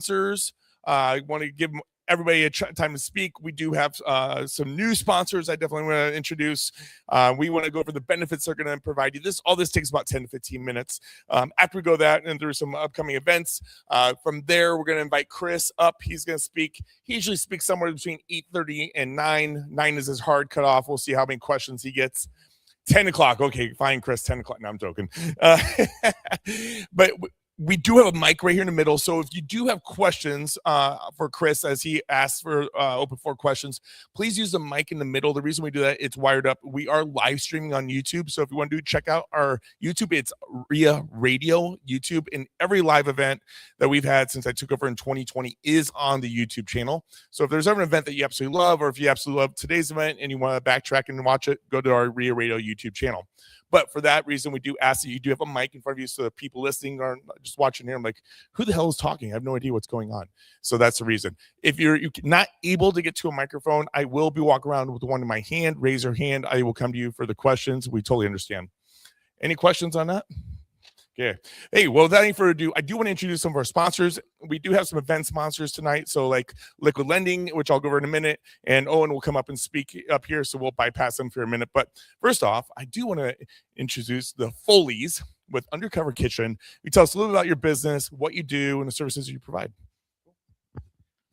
sponsors. I want to give everybody a time to speak. We do have some new sponsors I definitely want to introduce. We want to go over the benefits they're going to provide you. All this takes about 10 to 15 minutes. After we go that and through some upcoming events, from there, we're going to invite Chris up. He's going to speak. He usually speaks somewhere between 8:30 and 9. 9 is his hard cutoff. We'll see how many questions he gets. 10 o'clock. Okay, fine, Chris, 10 o'clock. No, I'm joking. But we do have a mic right here in the middle. So if you do have questions for Chris as he asks for open floor questions, please use the mic in the middle. The reason we do that, it's wired up. We are live streaming on YouTube. So if you want to check out our YouTube, it's REIA Radio YouTube. And every live event that we've had since I took over in 2020 is on the YouTube channel. So if there's ever an event that you absolutely love, or if you absolutely love today's event and you want to backtrack and watch it, go to our REIA Radio YouTube channel. But for that reason, we do ask that you do have a mic in front of you so the people listening are just watching here. I'm like, who the hell is talking? I have no idea what's going on. So that's the reason. If you're not able to get to a microphone, I will be walking around with one in my hand. Raise your hand. I will come to you for the questions. We totally understand. Any questions on that? Okay. Hey, well, without any further ado, I do want to introduce some of our sponsors. We do have some event sponsors tonight. So like Liquid Lending, which I'll go over in a minute, and Owen will come up and speak up here. So we'll bypass them for a minute. But first off, I do want to introduce the Foleys with Undercover Kitchen. You tell us a little about your business, what you do, and the services you provide.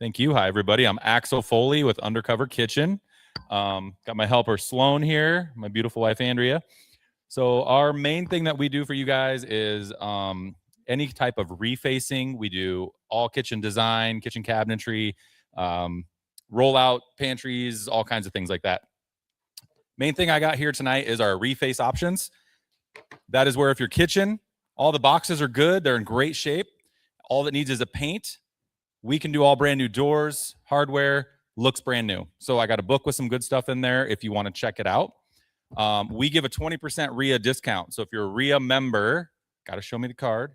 Thank you. Hi, everybody. I'm Axel Foley with Undercover Kitchen. Got my helper Sloan here, my beautiful wife Andrea. So our main thing that we do for you guys is any type of refacing. We do all kitchen design, kitchen cabinetry, roll-out pantries, all kinds of things like that. Main thing I got here tonight is our reface options. That is where if your kitchen, all the boxes are good, they're in great shape, all that needs is a paint. We can do all brand new doors, hardware, looks brand new. So I got a book with some good stuff in there if you want to check it out. We give a 20% REIA discount. So if you're a REIA member, got to show me the card,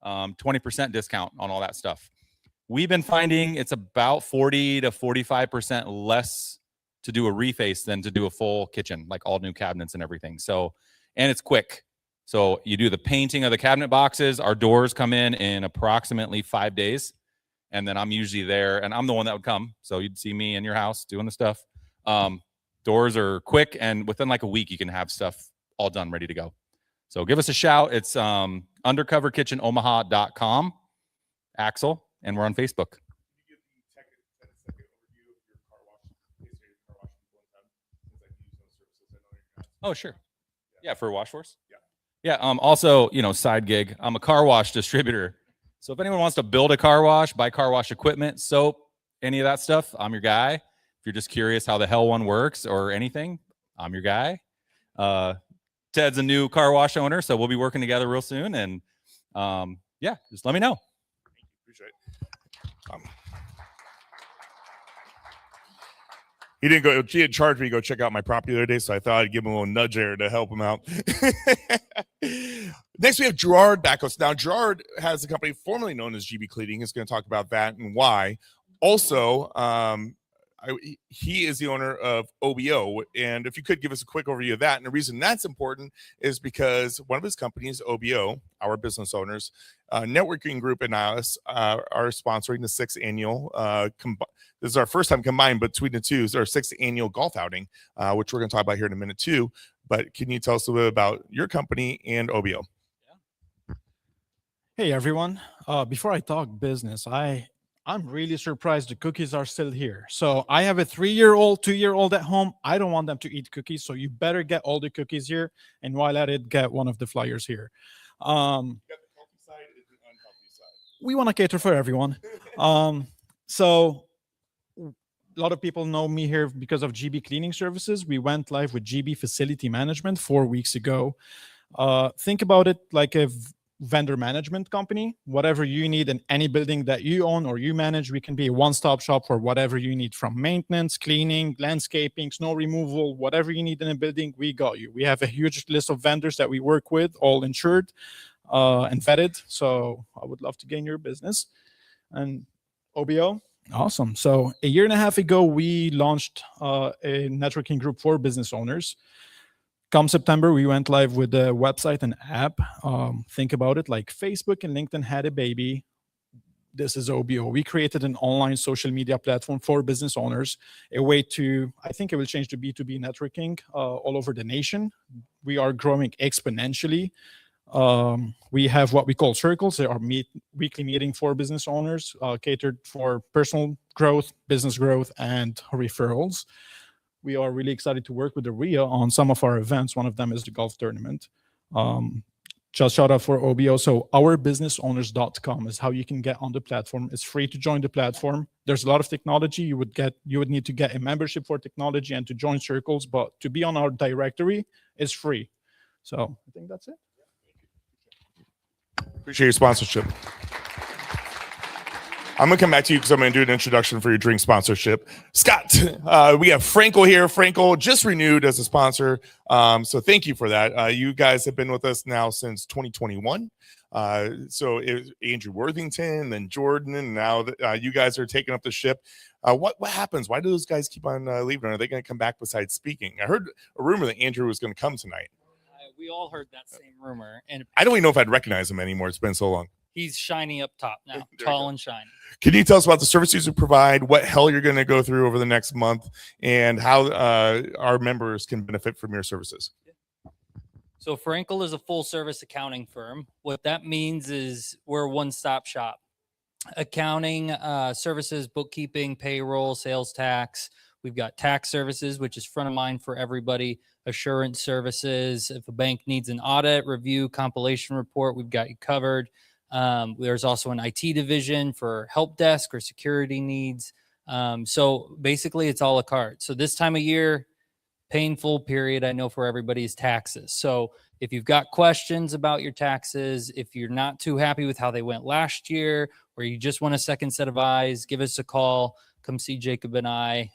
20% discount on all that stuff. We've been finding it's about 40 to 45% less to do a reface than to do a full kitchen, like all new cabinets and everything. So, and it's quick. So you do the painting of the cabinet boxes. Our doors come in approximately 5 days. And then I'm usually there, and I'm the one that would come. So you'd see me in your house doing the stuff. Doors are quick, and within like a week, you can have stuff all done, ready to go. So give us a shout. It's undercoverkitchenomaha.com, Axel, and we're on Facebook. Can you give the tech overview of your car wash Oh, sure. Yeah, for Wash Force? Yeah. Also, side gig. I'm a car wash distributor. So if anyone wants to build a car wash, buy car wash equipment, soap, any of that stuff, I'm your guy. If you're just curious how the hell one works or anything, I'm your guy. Ted's a new car wash owner, so we'll be working together real soon. And yeah, just let me know. Thank you. Appreciate it. He didn't charge me to go check out my property the other day, so I thought I'd give him a little nudge there to help him out. Next, we have Gerard Bacos. Now, Gerard has a company formerly known as GB Cleaning. He's going to talk about that and why. Also, he is the owner of OBO, and if you could give us a quick overview of that. And the reason that's important is because one of his companies, OBO, our business owners, networking group and us are sponsoring the 6th annual, this is our first time combined, but between the two is our 6th annual golf outing, which we're going to talk about here in a minute too. But can you tell us a little bit about your company and OBO? Hey, everyone. Before I talk business, I'm really surprised the cookies are still here. So I have a 3-year-old, 2-year-old at home. I don't want them to eat cookies. So you better get all the cookies here. And while at it, get one of the flyers here. You got the healthy side and the unhealthy side. We want to cater for everyone. So a lot of people know me here because of GB Cleaning Services. We went live with GB Facility Management 4 weeks ago. Think about it like a vendor management company. Whatever you need in any building that you own or you manage, we can be a one-stop shop for whatever you need, from maintenance, cleaning, landscaping, snow removal, whatever you need in a building, we got you. We have a huge list of vendors that we work with, all insured and vetted. So I would love to gain your business. And OBO, awesome. So a year and a half ago, we launched a networking group for business owners. Come September, we went live with a website and app. Think about it like Facebook and LinkedIn had a baby. This is OBO. We created an online social media platform for business owners, a way to, I think it will change the B2B networking all over the nation. We are growing exponentially. We have what we call circles. They are weekly meeting for business owners, catered for personal growth, business growth, and referrals. We are really excited to work with the REIA on some of our events. One of them is the golf tournament. Just shout out for OBO. So ourbusinessowners.com is how you can get on the platform. It's free to join the platform. There's a lot of technology. You would need to get a membership for technology and to join circles, but to be on our directory is free. So I think that's it. Appreciate your sponsorship. I'm going to come back to you because I'm going to do an introduction for your drink sponsorship. Scott, we have Frankel here. Frankel just renewed as a sponsor. So thank you for that. You guys have been with us now since 2021. So it was Andrew Worthington, then Jordan, and now you guys are taking up the ship. What happens? Why do those guys keep on leaving? Are they going to come back besides speaking? I heard a rumor that Andrew was going to come tonight. We all heard that same rumor. And I don't even know if I'd recognize him anymore. It's been so long. He's shiny up top now, tall and shiny. Can you tell us about the services you provide, what hell you're going to go through over the next month, and how our members can benefit from your services? So Frankel is a full-service accounting firm. What that means is we're a one-stop shop. Accounting services, bookkeeping, payroll, sales tax. We've got tax services, which is front of mind for everybody. Assurance services. If a bank needs an audit, review, compilation report, we've got you covered. There's also an IT division for help desk or security needs. So basically it's a la carte. So this time of year, painful period, I know for everybody, is taxes. So if you've got questions about your taxes, if you're not too happy with how they went last year, or you just want a second set of eyes, give us a call. Come see Jacob and I.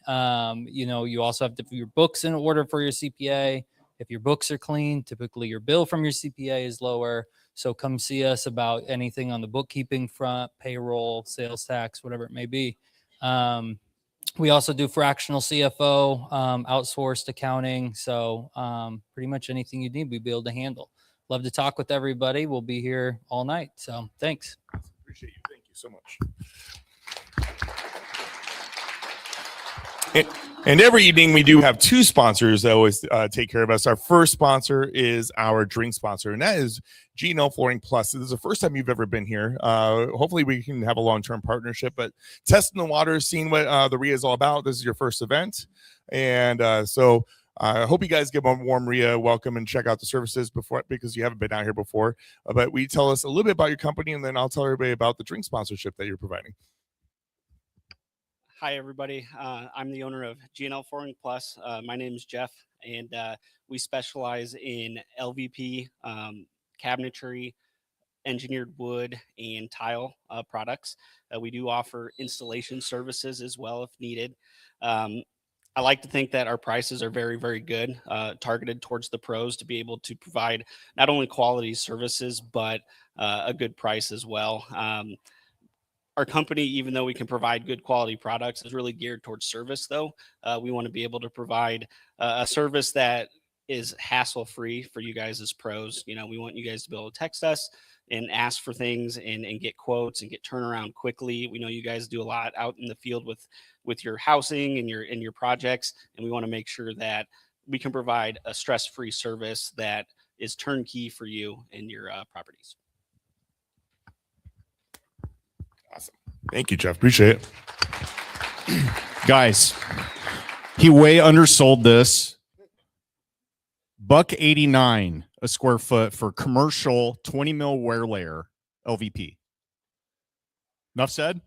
You also have to put your books in order for your CPA. If your books are clean, typically your bill from your CPA is lower. So come see us about anything on the bookkeeping front, payroll, sales tax, whatever it may be. We also do fractional CFO, outsourced accounting. So pretty much anything you need, we'll be able to handle. Love to talk with everybody. We'll be here all night. So thanks. Appreciate you. Thank you so much. And every evening we do have two sponsors that always take care of us. Our first sponsor is our drink sponsor, and that is G&L Flooring Plus. This is the first time you've ever been here. Hopefully we can have a long-term partnership, but testing the waters, seeing what the REIA is all about. This is your first event. And so I hope you guys give a warm REIA welcome and check out the services before, because you haven't been out here before. But we tell us a little bit about your company, and then I'll tell everybody about the drink sponsorship that you're providing. Hi, everybody. I'm the owner of G&L Flooring Plus. My name is Jeff, and we specialize in LVP, cabinetry, engineered wood, and tile products. We do offer installation services as well if needed. I like to think that our prices are very, very good, targeted towards the pros to be able to provide not only quality services, but a good price as well. Our company, even though we can provide good quality products, is really geared towards service, though. We want to be able to provide a service that is hassle-free for you guys as pros. We want you guys to be able to text us and ask for things and get quotes and get turnaround quickly. We know you guys do a lot out in the field with your housing and your projects, and we want to make sure that we can provide a stress-free service that is turnkey for you and your properties. Awesome. Thank you, Jeff. Appreciate it. Guys, he way undersold this. $189 a square foot for commercial 20 mil wear layer LVP. Enough said?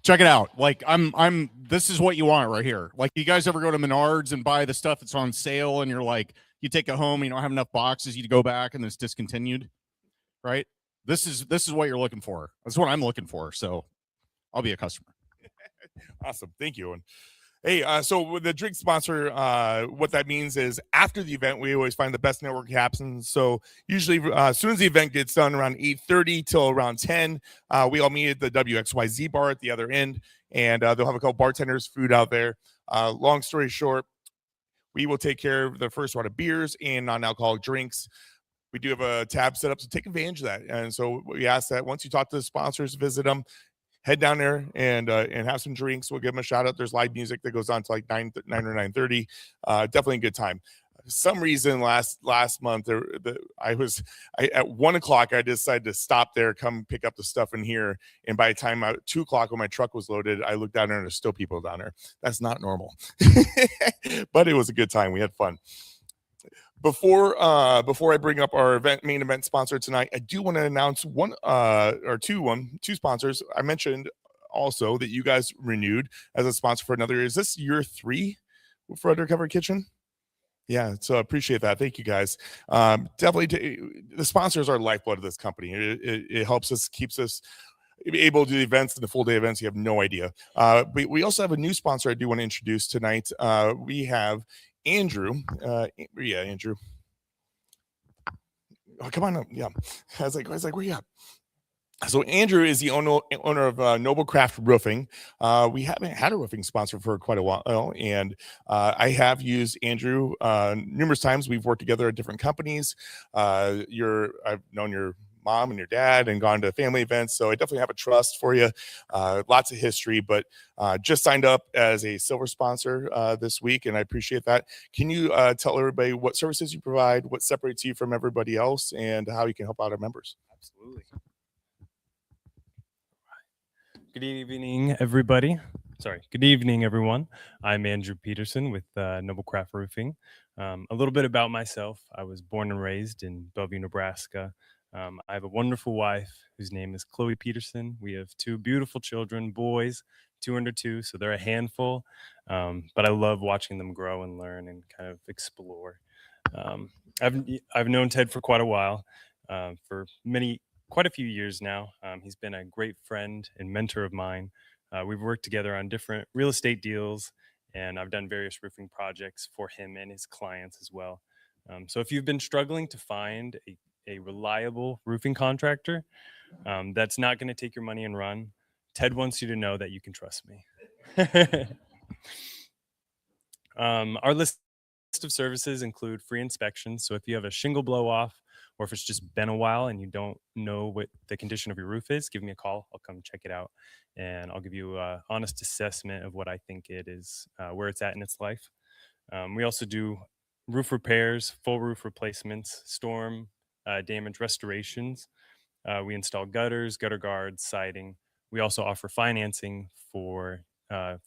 Check it out. Like this is what you want right here. Like, you guys ever go to Menards and buy the stuff that's on sale and you're like, you take it home, you don't have enough boxes, you go back and it's discontinued, right? This is what you're looking for. That's what I'm looking for. So I'll be a customer. Awesome. Thank you. And hey, so with the drink sponsor, what that means is after the event, we always find the best network happens. So usually as soon as the event gets done around 8:30 till around 10, we all meet at the WXYZ bar at the other end, and they'll have a couple bartenders, food out there. Long story short, we will take care of the first round of beers and non-alcoholic drinks. we do have a tab set up, so take advantage of that. And so we ask that once you talk to the sponsors, visit them, head down there and have some drinks. We'll give them a shout out. There's live music that goes on to like 9 or 9:30. Definitely a good time. For some reason last month I at 1 o'clock I decided to stop there, come pick up the stuff in here, and by the time 2 o'clock when my truck was loaded, I looked down there and there's still people down there. That's not normal. But it was a good time. We had fun. Before I bring up our main event sponsor tonight, I do want to announce two sponsors. I mentioned also that you guys renewed as a sponsor for another year. Is this year 3 for Undercover Kitchen? Yeah, so I appreciate that. Thank you guys. Definitely, the sponsors are lifeblood of this company. It helps us, keeps us able to do the events and the full day events. You have no idea. But we also have a new sponsor I do want to introduce tonight. We have Andrew. Andrew. Oh, come on up. Yeah. I was like, where you at? So Andrew is the owner of Noblecraft Roofing. We haven't had a roofing sponsor for quite a while, and I have used Andrew numerous times. We've worked together at different companies. I've known your mom and your dad and gone to family events, so I definitely have a trust for you. Lots of history, but just signed up as a silver sponsor this week, and I appreciate that. Can you tell everybody what services you provide, what separates you from everybody else, and how you can help out our members? Absolutely. Good evening, everybody. Good evening, everyone. I'm Andrew Peterson with Noblecraft Roofing. A little bit about myself. I was born and raised in Bellevue, Nebraska. I have a wonderful wife whose name is Chloe Peterson. We have 2 beautiful children, boys, 2 under 2, so they're a handful. But I love watching them grow and learn and kind of explore. I've known Ted for quite a while, quite a few years now. He's been a great friend and mentor of mine. We've worked together on different real estate deals, and I've done various roofing projects for him and his clients as well. So if you've been struggling to find a reliable roofing contractor that's not going to take your money and run, Ted wants you to know that you can trust me. Our list of services include free inspections. So if you have a shingle blow off, or if it's just been a while and you don't know what the condition of your roof is, give me a call. I'll come check it out, and I'll give you an honest assessment of what I think it is, where it's at in its life. We also do roof repairs, full roof replacements, storm damage restorations. We install gutters, gutter guards, siding. We also offer financing for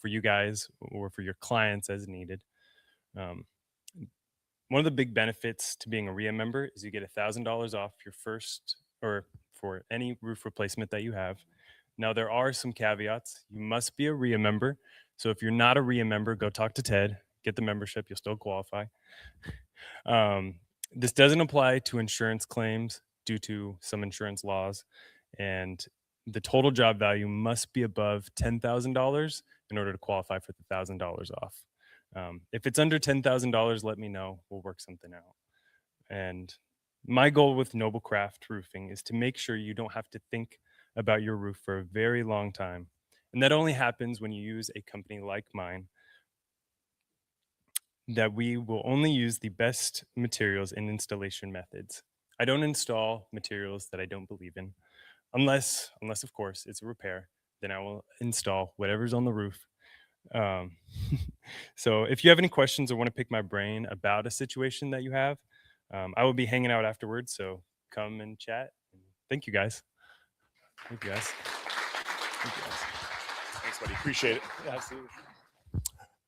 you guys or for your clients as needed. One of the big benefits to being a REIA member is you get $1,000 off your first, or for any roof replacement that you have. Now, there are some caveats. You must be a REIA member. So if you're not a REIA member, go talk to Ted, get the membership, you'll still qualify. This doesn't apply to insurance claims due to some insurance laws, and the total job value must be above $10,000 in order to qualify for the $1,000 off. If it's under $10,000, let me know. We'll work something out. And my goal with Noblecraft Roofing is to make sure you don't have to think about your roof for a very long time. And that only happens when you use a company like mine, that we will only use the best materials and installation methods. I don't install materials that I don't believe in, unless of course it's a repair. Then I will install whatever's on the roof. So if you have any questions or want to pick my brain about a situation that you have, I will be hanging out afterwards. So come and chat. Thank you guys. Thank you guys. Thank you guys. Thanks, buddy. Appreciate it. Yeah, absolutely.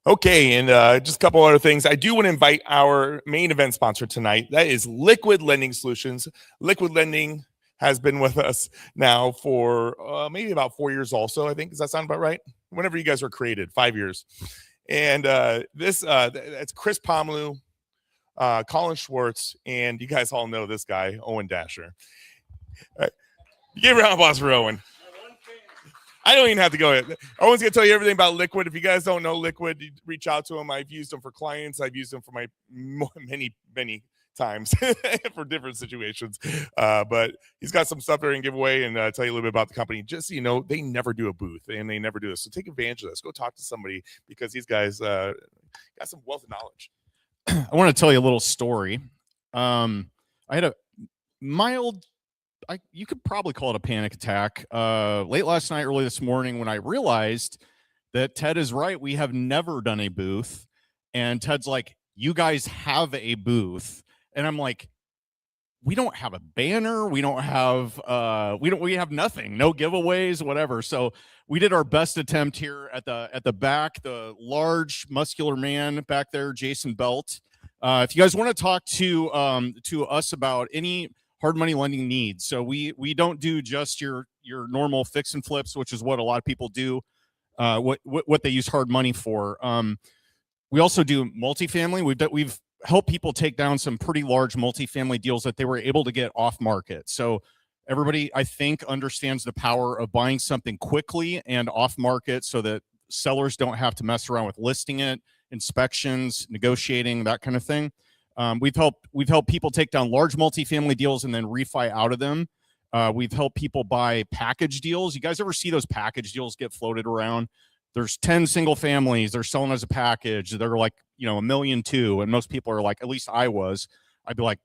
Okay, and just a couple other things. I do want to invite our main event sponsor tonight. That is Liquid Lending Solutions. Liquid Lending has been with us now for maybe about 4 years also, I think. Does that sound about right? Whenever you guys were created, 5 years. And it's Chris Pomerleau, Colin Schwartz, and you guys all know this guy, Owen Dasher. Give a round of applause for Owen. I don't even have to go. Owen's going to tell you everything about Liquid. If you guys don't know Liquid, reach out to him. I've used him for clients. I've used him for my many times for different situations. But he's got some stuff there and give away and tell you a little bit about the company. Just so you know, they never do a booth and they never do this. So take advantage of this. Go talk to somebody because these guys got some wealth of knowledge. I want to tell you a little story. I had mild. You could probably call it a panic attack. Late last night, early this morning, when I realized that Ted is right, we have never done a booth, and Ted's like, "You guys have a booth," and I'm like, "We don't have a banner. We don't have. We have nothing. No giveaways, whatever." So we did our best attempt here at the back. The large, muscular man back there, Jason Belt. If you guys want to talk to us about any hard money lending needs. So we don't do just your normal fix and flips, which is what a lot of people do, what they use hard money for. We also do multifamily. We've helped people take down some pretty large multifamily deals that they were able to get off market. So everybody, I think, understands the power of buying something quickly and off market so that sellers don't have to mess around with listing it, inspections, negotiating, that kind of thing. We've helped people take down large multifamily deals and then refi out of them. We've helped people buy package deals. You guys ever see those package deals get floated around? There's 10 single families. They're selling as a package. They're like, $1.2 million. And most people are like, at least I'd be like,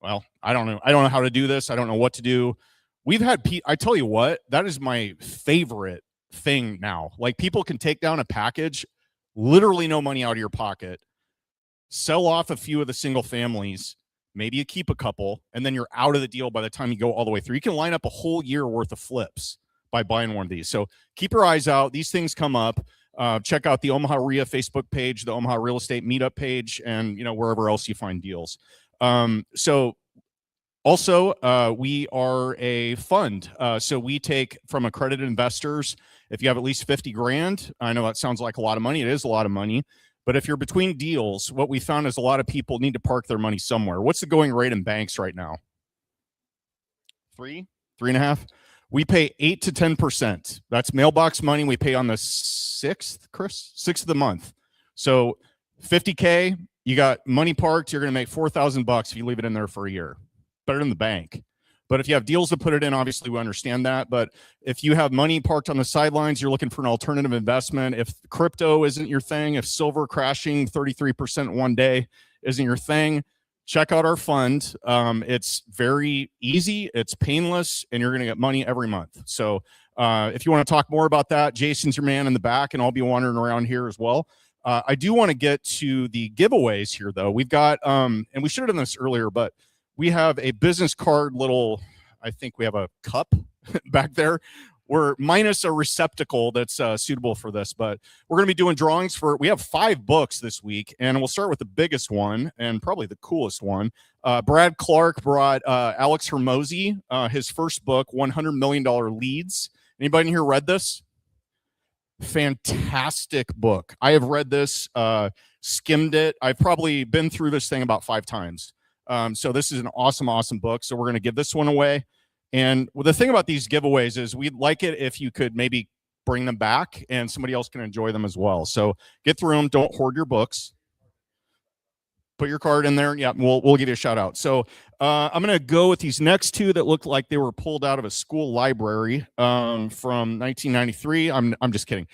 well, I don't know. I don't know how to do this. I don't know what to do. We've had, I tell you what, that is my favorite thing now. Like, people can take down a package, literally no money out of your pocket, sell off a few of the single families, maybe you keep a couple, and then you're out of the deal by the time you go all the way through. You can line up a whole year worth of flips by buying one of these. So keep your eyes out. These things come up. Check out the Omaha REIA Facebook page, the Omaha Real Estate Meetup page, and wherever else you find deals. So also, we are a fund. So we take from accredited investors. If you have at least 50 grand, I know that sounds like a lot of money. It is a lot of money. But if you're between deals, what we found is a lot of people need to park their money somewhere. What's the going rate in banks right now? 3.5. We pay 8 to 10%. That's mailbox money. We pay on the 6th, Chris, 6th of the month. So 50K, you got money parked. You're going to make $4,000 if you leave it in there for a year. Better than the bank. But if you have deals to put it in, obviously we understand that. But if you have money parked on the sidelines, you're looking for an alternative investment. If crypto isn't your thing, if silver crashing 33% one day isn't your thing, check out our fund. It's very easy, it's painless, and you're going to get money every month. So if you want to talk more about that, Jason's your man in the back, and I'll be wandering around here as well. I do want to get to the giveaways here, though. We've got, and we should have done this earlier, but we have a business card I think we have a cup back there. We're minus a receptacle that's suitable for this, but we're going to be doing drawings we have 5 books this week, and we'll start with the biggest one and probably the coolest one. Brad Clark brought Alex Hermosi, his first book, $100 Million Leads. Anybody in here read this? Fantastic book. I have read this, skimmed it. I've probably been through this thing about 5 times. So this is an awesome book. So we're going to give this one away. And the thing about these giveaways is we'd like it if you could maybe bring them back and somebody else can enjoy them as well. So get through them. Don't hoard your books. Put your card in there. Yeah, we'll give you a shout out. So I'm going to go with these next 2 that look like they were pulled out of a school library from 1993. I'm just kidding.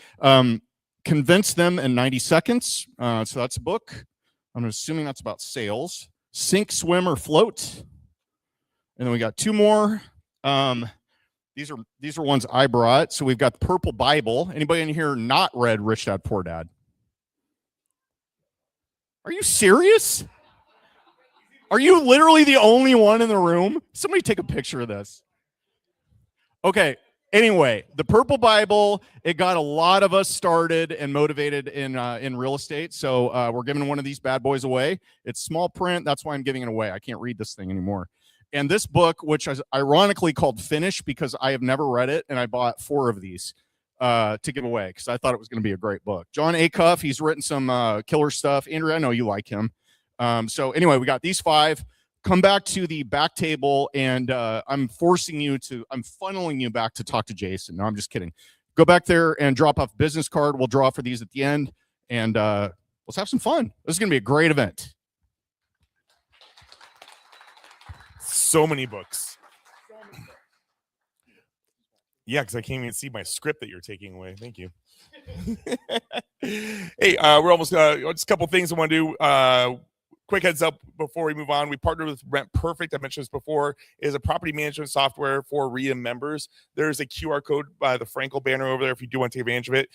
Convince Them in 90 Seconds. So that's a book. I'm assuming that's about sales. Sink, Swim, or Float. And then we got 2 more. These are ones I brought. So we've got the Purple Bible. Anybody in here not read Rich Dad Poor Dad? Are you serious? Are you literally the only one in the room? Somebody take a picture of this. Okay. Anyway, the Purple Bible, it got a lot of us started and motivated in real estate. So we're giving one of these bad boys away. It's small print. That's why I'm giving it away. I can't read this thing anymore. And this book, which is ironically called Finish because I have never read it, and I bought 4 of these to give away because I thought it was going to be a great book. John Acuff, he's written some killer stuff. Andrew, I know you like him. So anyway, we got these 5. Come back to the back table, and I'm funneling you back to talk to Jason. No, I'm just kidding. Go back there and drop off a business card. We'll draw for these at the end, and let's have some fun. This is going to be a great event. So many books. Yeah, because I can't even see my script that you're taking away. Thank you. Hey, we're almost just a couple things I want to do. quick heads up before we move on. We partnered with Rent Perfect. I mentioned this before. It is a property management software for REIA members. There's a QR code by the Frankel banner over there if you do want to take advantage of it.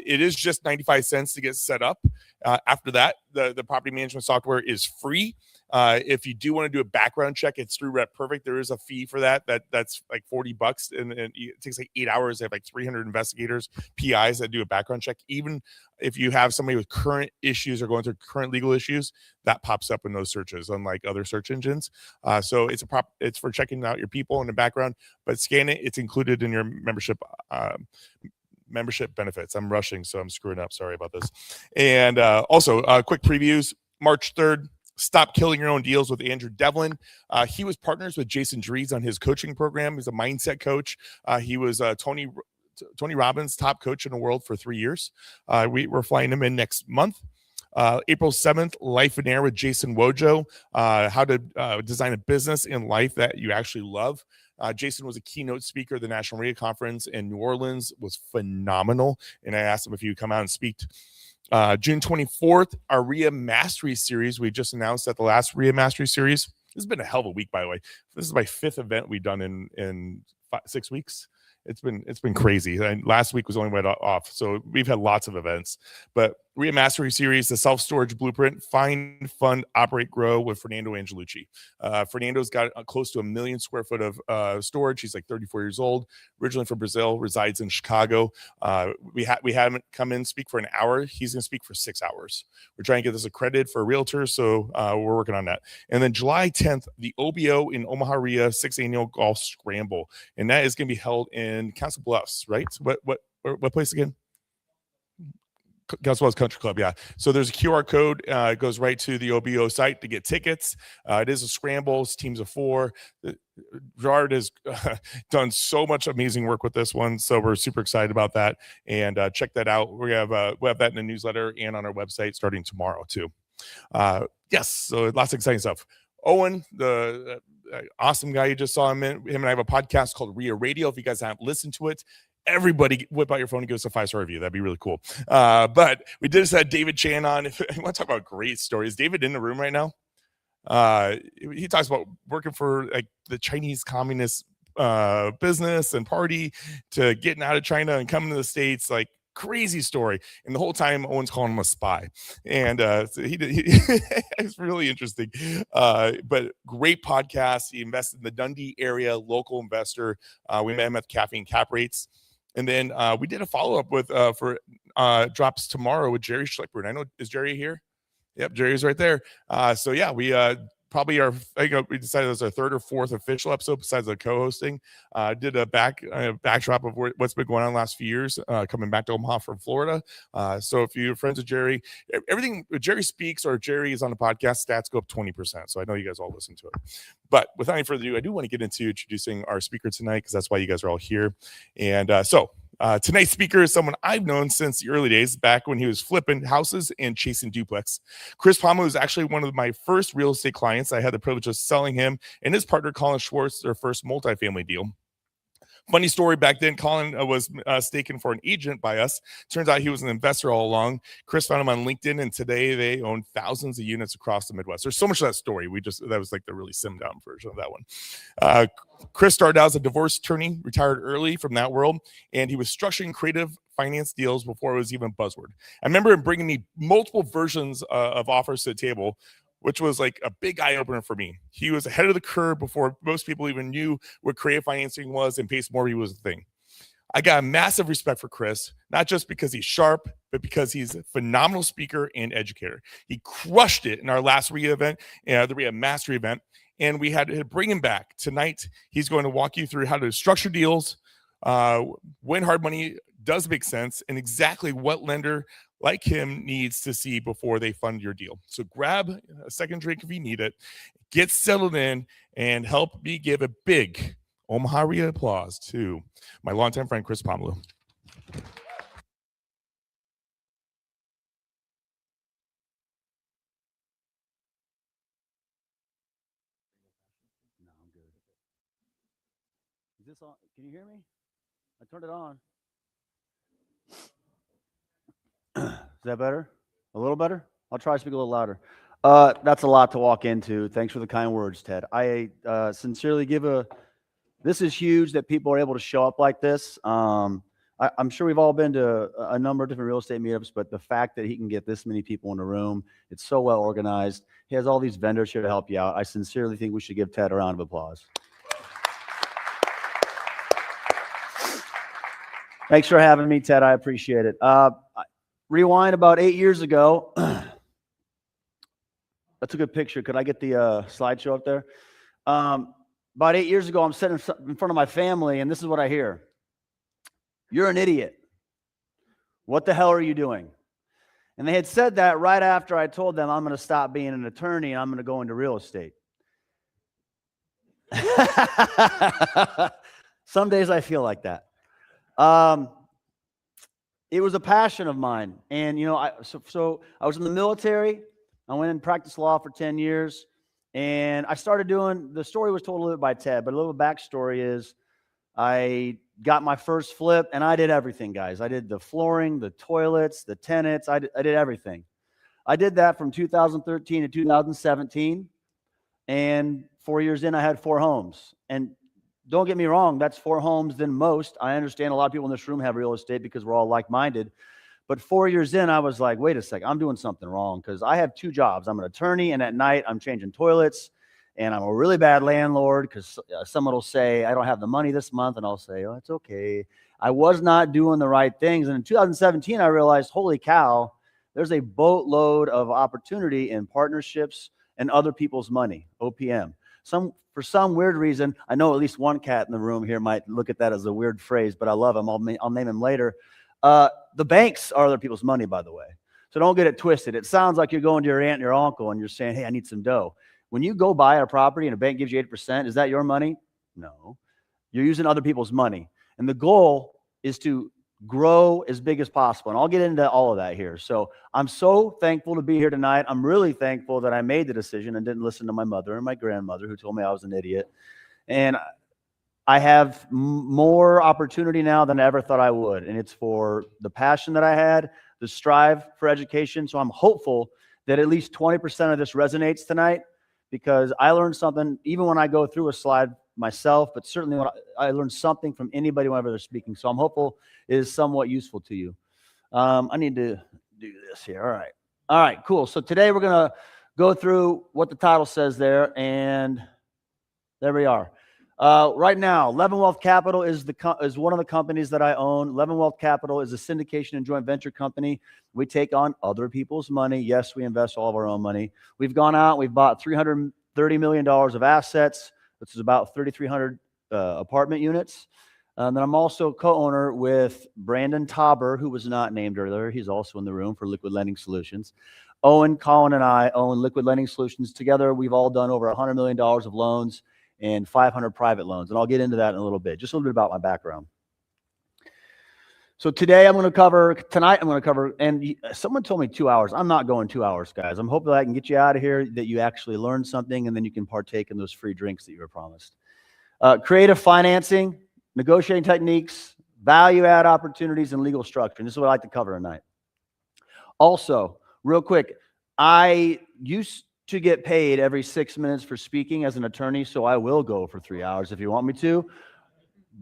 It is just 95 cents to get set up. After that, the property management software is free. If you do want to do a background check, it's through Rep Perfect. There is a fee for that. That's like $40, and it takes like 8 hours. They have like 300 investigators, PIs that do a background check. Even if you have somebody with current issues or going through current legal issues, that pops up in those searches, unlike other search engines. So it's for checking out your people in the background, but scan it. It's included in your membership benefits. I'm rushing, so I'm screwing up. Sorry about this. And also, quick previews. March 3rd. Stop Killing Your Own Deals with Andrew Devlin. He was partners with Jason Dries on his coaching program. He's a mindset coach. He was Tony Robbins' top coach in the world for 3 years. We're flying him in next month. April 7th, Life in Air with Jason Wojo. How to design a business in life that you actually love. Jason was a keynote speaker at the National REIA Conference in New Orleans, was phenomenal. And I asked him if he would come out and speak. June 24th, our REIA Mastery Series. We just announced that the last REIA Mastery Series. This has been a hell of a week, by the way. This is my 5th event we've done in 6 weeks. It's been crazy. And last week was only went off, so we've had lots of events. But REIA Mastery Series, the self-storage blueprint, find, fund, operate, grow with Fernando Angelucci. Fernando's got close to 1 million square foot of storage. He's like 34 years old, originally from Brazil, resides in Chicago. We had him come in, speak for an hour. He's going to speak for 6 hours. We're trying to get this accredited for a realtor, so we're working on that. And then July 10th, the OBO in Omaha REIA 6th Annual Golf Scramble, and that is going to be held in Council Bluffs, right? What place again? Council Bluffs Country Club, yeah. So there's a QR code. It goes right to the OBO site to get tickets. It is a scramble. It's teams of 4. Gerard has done so much amazing work with this one, so we're super excited about that. And check that out. We have that in the newsletter and on our website starting tomorrow too. Yes, so lots of exciting stuff. Owen, the awesome guy you just saw, him and I have a podcast called REIA Radio. If you guys haven't listened to it, everybody whip out your phone and give us a 5-star review. That'd be really cool. But we did just have David Chan on. If you want to talk about great stories, David in the room right now. He talks about working for like the Chinese Communist business and party to getting out of China and coming to the States, like crazy story. And the whole time Owen's calling him a spy. And so it's really interesting. But great podcast. He invested in the Dundee area, local investor. We met him at Caffeine Cap Rates. And then we did a follow-up with for drops tomorrow with Jerry Schlickburn. I know, is Jerry here? Yep, Jerry's right there. So yeah, we probably we decided it was our 3rd or 4th official episode besides the co-hosting. Did a backdrop of what's been going on the last few years, coming back to Omaha from Florida. So if you're friends with Jerry, everything Jerry speaks or Jerry is on the podcast, stats go up 20%. So I know you guys all listen to it. But without any further ado, I do want to get into introducing our speaker tonight because that's why you guys are all here. And tonight's speaker is someone I've known since the early days, back when he was flipping houses and chasing duplex. Chris Pomerleau is actually one of my first real estate clients. I had the privilege of selling him and his partner, Colin Schwartz, their first multifamily deal. Funny story, back then, Colin was staken for an agent by us. Turns out he was an investor all along. Chris found him on LinkedIn, and today they own thousands of units across the Midwest. There's so much of that story. That was like the really simmed down version of that one. Chris started out as a divorce attorney, retired early from that world, and he was structuring creative finance deals before it was even buzzword. I remember him bringing me multiple versions of offers to the table, which was like a big eye-opener for me. He was ahead of the curve before most people even knew what creative financing was, and Pace Morby was a thing. I got a massive respect for Chris, not just because he's sharp, but because he's a phenomenal speaker and educator. He crushed it in our last REIA event, the REIA Mastery event, and we had to bring him back. Tonight, he's going to walk you through how to structure deals, when hard money does make sense, and exactly what lender like him needs to see before they fund your deal. So grab a second drink if you need it, get settled in, and help me give a big Omaha REIA applause to my longtime friend, Chris Pomerleau. No, I'm good. Is this on? Can you hear me? I turned it on. Is that better? A little better? I'll try to speak a little louder. That's a lot to walk into. Thanks for the kind words, Ted. I sincerely this is huge that people are able to show up like this. I'm sure we've all been to a number of different real estate meetups, but the fact that he can get this many people in the room, it's so well organized. He has all these vendors here to help you out. I sincerely think we should give Ted a round of applause. Thanks for having me, Ted. I appreciate it. Rewind about 8 years ago. That's a good picture. Could I get the slideshow up there? About 8 years ago, I'm sitting in front of my family, and this is what I hear. You're an idiot. What the hell are you doing? And they had said that right after I told them I'm going to stop being an attorney and I'm going to go into real estate. Some days I feel like that. It was a passion of mine. And, you know, so I was in the military. I went and practiced law for 10 years. And I started doing, the story was told a little bit by Ted, but a little backstory is I got my first flip and I did everything, guys. I did the flooring, the toilets, the tenants. I did everything. I did that from 2013 to 2017. And 4 years in, I had 4 homes. And don't get me wrong, that's 4 homes than most. I understand a lot of people in this room have real estate because we're all like-minded. But 4 years in, I was like, wait a second, I'm doing something wrong because I have 2 jobs. I'm an attorney, and at night, I'm changing toilets. And I'm a really bad landlord because someone will say, I don't have the money this month. And I'll say, oh, it's okay. I was not doing the right things. And in 2017, I realized, holy cow, there's a boatload of opportunity in partnerships and other people's money, OPM. For some weird reason, I know at least one cat in the room here might look at that as a weird phrase, but I love him. I'll name him later. The banks are other people's money, by the way. So don't get it twisted. It sounds like you're going to your aunt and your uncle and you're saying, hey, I need some dough. When you go buy a property and a bank gives you 8%, is that your money? No. You're using other people's money. And the goal is to grow as big as possible. And I'll get into all of that here. So I'm so thankful to be here tonight. I'm really thankful that I made the decision and didn't listen to my mother and my grandmother who told me I was an idiot. And I have more opportunity now than I ever thought I would. And it's for the passion that I had, the strive for education. So I'm hopeful that at least 20% of this resonates tonight, because I learned something even when I go through a slide myself, but certainly when I learned something from anybody whenever they're speaking. So I'm hopeful it is somewhat useful to you. I need to do this here. All right, cool. So today we're going to go through what the title says there, and there we are. Right now, Leavenwealth Capital is one of the companies that I own. Leavenwealth Capital is a syndication and joint venture company. We take on other people's money. Yes, we invest all of our own money. We've gone out, we've bought $330 million of assets, which is about 3,300 apartment units. And then I'm also co-owner with Brandon Tauber, who was not named earlier. He's also in the room for Liquid Lending Solutions. Owen, Colin, and I own Liquid Lending Solutions. Together, we've all done over $100 million of loans and 500 private loans. And I'll get into that in a little bit, just a little bit about my background. So tonight I'm going to cover, and someone told me 2 hours. I'm not going 2 hours, guys. I'm hoping that I can get you out of here, that you actually learn something, and then you can partake in those free drinks that you were promised. Creative financing, negotiating techniques, value add opportunities, and legal structure. And this is what I like to cover tonight. Also, real quick, I used to get paid every 6 minutes for speaking as an attorney, so I will go for 3 hours if you want me to,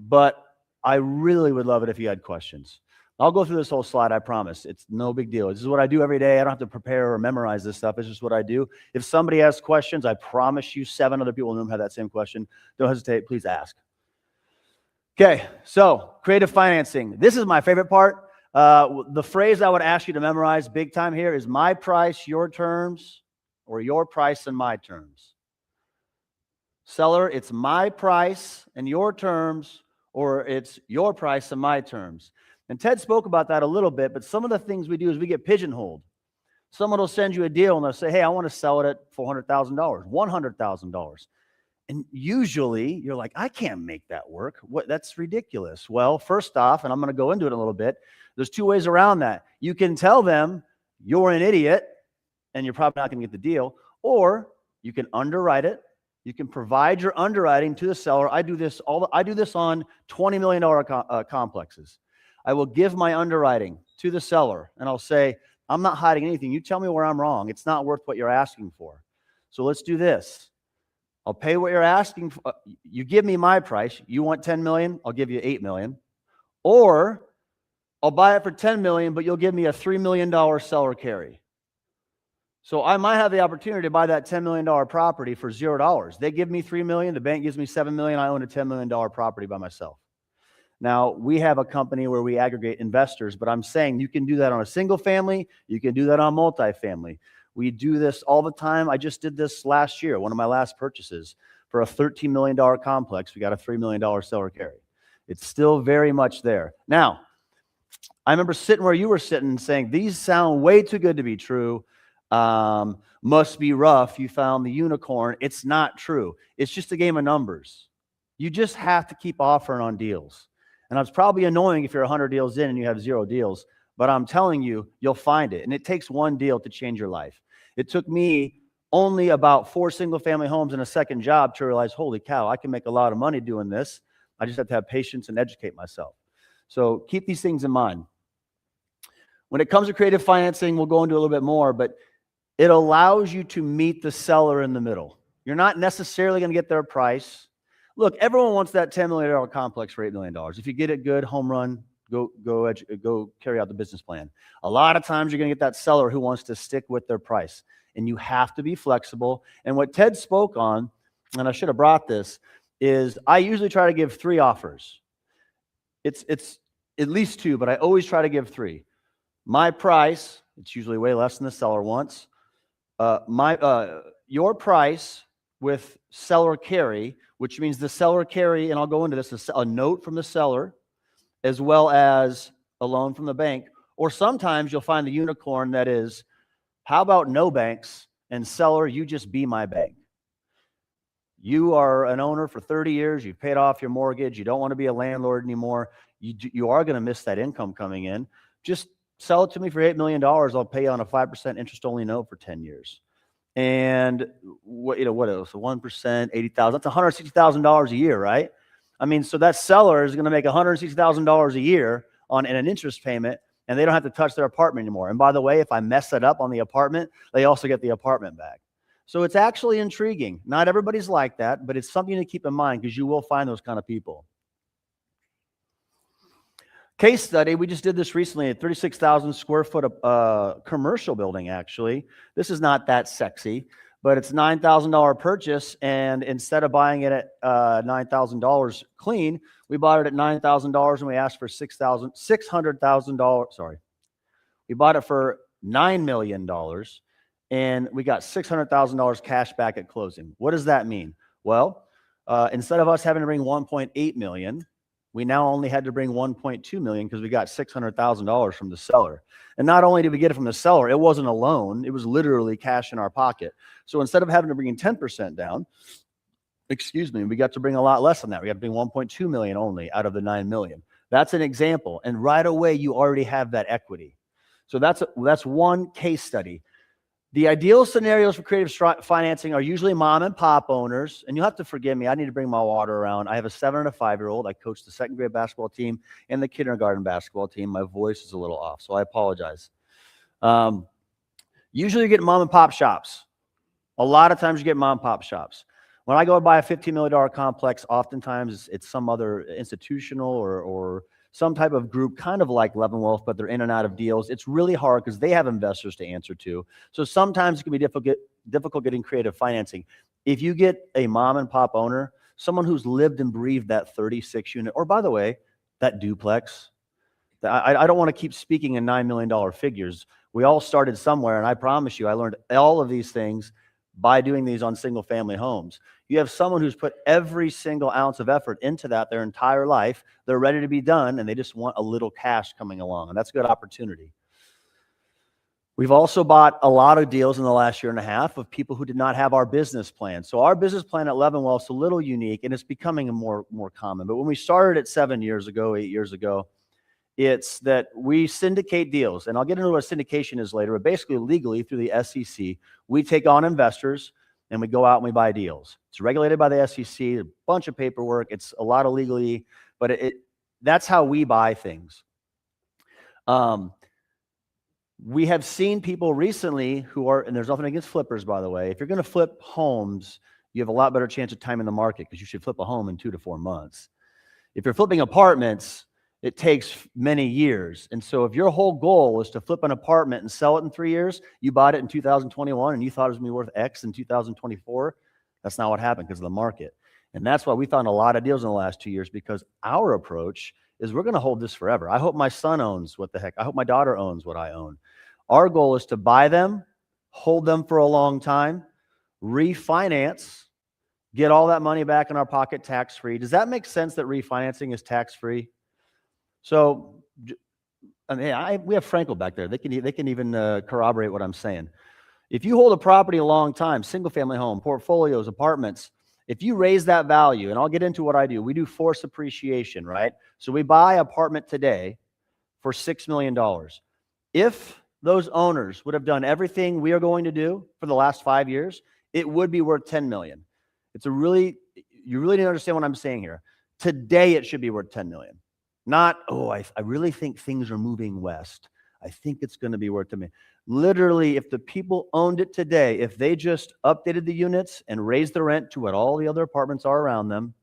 but I really would love it if you had questions. I'll go through this whole slide, I promise. It's no big deal. This is what I do every day. I don't have to prepare or memorize this stuff. It's just what I do. If somebody has questions, I promise you 7 other people in the room have that same question. Don't hesitate, please ask. Okay, so creative financing. This is my favorite part. The phrase I would ask you to memorize big time here is my price, your terms, or your price and my terms. Seller, it's my price and your terms, or it's your price and my terms. And Ted spoke about that a little bit, but some of the things we do is we get pigeonholed. Someone will send you a deal and they'll say, hey, I want to sell it at $400,000, $100,000. And usually you're like, I can't make that work. That's ridiculous. Well, first off, and I'm going to go into it a little bit, there's 2 ways around that. You can tell them you're an idiot and you're probably not going to get the deal, or you can underwrite it. You can provide your underwriting to the seller. I do this on $20 million complexes. I will give my underwriting to the seller, and I'll say, I'm not hiding anything. You tell me where I'm wrong. It's not worth what you're asking for. So let's do this. I'll pay what you're asking for. You give me my price. You want 10 million? I'll give you 8 million. Or I'll buy it for 10 million, but you'll give me a $3 million seller carry. So I might have the opportunity to buy that $10 million property for $0. They give me 3 million. The bank gives me 7 million. I own a $10 million property by myself. Now, we have a company where we aggregate investors, but I'm saying you can do that on a single family. You can do that on multifamily. We do this all the time. I just did this last year, one of my last purchases. For a $13 million complex, we got a $3 million seller carry. It's still very much there. Now, I remember sitting where you were sitting and saying, these sound way too good to be true. Must be rough. You found the unicorn. It's not true. It's just a game of numbers. You just have to keep offering on deals. And it's probably annoying if you're 100 deals in and you have 0 deals, but I'm telling you, you'll find it. And it takes one deal to change your life. It took me only about 4 single-family homes and a second job to realize, holy cow, I can make a lot of money doing this. I just have to have patience and educate myself. So keep these things in mind. When it comes to creative financing, we'll go into a little bit more, but it allows you to meet the seller in the middle. You're not necessarily going to get their price. Look, everyone wants that $10 million complex for $8 million. If you get it good, home run, go carry out the business plan. A lot of times you're going to get that seller who wants to stick with their price, and you have to be flexible. And what Ted spoke on, and I should have brought this, is I usually try to give 3 offers. It's at least 2, but I always try to give 3. My price, it's usually way less than the seller wants. Your price with seller carry, which means the seller carry, and I'll go into this, a note from the seller, as well as a loan from the bank. Or sometimes you'll find the unicorn that is, how about no banks, and seller, you just be my bank. You are an owner for 30 years. You've paid off your mortgage. You don't want to be a landlord anymore. You are going to miss that income coming in. Just sell it to me for $8 million. I'll pay you on a 5% interest-only note for 10 years. And what else? 1%, 80,000. That's $160,000 a year, right? I mean, so that seller is going to make $160,000 a year on an interest payment, and they don't have to touch their apartment anymore. And by the way, if I mess it up on the apartment, they also get the apartment back. So it's actually intriguing. Not everybody's like that, but it's something to keep in mind because you will find those kind of people. Case study, we just did this recently, a 36,000 square foot commercial building, actually. This is not that sexy, but it's $9,000 purchase, and instead of buying it at $9,000 clean, we bought it at $9,000 and we asked for $600,000. Sorry. We bought it for $9 million and we got $600,000 cash back at closing. What does that mean? Well, instead of us having to bring $1.8 million, we now only had to bring $1.2 million because we got $600,000 from the seller. And not only did we get it from the seller, it wasn't a loan. It was literally cash in our pocket. So instead of having to bring 10% down, we got to bring a lot less than that. We got to bring 1.2 million only out of the 9 million. That's an example. And right away, you already have that equity. So that's one case study. The ideal scenarios for creative financing are usually mom and pop owners. And you'll have to forgive me. I need to bring my water around. I have a 7- and a 5-year-old. I coach the 2nd grade basketball team and the kindergarten basketball team. My voice is a little off, so I apologize. Usually you get mom and pop shops. A lot of times you get mom and pop shops. When I go to buy a $15 million complex, oftentimes it's some other institutional or some type of group, kind of like Leavenwealth, but they're in and out of deals. It's really hard because they have investors to answer to. So sometimes it can be difficult getting creative financing. If you get a mom and pop owner, someone who's lived and breathed that 36 unit, or by the way, that duplex, I don't want to keep speaking in $9 million figures. We all started somewhere, and I promise you, I learned all of these things by doing these on single family homes. You have someone who's put every single ounce of effort into that their entire life. They're ready to be done, and they just want a little cash coming along, and that's a good opportunity. We've also bought a lot of deals in the last 1.5 years of people who did not have our business plan. So our business plan at Leavenwealth is a little unique, and it's becoming more common. But when we started it 7 years ago, 8 years ago, it's that we syndicate deals. And I'll get into what syndication is later, but basically legally through the SEC, we take on investors and we go out and we buy deals. It's regulated by the SEC, a bunch of paperwork. It's a lot of legally, but that's how we buy things. We have seen people recently who are, and there's nothing against flippers, by the way. If you're going to flip homes, you have a lot better chance of time in the market because you should flip a home in 2 to 4 months. If you're flipping apartments, it takes many years. And so if your whole goal is to flip an apartment and sell it in 3 years, you bought it in 2021 and you thought it was going to be worth X in 2024, that's not what happened because of the market. And that's why we found a lot of deals in the last 2 years, because our approach is we're going to hold this forever. I hope my son owns what the heck. I hope my daughter owns what I own. Our goal is to buy them, hold them for a long time, refinance, get all that money back in our pocket tax-free. Does that make sense that refinancing is tax-free? So, I mean, we have Frankel back there. They can even corroborate what I'm saying. If you hold a property a long time, single-family home, portfolios, apartments, if you raise that value, and I'll get into what I do, we do forced appreciation, right? So we buy an apartment today for $6 million. If those owners would have done everything we are going to do for the last 5 years, it would be worth $10 million. You really need to understand what I'm saying here. Today, it should be worth $10 million. Not, oh, I really think things are moving west. I think it's going to be worth $10 million. Literally, if the people owned it today, if they just updated the units and raised the rent to what all the other apartments are around them,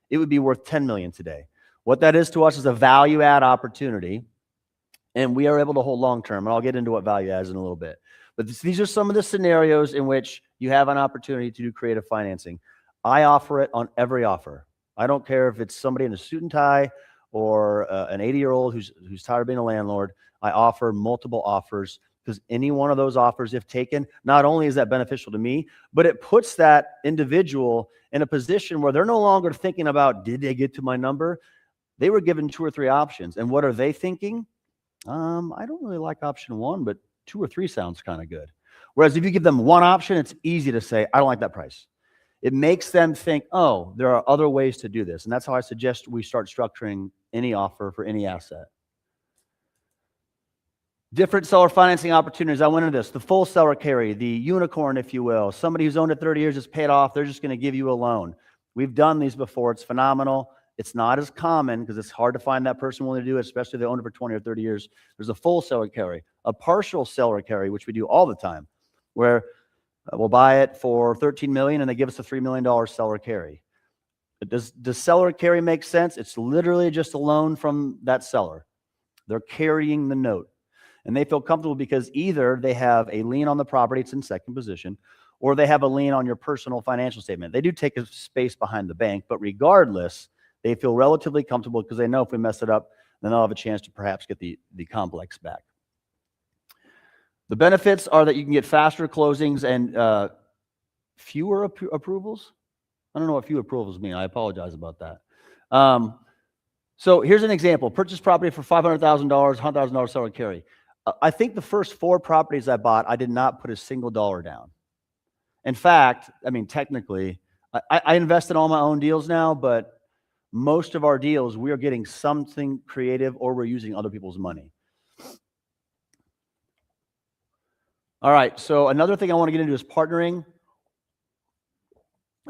it would be worth $10 million today. What that is to us is a value add opportunity, and we are able to hold long term. And I'll get into what value add is in a little bit. But these are some of the scenarios in which you have an opportunity to do creative financing. I offer it on every offer. I don't care if it's somebody in a suit and tie or an 80-year-old who's tired of being a landlord. I offer multiple offers because any one of those offers, if taken, not only is that beneficial to me, but it puts that individual in a position where they're no longer thinking about, did they get to my number? They were given 2 or 3 options. And what are they thinking? I don't really like option 1, but 2 or 3 sounds kind of good. Whereas if you give them one option, it's easy to say, I don't like that price. It makes them think, oh, there are other ways to do this. And that's how I suggest we start structuring any offer for any asset. Different seller financing opportunities. I went into this. The full seller carry, the unicorn, if you will. Somebody who's owned it 30 years is paid off. They're just going to give you a loan. We've done these before. It's phenomenal. It's not as common because it's hard to find that person willing to do it, especially if they owned it for 20 or 30 years. There's a full seller carry, a partial seller carry, which we do all the time, where we'll buy it for $13 million and they give us a $3 million seller carry. Does seller carry make sense? It's literally just a loan from that seller. They're carrying the note. And they feel comfortable because either they have a lien on the property, it's in second position, or they have a lien on your personal financial statement. They do take a space behind the bank, but regardless, they feel relatively comfortable because they know if we mess it up, then they'll have a chance to perhaps get the complex back. The benefits are that you can get faster closings and fewer approvals. I don't know what few approvals mean. I apologize about that. So here's an example. Purchase property for $500,000, $100,000 seller carry. I think the first 4 properties I bought, I did not put a single dollar down. In fact, I mean, technically, I invest in all my own deals now, but most of our deals, we are getting something creative or we're using other people's money. All right, so another thing I want to get into is partnering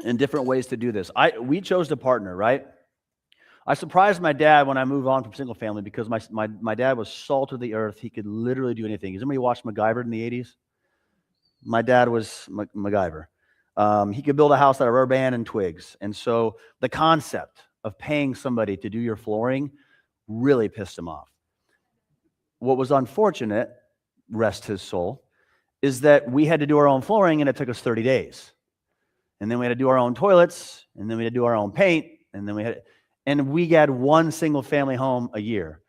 and different ways to do this. We chose to partner, right? I surprised my dad when I moved on from single family because my dad was salt of the earth. He could literally do anything. Has anybody watched MacGyver in the 80s? My dad was MacGyver. He could build a house out of rubber band and twigs. And so the concept of paying somebody to do your flooring really pissed him off. What was unfortunate, rest his soul, is that we had to do our own flooring and it took us 30 days. And then we had to do our own toilets, and then we had to do our own paint, and then we had one single family home a year.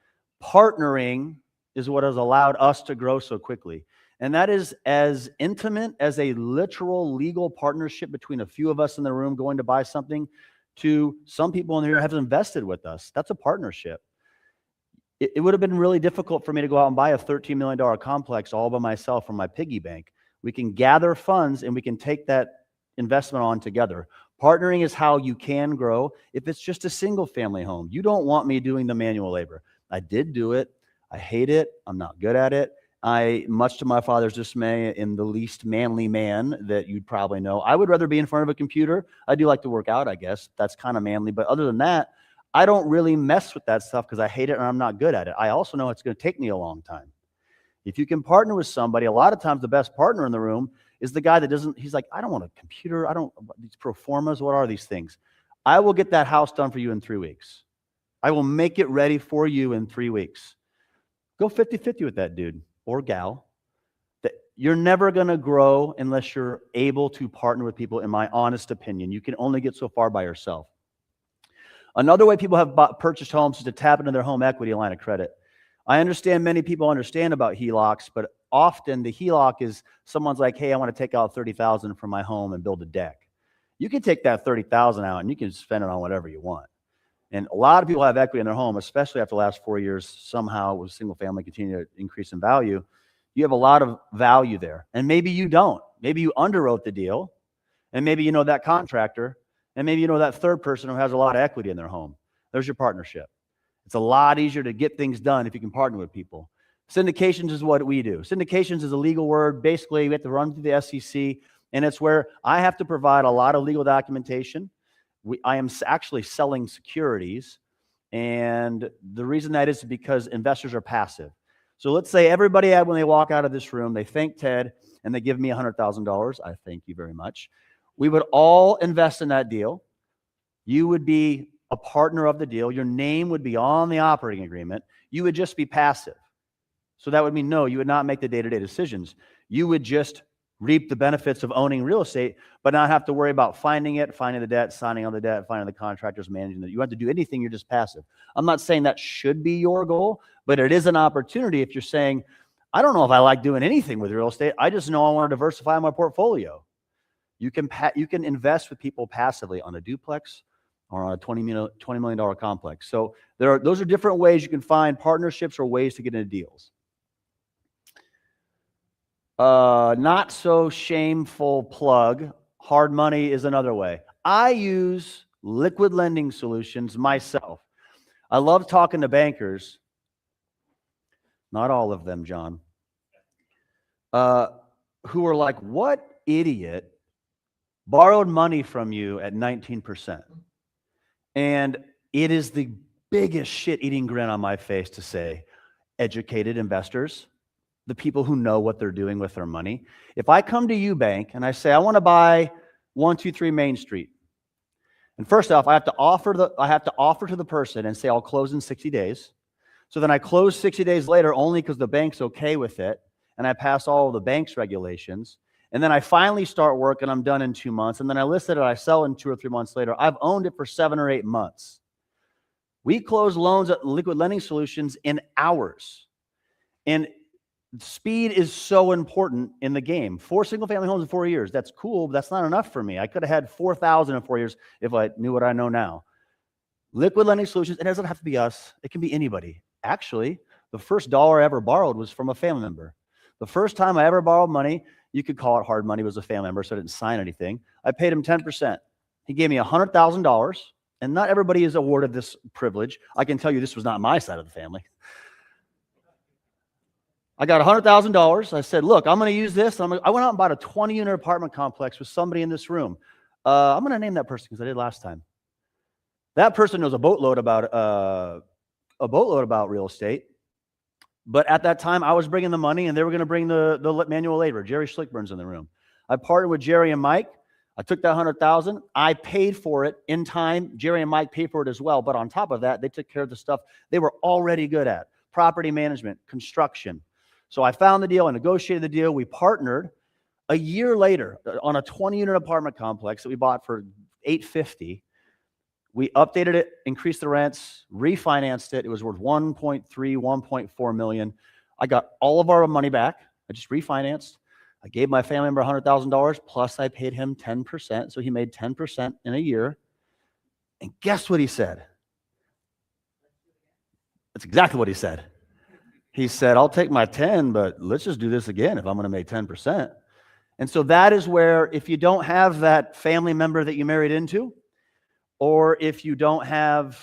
Partnering is what has allowed us to grow so quickly. And that is as intimate as a literal legal partnership between a few of us in the room going to buy something to some people in here have invested with us. That's a partnership. It would have been really difficult for me to go out and buy a $13 million complex all by myself from my piggy bank. We can gather funds and we can take that investment on together. Partnering is how you can grow. If it's just a single family home, you don't want me doing the manual labor. I did do it. I hate it. I'm not good at it. Much to my father's dismay, am the least manly man that you'd probably know. I would rather be in front of a computer. I do like to work out, I guess. That's kind of manly. But other than that, I don't really mess with that stuff because I hate it and I'm not good at it. I also know it's going to take me a long time. If you can partner with somebody, a lot of times the best partner in the room is the guy that doesn't, he's like, I don't want a computer. I don't, these pro formas, what are these things? I will get that house done for you in 3 weeks. I will make it ready for you in 3 weeks. Go 50-50 with that dude or gal. You're never going to grow unless you're able to partner with people, in my honest opinion. You can only get so far by yourself. Another way people have purchased homes is to tap into their home equity line of credit. I understand many people understand about HELOCs, but often the HELOC is someone's like, hey, I want to take out $30,000 from my home and build a deck. You can take that $30,000 out and you can spend it on whatever you want. And a lot of people have equity in their home, especially after the last 4 years, somehow with single family continue to increase in value. You have a lot of value there. And maybe you don't. Maybe you underwrote the deal, and maybe you know that contractor, and maybe you know that third person who has a lot of equity in their home. There's your partnership. It's a lot easier to get things done if you can partner with people. Syndications is what we do. Syndications is a legal word. Basically, we have to run through the SEC, and it's where I have to provide a lot of legal documentation. I am actually selling securities, and the reason that is because investors are passive. So let's say everybody, when they walk out of this room, they thank Ted, and they give me $100,000. I thank you very much. We would all invest in that deal. You would be a partner of the deal. Your name would be on the operating agreement. You would just be passive. So that would mean, no, you would not make the day-to-day decisions. You would just reap the benefits of owning real estate, but not have to worry about finding it, finding the debt, signing on the debt, finding the contractors, managing it. You don't have to do anything. You're just passive. I'm not saying that should be your goal, but it is an opportunity if you're saying, I don't know if I like doing anything with real estate. I just know I want to diversify my portfolio. You can invest with people passively on a duplex or on a $20 million complex. So those are different ways you can find partnerships or ways to get into deals. Not so shameful plug. Hard money is another way. I use liquid lending solutions myself. I love talking to bankers. Not all of them, John. Who are like, what idiot borrowed money from you at 19%? And it is the biggest shit-eating grin on my face to say, educated investors, the people who know what they're doing with their money. If I come to you, bank, and I say, I want to buy 123 Main Street. And first off, I have to offer to the person and say, I'll close in 60 days. So then I close 60 days later only because the bank's okay with it. And I pass all of the bank's regulations. And then I finally start work and I'm done in 2 months. And then I list it and I sell in 2 or 3 months later. I've owned it for 7 or 8 months. We close loans at Liquid Lending Solutions in hours. And speed is so important in the game. 4 single-family homes in 4 years. That's cool, but that's not enough for me. I could have had 4,000 in 4 years if I knew what I know now. Liquid Lending Solutions, it doesn't have to be us. It can be anybody. Actually, the first dollar I ever borrowed was from a family member. The first time I ever borrowed money, you could call it hard money, was a family member, so I didn't sign anything. I paid him 10%. He gave me $100,000, and not everybody is awarded this privilege. I can tell you this was not my side of the family. I got $100,000. I said, look, I'm going to use this. I went out and bought a 20-unit apartment complex with somebody in this room. I'm going to name that person because I did last time. That person knows a boatload about real estate. But at that time, I was bringing the money, and they were going to bring the manual labor. Jerry Schlickburn's in the room. I partnered with Jerry and Mike. I took that $100,000. I paid for it in time. Jerry and Mike paid for it as well. But on top of that, they took care of the stuff they were already good at: property management, construction. So I found the deal. I negotiated the deal. We partnered. A year later, on a 20-unit apartment complex that we bought for $850, we updated it, increased the rents, refinanced it. It was worth $1.3, $1.4 million. I got all of our money back. I just refinanced. I gave my family member $100,000, plus I paid him 10%. So he made 10% in a year. And guess what he said? That's exactly what he said. He said, I'll take my 10, but let's just do this again if I'm going to make 10%. And so that is where, if you don't have that family member that you married into, or if you don't have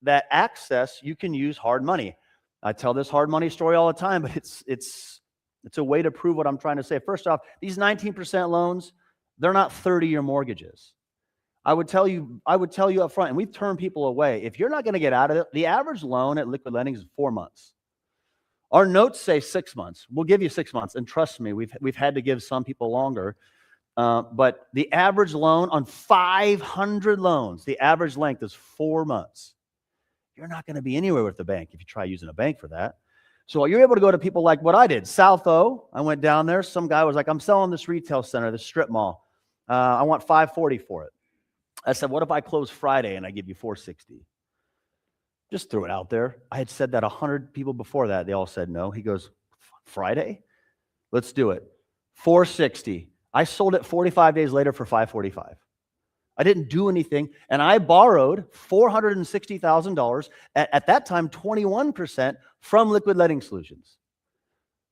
that access, you can use hard money. I tell this hard money story all the time, but it's a way to prove what I'm trying to say. First off, these 19% loans, they're not 30-year mortgages. I would tell you up front, and we turn people away. If you're not going to get out of it, the average loan at Liquid Lending is 4 months. Our notes say 6 months. We'll give you 6 months. And trust me, we've had to give some people longer. But the average loan on 500 loans, the average length is 4 months. You're not going to be anywhere with the bank if you try using a bank for that. So you're able to go to people like what I did. South O, I went down there. Some guy was like, I'm selling this retail center, this strip mall. I want $540 for it. I said, what if I close Friday and I give you $460? Just threw it out there. I had said that 100 people before that. They all said no. He goes, Friday? Let's do it. $460. I sold it 45 days later for $545. I didn't do anything. And I borrowed $460,000 at that time, 21% from Liquid Lending Solutions.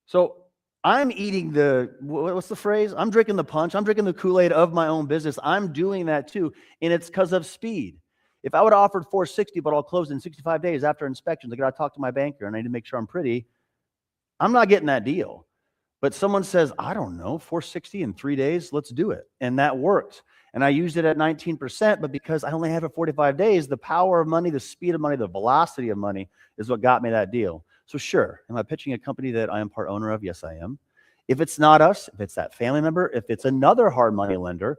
So I'm eating what's the phrase? I'm drinking the punch. I'm drinking the Kool-Aid of my own business. I'm doing that too. And it's because of speed. If I would have offered $460, but I'll close in 65 days after inspections, I got to talk to my banker and I need to make sure I'm pretty, I'm not getting that deal. But someone says, I don't know, $460 in 3 days, let's do it. And that worked. And I used it at 19%, but because I only have it 45 days, the power of money, the speed of money, the velocity of money is what got me that deal. So sure, am I pitching a company that I am part owner of? Yes, I am. If it's not us, if it's that family member, if it's another hard money lender,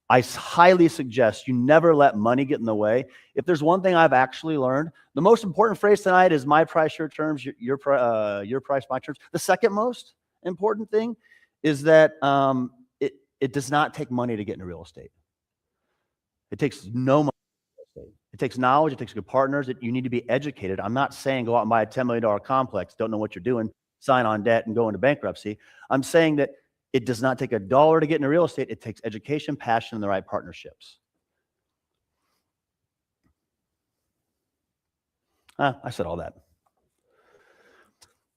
I highly suggest you never let money get in the way. If there's one thing I've actually learned, the most important phrase tonight is my price, your terms, your price, my terms. The second most important thing is that it does not take money to get into real estate. It takes no money. It takes knowledge. It takes good partners. You need to be educated. I'm not saying go out and buy a $10 million complex, don't know what you're doing, sign on debt, and go into bankruptcy. I'm saying that it does not take a dollar to get into real estate. It takes education, passion, and the right partnerships. I said all that.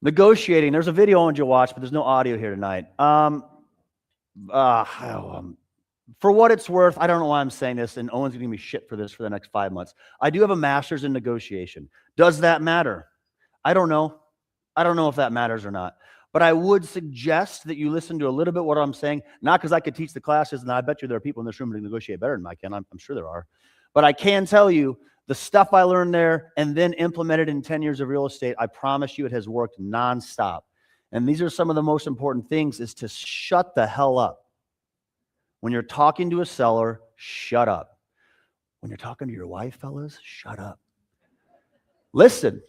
Negotiating. There's a video I want you to watch, but there's no audio here tonight. For what it's worth, I don't know why I'm saying this, and Owen's going to give me shit for this for the next 5 months. I do have a master's in negotiation. Does that matter? I don't know. I don't know if that matters or not. But I would suggest that you listen to a little bit what I'm saying, not because I could teach the classes, and I bet you there are people in this room who negotiate better than I can. I'm sure there are. But I can tell you the stuff I learned there and then implemented in 10 years of real estate, I promise you it has worked nonstop. And these are some of the most important things, is to shut the hell up. When you're talking to a seller, shut up. When you're talking to your wife, fellas, shut up. Listen.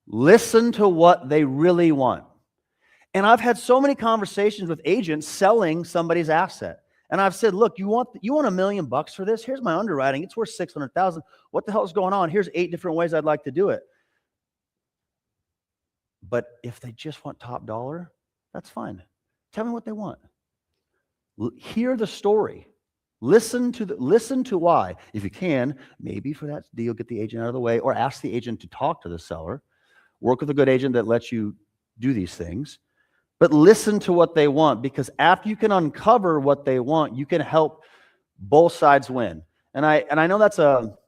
Listen to what they really want. And I've had so many conversations with agents selling somebody's asset. And I've said, look, you want $1 million for this? Here's my underwriting. It's worth $600,000. What the hell is going on? Here's 8 different ways I'd like to do it. But if they just want top dollar, that's fine. Tell me what they want. Hear the story. Listen to why. If you can, maybe for that deal, get the agent out of the way, or ask the agent to talk to the seller. Work with a good agent that lets you do these things. But listen to what they want, because after you can uncover what they want, you can help both sides win. And I know that's a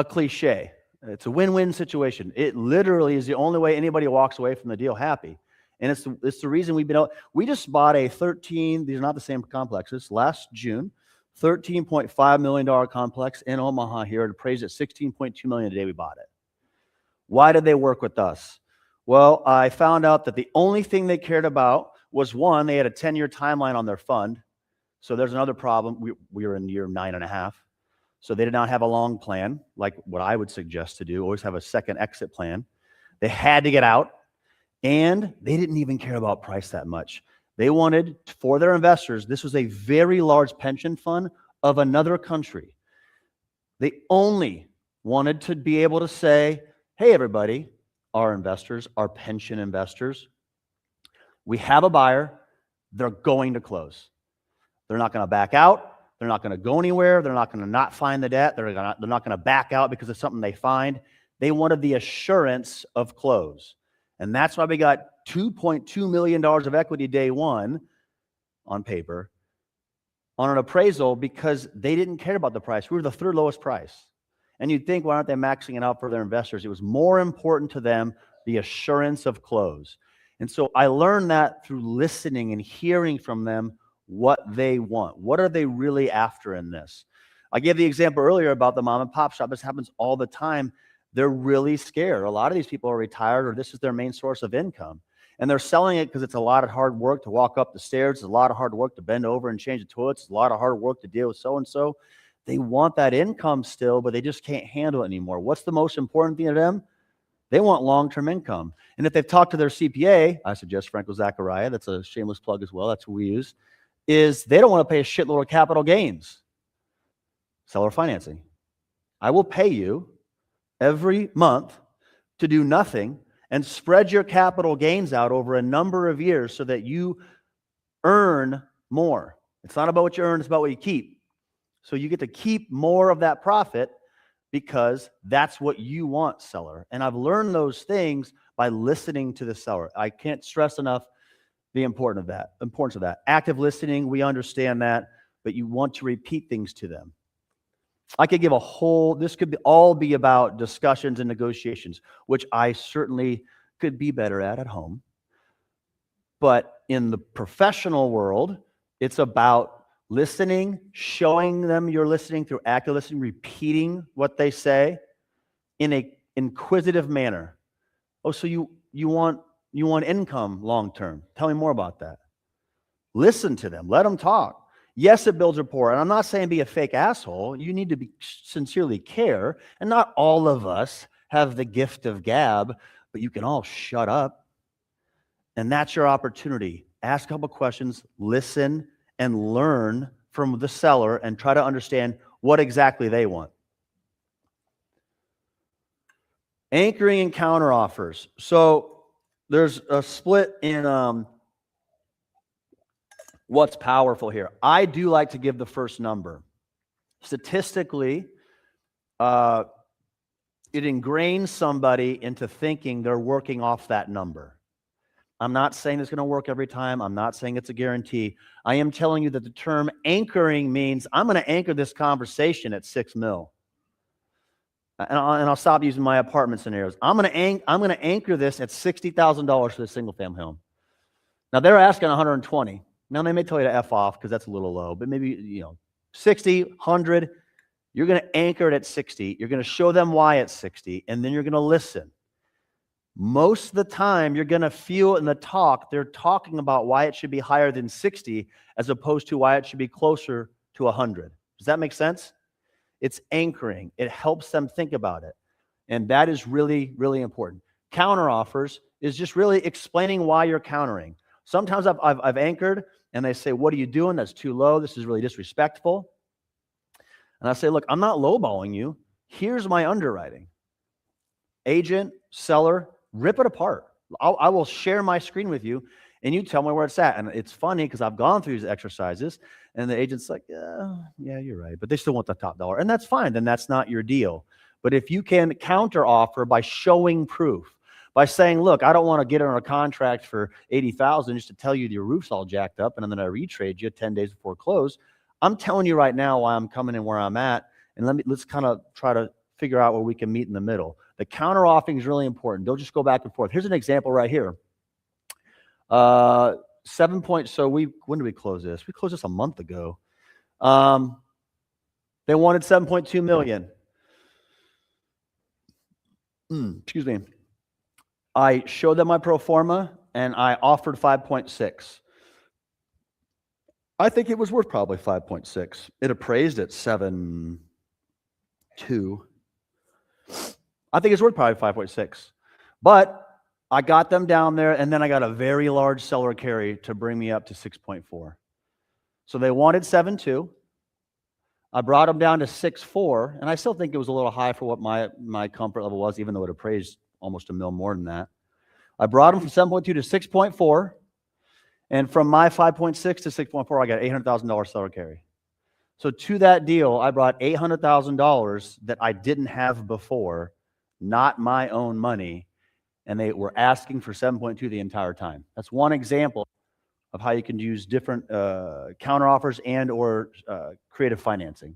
cliche. It's a win-win situation. It literally is the only way anybody walks away from the deal happy. And it's the reason we just bought a 13, these are not the same complexes, last June, $13.5 million complex in Omaha here. It appraised at $16.2 million the day we bought it. Why did they work with us? Well, I found out that the only thing they cared about was, one, they had a 10-year timeline on their fund. So there's another problem. We were in year 9.5. So they did not have a long plan, like what I would suggest to do. Always have a second exit plan. They had to get out, and they didn't even care about price that much. They wanted, for their investors, this was a very large pension fund of another country. They only wanted to be able to say, hey, everybody, our investors, our pension investors, we have a buyer. They're going to close. They're not going to back out. They're not going to go anywhere. They're not going to not find the debt. They're not going to back out because of something they find. They wanted the assurance of close. And that's why we got $2.2 million of equity day one on paper on an appraisal, because they didn't care about the price. We were the third lowest price. And you'd think, why aren't they maxing it out for their investors? It was more important to them, the assurance of close. And so I learned that through listening and hearing from them what they want. What are they really after in this? I gave the example earlier about the mom and pop shop. This happens all the time. They're really scared. A lot of these people are retired or this is their main source of income. And they're selling it because it's a lot of hard work to walk up the stairs. It's a lot of hard work to bend over and change the toilets. It's a lot of hard work to deal with so-and-so. They want that income still, but they just can't handle it anymore. What's the most important thing to them? They want long-term income. And if they've talked to their CPA, I suggest Franco Zachariah, that's a shameless plug as well, that's who we use, is they don't want to pay a shitload of capital gains. Seller financing. I will pay you every month to do nothing and spread your capital gains out over a number of years so that you earn more. It's not about what you earn, it's about what you keep. So you get to keep more of that profit because that's what you want, seller. And I've learned those things by listening to the seller. I can't stress enough the importance of that. Active listening, we understand that, but you want to repeat things to them. I could give this could all be about discussions and negotiations, which I certainly could be better at home. But in the professional world, it's about listening, showing them you're listening through active listening, repeating what they say in an inquisitive manner. Oh, so you want income long term. Tell me more about that. Listen to them. Let them talk. Yes, it builds rapport. And I'm not saying be a fake asshole. You need to sincerely care. And not all of us have the gift of gab, but you can all shut up. And that's your opportunity. Ask a couple questions, listen, and learn from the seller and try to understand what exactly they want. Anchoring and counter offers. So there's a split in what's powerful here. I do like to give the first number. Statistically, it ingrains somebody into thinking they're working off that number. I'm not saying it's going to work every time. I'm not saying it's a guarantee. I am telling you that the term anchoring means I'm going to anchor this conversation at 6 mil. And I'll stop using my apartment scenarios. I'm going to anchor this at $60,000 for the single family home. Now they're asking 120. Now they may tell you to F off because that's a little low, but maybe 60, 100. You're going to anchor it at 60. You're going to show them why it's 60, and then you're going to listen. Most of the time, you're going to feel in the talk, they're talking about why it should be higher than 60 as opposed to why it should be closer to 100. Does that make sense? It's anchoring. It helps them think about it. And that is really, really important. Counter offers is just really explaining why you're countering. Sometimes I've anchored and they say, what are you doing? That's too low. This is really disrespectful. And I say, look, I'm not lowballing you. Here's my underwriting. Agent, seller, rip it apart. I will share my screen with you and you tell me where it's at. And it's funny because I've gone through these exercises and the agent's like, yeah, you're right. But they still want the top dollar. And that's fine. Then that's not your deal. But if you can counter offer by showing proof, by saying, look, I don't want to get on a contract for $80,000 just to tell you your roof's all jacked up and then I retrade you 10 days before close. I'm telling you right now why I'm coming in where I'm at. And let's kind of try to figure out where we can meet in the middle. The counter offering is really important. Don't just go back and forth. Here's an example right here. 7 points. So when did we close this? We closed this a month ago. They wanted 7.2 million. Excuse me. I showed them my pro forma and I offered 5.6. I think it was worth probably 5.6. It appraised at 7.2. I think it's worth probably 5.6. But I got them down there and then I got a very large seller carry to bring me up to 6.4. So they wanted 7.2. I brought them down to 6.4, and I still think it was a little high for what my comfort level was, even though it appraised almost $1 million more than that. I brought them from 7.2 to 6.4, and from my 5.6 to 6.4, I got $800,000 seller carry. So to that deal, I brought $800,000 that I didn't have before, not my own money, and they were asking for 7.2 the entire time. That's one example of how you can use different counteroffers and or creative financing.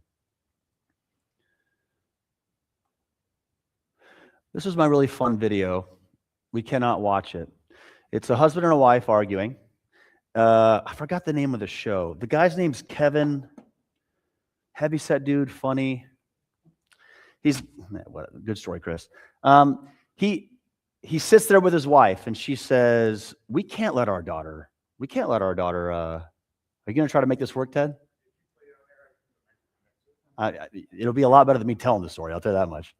This is my really fun video. We cannot watch it. It's a husband and a wife arguing. I forgot the name of the show. The guy's name's Kevin. Heavyset dude, funny. What a good story, Chris. He sits there with his wife, and she says, we can't let our daughter, are you going to try to make this work, Ted? It'll be a lot better than me telling the story, I'll tell you that much.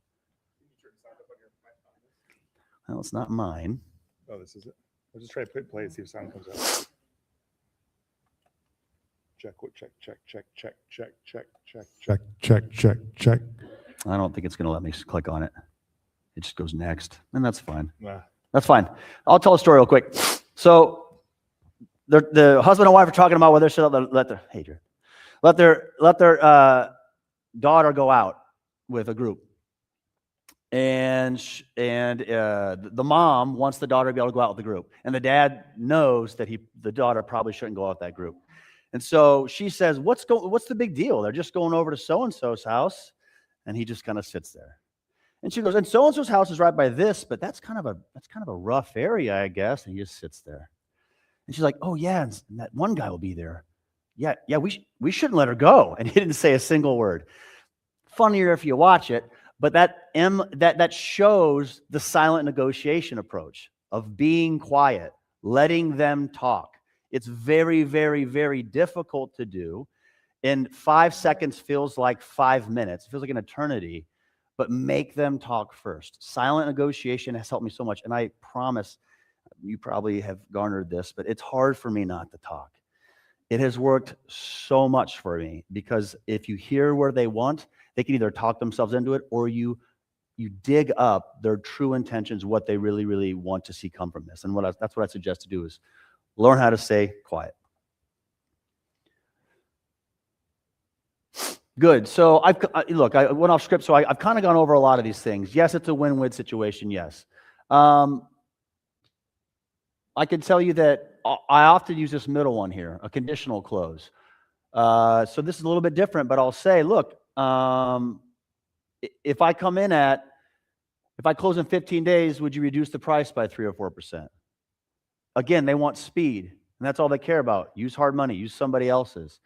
Well, it's not mine. Oh, this is it. I'll just try to play it, see if sound comes out. Check. I don't think it's going to let me click on it. It just goes next, and that's fine. Nah. That's fine. I'll tell a story real quick. So the husband and wife are talking about whether they should let their daughter go out with a group. And the mom wants the daughter to be able to go out with the group. And the dad knows that the daughter probably shouldn't go out with that group. And so she says, what's the big deal? They're just going over to so-and-so's house. And he just kind of sits there. And she goes, and so-and-so's house is right by this, but that's kind of a rough area, I guess. And he just sits there. And she's like, oh yeah, and that one guy will be there. Yeah, we shouldn't let her go. And he didn't say a single word. Funnier if you watch it, but that shows the silent negotiation approach of being quiet, letting them talk. It's very, very, very difficult to do. And 5 seconds feels like 5 minutes. It feels like an eternity. But make them talk first. Silent negotiation has helped me so much. And I promise you probably have garnered this, but it's hard for me not to talk. It has worked so much for me because if you hear where they want, they can either talk themselves into it or you dig up their true intentions, what they really, really want to see come from this. And that's what I suggest to do is learn how to stay quiet. Good. So I went off script, so I've kind of gone over a lot of these things. Yes, it's a win-win situation. Yes. I can tell you that I often use this middle one here, a conditional close. So this is a little bit different, but I'll say, look, if I close in 15 days, would you reduce the price by 3 or 4%? Again, they want speed, and that's all they care about. Use hard money, use somebody else's.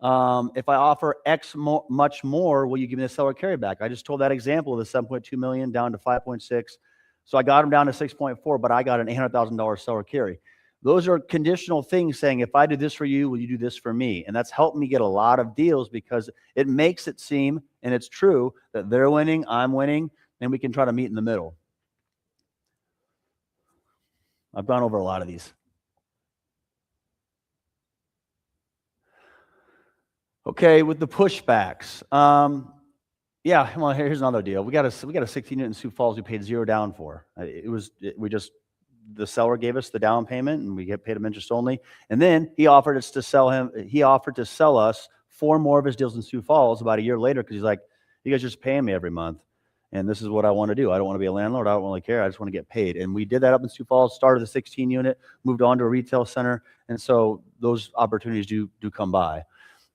If I offer X much more, will you give me the seller carryback? I just told that example of the 7.2 million down to 5.6. So I got them down to 6.4, but I got an $800,000 seller carry. Those are conditional things saying, if I do this for you, will you do this for me? And that's helped me get a lot of deals because it makes it seem, and it's true, that they're winning, I'm winning, and we can try to meet in the middle. I've gone over a lot of these. Okay, with the pushbacks. Yeah, well, here's another deal. We got a 16 unit in Sioux Falls we paid $0 down for. The seller gave us the down payment and we paid him interest only. And then he offered to sell us 4 more of his deals in Sioux Falls about a year later because he's like, you guys are just paying me every month. And this is what I want to do. I don't want to be a landlord. I don't really care. I just want to get paid. And we did that up in Sioux Falls, started the 16 unit, moved on to a retail center. And so those opportunities do come by.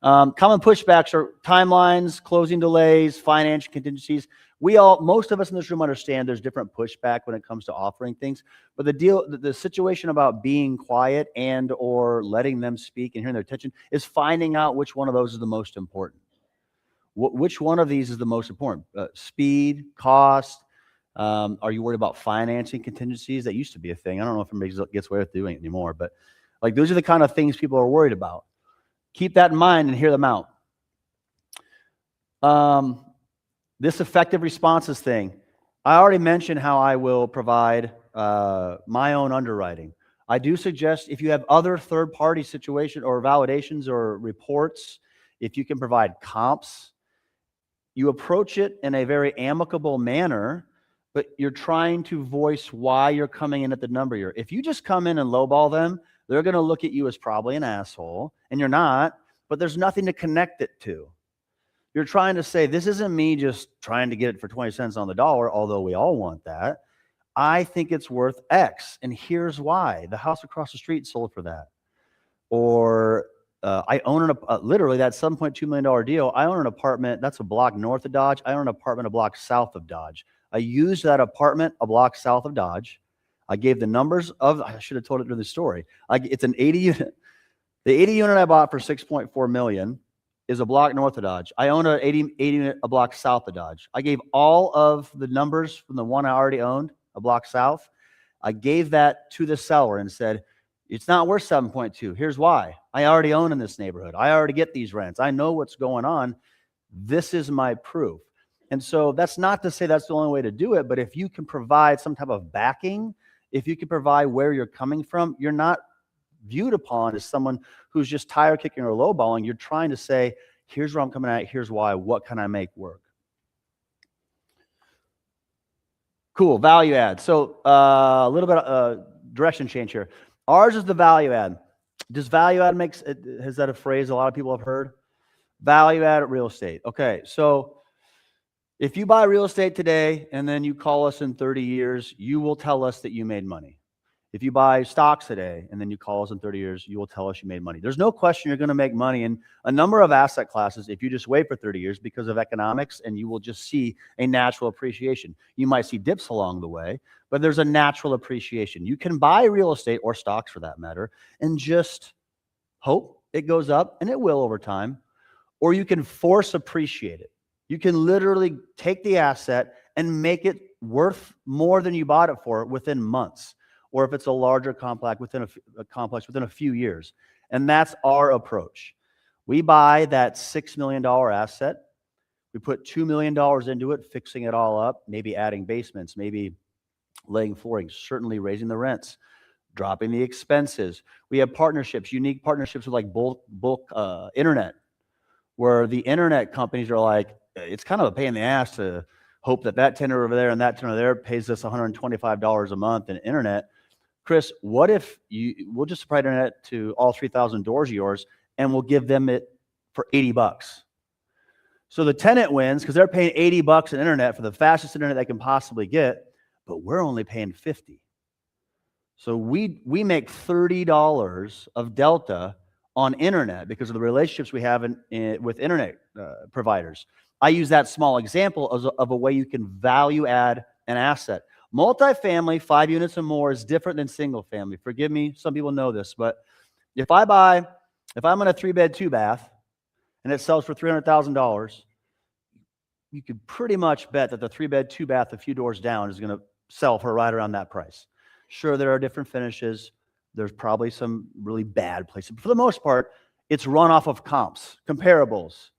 Common pushbacks are timelines, closing delays, financial contingencies. Most of us in this room understand there's different pushback when it comes to offering things, but the situation about being quiet and or letting them speak and hearing their attention is finding out which one of those is the most important. Which one of these is the most important? Speed, cost. Are you worried about financing contingencies? That used to be a thing. I don't know if anybody gets away with doing it anymore, but like those are the kind of things people are worried about. Keep that in mind and hear them out. This effective responses thing. I already mentioned how I will provide my own underwriting. I do suggest if you have other third-party situation or validations or reports, if you can provide comps, you approach it in a very amicable manner, but you're trying to voice why you're coming in at the number you're. If you just come in and lowball them, they're going to look at you as probably an asshole, and you're not, but there's nothing to connect it to. You're trying to say, this isn't me just trying to get it for 20 cents on the dollar, although we all want that. I think it's worth X, and here's why. The house across the street sold for that. Or I own literally that $7.2 million deal. I own an apartment, that's a block north of Dodge. I own an apartment a block south of Dodge. I used that apartment a block south of Dodge. I gave the numbers of, I should have told it during the story. It's an 80 unit. The 80 unit I bought for $6.4 million. is a block north of Dodge. I own a 80 unit a block south of Dodge. I gave all of the numbers from the one I already owned, a block south. I gave that to the seller and said, it's not worth 7.2. Here's why. I already own in this neighborhood. I already get these rents. I know what's going on. This is my proof. And so that's not to say that's the only way to do it, but if you can provide some type of backing, if you can provide where you're coming from, you're not viewed upon as someone who's just tire kicking or lowballing. You're trying to say, here's where I'm coming at, here's why, what can I make work? Cool, value add. So a little bit of direction change here. Ours is the value add. Does value add makes, is that a phrase a lot of people have heard? Value add real estate. Okay, so if you buy real estate today and then you call us in 30 years, you will tell us that you made money. If you buy stocks today and then you call us in 30 years, you will tell us you made money. There's no question you're going to make money in a number of asset classes if you just wait for 30 years because of economics, and you will just see a natural appreciation. You might see dips along the way, but there's a natural appreciation. You can buy real estate, or stocks for that matter, and just hope it goes up, and it will over time, or you can force appreciate it. You can literally take the asset and make it worth more than you bought it for within months, or if it's a larger complex within a few years. And that's our approach. We buy that $6 million asset. We put $2 million into it, fixing it all up, maybe adding basements, maybe laying flooring, certainly raising the rents, dropping the expenses. We have partnerships, unique partnerships with like bulk internet, where the internet companies are like, it's kind of a pain in the ass to hope that that tenant over there and that tenant over there pays us $125 a month in internet. Chris, what if we'll just supply internet to all 3,000 doors of yours, and we'll give them it for $80. So the tenant wins because they're paying $80 in internet for the fastest internet they can possibly get, but we're only paying $50. So we make $30 of delta on internet because of the relationships we have with internet providers. I use that small example of a way you can value add an asset. Multifamily, 5 units or more, is different than single family. Forgive me, some people know this, but if I'm in a 3-bed, 2-bath, and it sells for $300,000, you could pretty much bet that the 3-bed, 2-bath a few doors down is going to sell for right around that price. Sure, there are different finishes. There's probably some really bad places. But for the most part, it's run off of comps, comparables.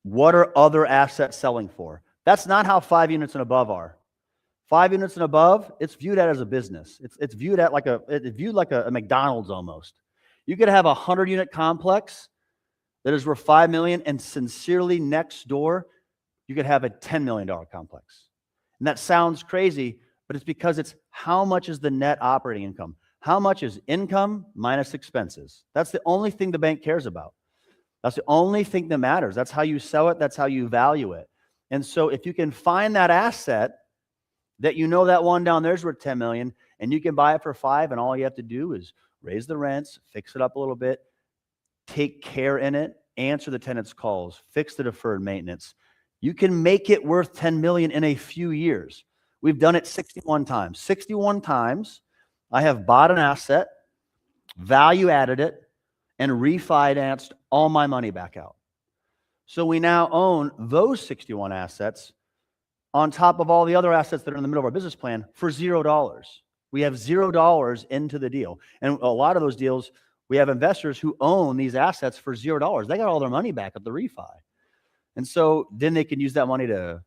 What are other assets selling for? That's not how 5 units and above are. 5 units and above, it's viewed at as a business. It's viewed like a McDonald's almost. You could have a 100-unit complex that is worth $5 million, and sincerely next door, you could have a $10 million complex. And that sounds crazy, but it's because it's how much is the net operating income? How much is income minus expenses? That's the only thing the bank cares about. That's the only thing that matters. That's how you sell it. That's how you value it. And so if you can find that asset that you know that one down there's worth $10 million, and you can buy it for $5, and all you have to do is raise the rents, fix it up a little bit, take care in it, answer the tenant's calls, fix the deferred maintenance. You can make it worth $10 million in a few years. We've done it 61 times. 61 times, I have bought an asset, value added it, and refinanced all my money back out. So we now own those 61 assets on top of all the other assets that are in the middle of our business plan for $0. We have $0 into the deal. And a lot of those deals, we have investors who own these assets for $0. They got all their money back at the refi. And so then they can use that money to,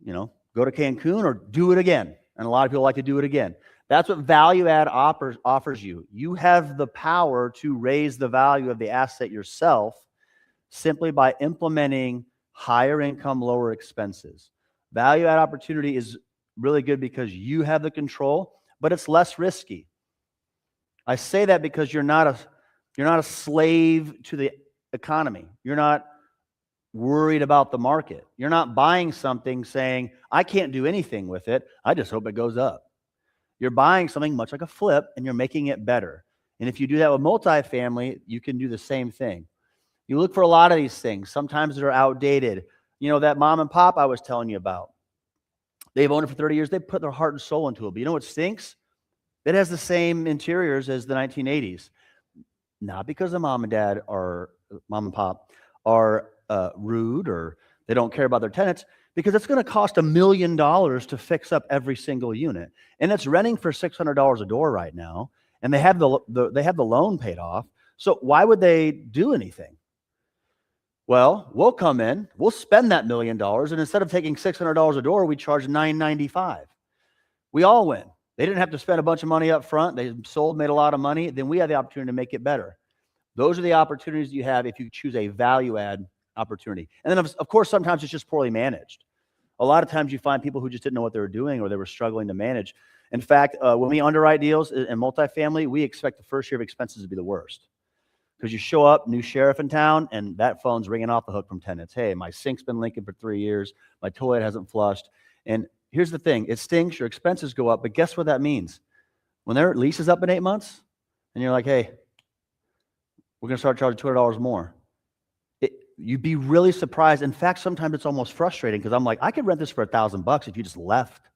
go to Cancun or do it again. And a lot of people like to do it again. That's what value add offers you. You have the power to raise the value of the asset yourself simply by implementing higher income, lower expenses. Value add opportunity is really good because you have the control, but it's less risky. I say that because you're not a slave to the economy. You're not worried about the market. You're not buying something saying, I can't do anything with it. I just hope it goes up. You're buying something much like a flip, and you're making it better. And if you do that with multifamily, you can do the same thing. You look for a lot of these things. Sometimes they're outdated. That mom and pop I was telling you about. They've owned it for 30 years. They put their heart and soul into it. But you know what stinks? It has the same interiors as the 1980s. Not because the mom and dad are mom and pop, are rude or they don't care about their tenants, because it's going to cost $1 million to fix up every single unit, and it's renting for $600 a door right now, and they have the loan paid off. So why would they do anything? Well, we'll come in, we'll spend that $1 million, and instead of taking $600 a door, we charge $995. We all win. They didn't have to spend a bunch of money up front. They sold, made a lot of money. Then we had the opportunity to make it better. Those are the opportunities you have if you choose a value add opportunity. And then, of course, sometimes it's just poorly managed. A lot of times you find people who just didn't know what they were doing or they were struggling to manage. In fact, when we underwrite deals in multifamily, we expect the first year of expenses to be the worst. Because you show up, new sheriff in town, and that phone's ringing off the hook from tenants. Hey, my sink's been leaking for 3 years. My toilet hasn't flushed. And here's the thing. It stinks. Your expenses go up. But guess what that means? When their lease is up in 8 months, and you're like, hey, we're going to start charging $200 more. You'd be really surprised. In fact, sometimes it's almost frustrating because I'm like, I could rent this for $1,000 if you just left.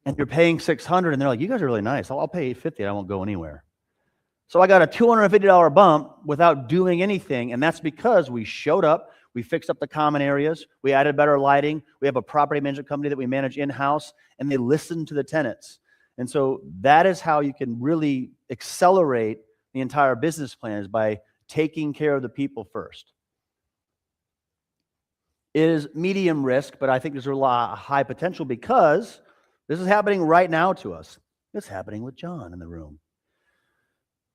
And you're paying $600, and they're like, you guys are really nice. I'll pay $850. I won't go anywhere. So I got a $250 bump without doing anything, and that's because we showed up, we fixed up the common areas, we added better lighting, we have a property management company that we manage in-house, and they listen to the tenants. And so that is how you can really accelerate the entire business plan, is by taking care of the people first. It is medium risk, but I think there's a lot of high potential because this is happening right now to us. It's happening with John in the room.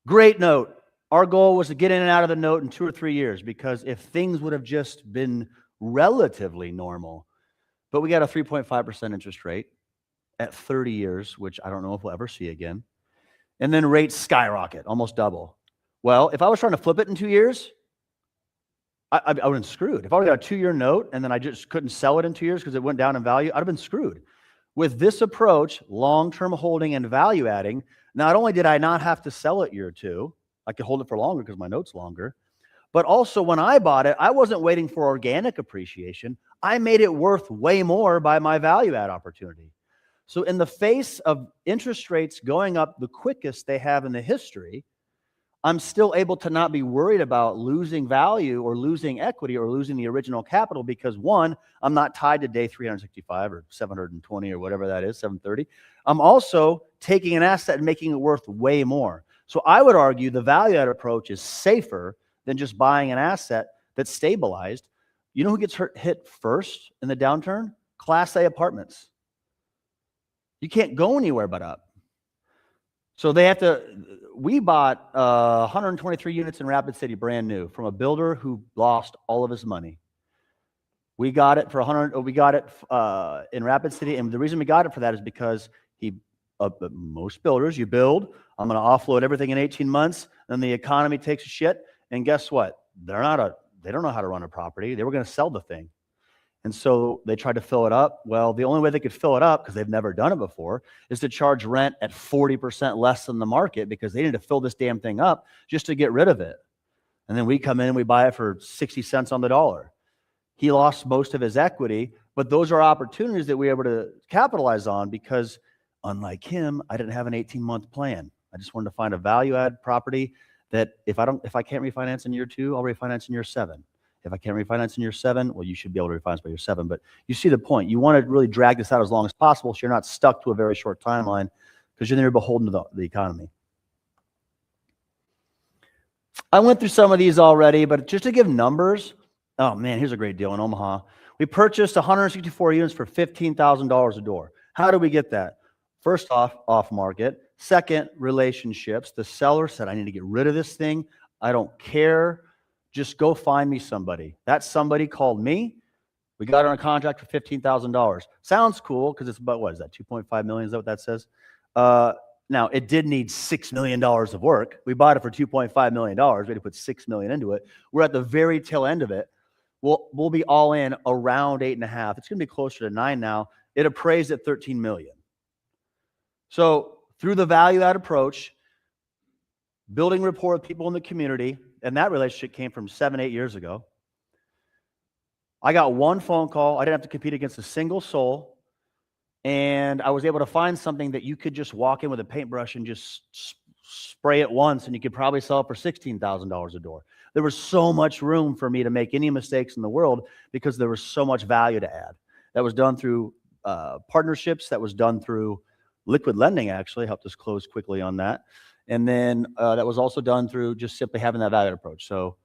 Great note. Our goal was to get in and out of the note in 2 or 3 years, because if things would have just been relatively normal, but we got a 3.5% interest rate at 30 years, which I don't know if we'll ever see again. And then rates skyrocket, almost double. Well, if I was trying to flip it in 2 years, I would have been screwed. If I would have got a 2-year note and then I just couldn't sell it in 2 years because it went down in value, I'd have been screwed. With this approach, long-term holding and value adding, not only did I not have to sell it year 2, I could hold it for longer because my note's longer, but also when I bought it, I wasn't waiting for organic appreciation. I made it worth way more by my value add opportunity. So in the face of interest rates going up the quickest they have in the history, I'm still able to not be worried about losing value or losing equity or losing the original capital, because one, I'm not tied to day 365 or 720 or whatever that is, 730. I'm also taking an asset and making it worth way more. So I would argue the value add approach is safer than just buying an asset that's stabilized. You know who gets hit first in the downturn? Class A apartments. You can't go anywhere but up. So we bought 123 units in Rapid City, brand new, from a builder who lost all of his money. We got it for in Rapid City, and the reason we got it for that is because most builders, you build, I'm going to offload everything in 18 months, then the economy takes a shit, and guess what? They don't know how to run a property. They were going to sell the thing. And so they tried to fill it up. Well, the only way they could fill it up, because they've never done it before, is to charge rent at 40% less than the market, because they need to fill this damn thing up just to get rid of it. And then we come in and we buy it for 60 cents on the dollar. He lost most of his equity, but those are opportunities that we were able to capitalize on, because unlike him, I didn't have an 18-month plan. I just wanted to find a value add property that if I can't refinance in year 2, I'll refinance in year 7. If I can't refinance in year 7, well, you should be able to refinance by year 7. But you see the point. You want to really drag this out as long as possible so you're not stuck to a very short timeline, because you're beholden to the economy. I went through some of these already, but just to give numbers, oh man, here's a great deal in Omaha. We purchased 164 units for $15,000 a door. How did we get that? First off market. Second, relationships. The seller said, I need to get rid of this thing. I don't care. Just go find me somebody. That somebody called me. We got her on a contract for $15,000. Sounds cool, because it's about, what is that, 2.5 million? Is that what that says? Now, it did need $6 million of work. We bought it for $2.5 million. We had to put $6 million into it. We're at the very tail end of it. We'll be all in around 8.5. It's going to be closer to 9 now. It appraised at 13 million. So through the value add approach, building rapport with people in the community, and that relationship came from 7-8 years ago. I got one phone call. I didn't have to compete against a single soul. And I was able to find something that you could just walk in with a paintbrush and just spray it once, and you could probably sell it for $16,000 a door. There was so much room for me to make any mistakes in the world because there was so much value to add. That was done through partnerships. That was done through liquid lending, actually. Helped us close quickly on that. And then that was also done through just simply having that value approach. So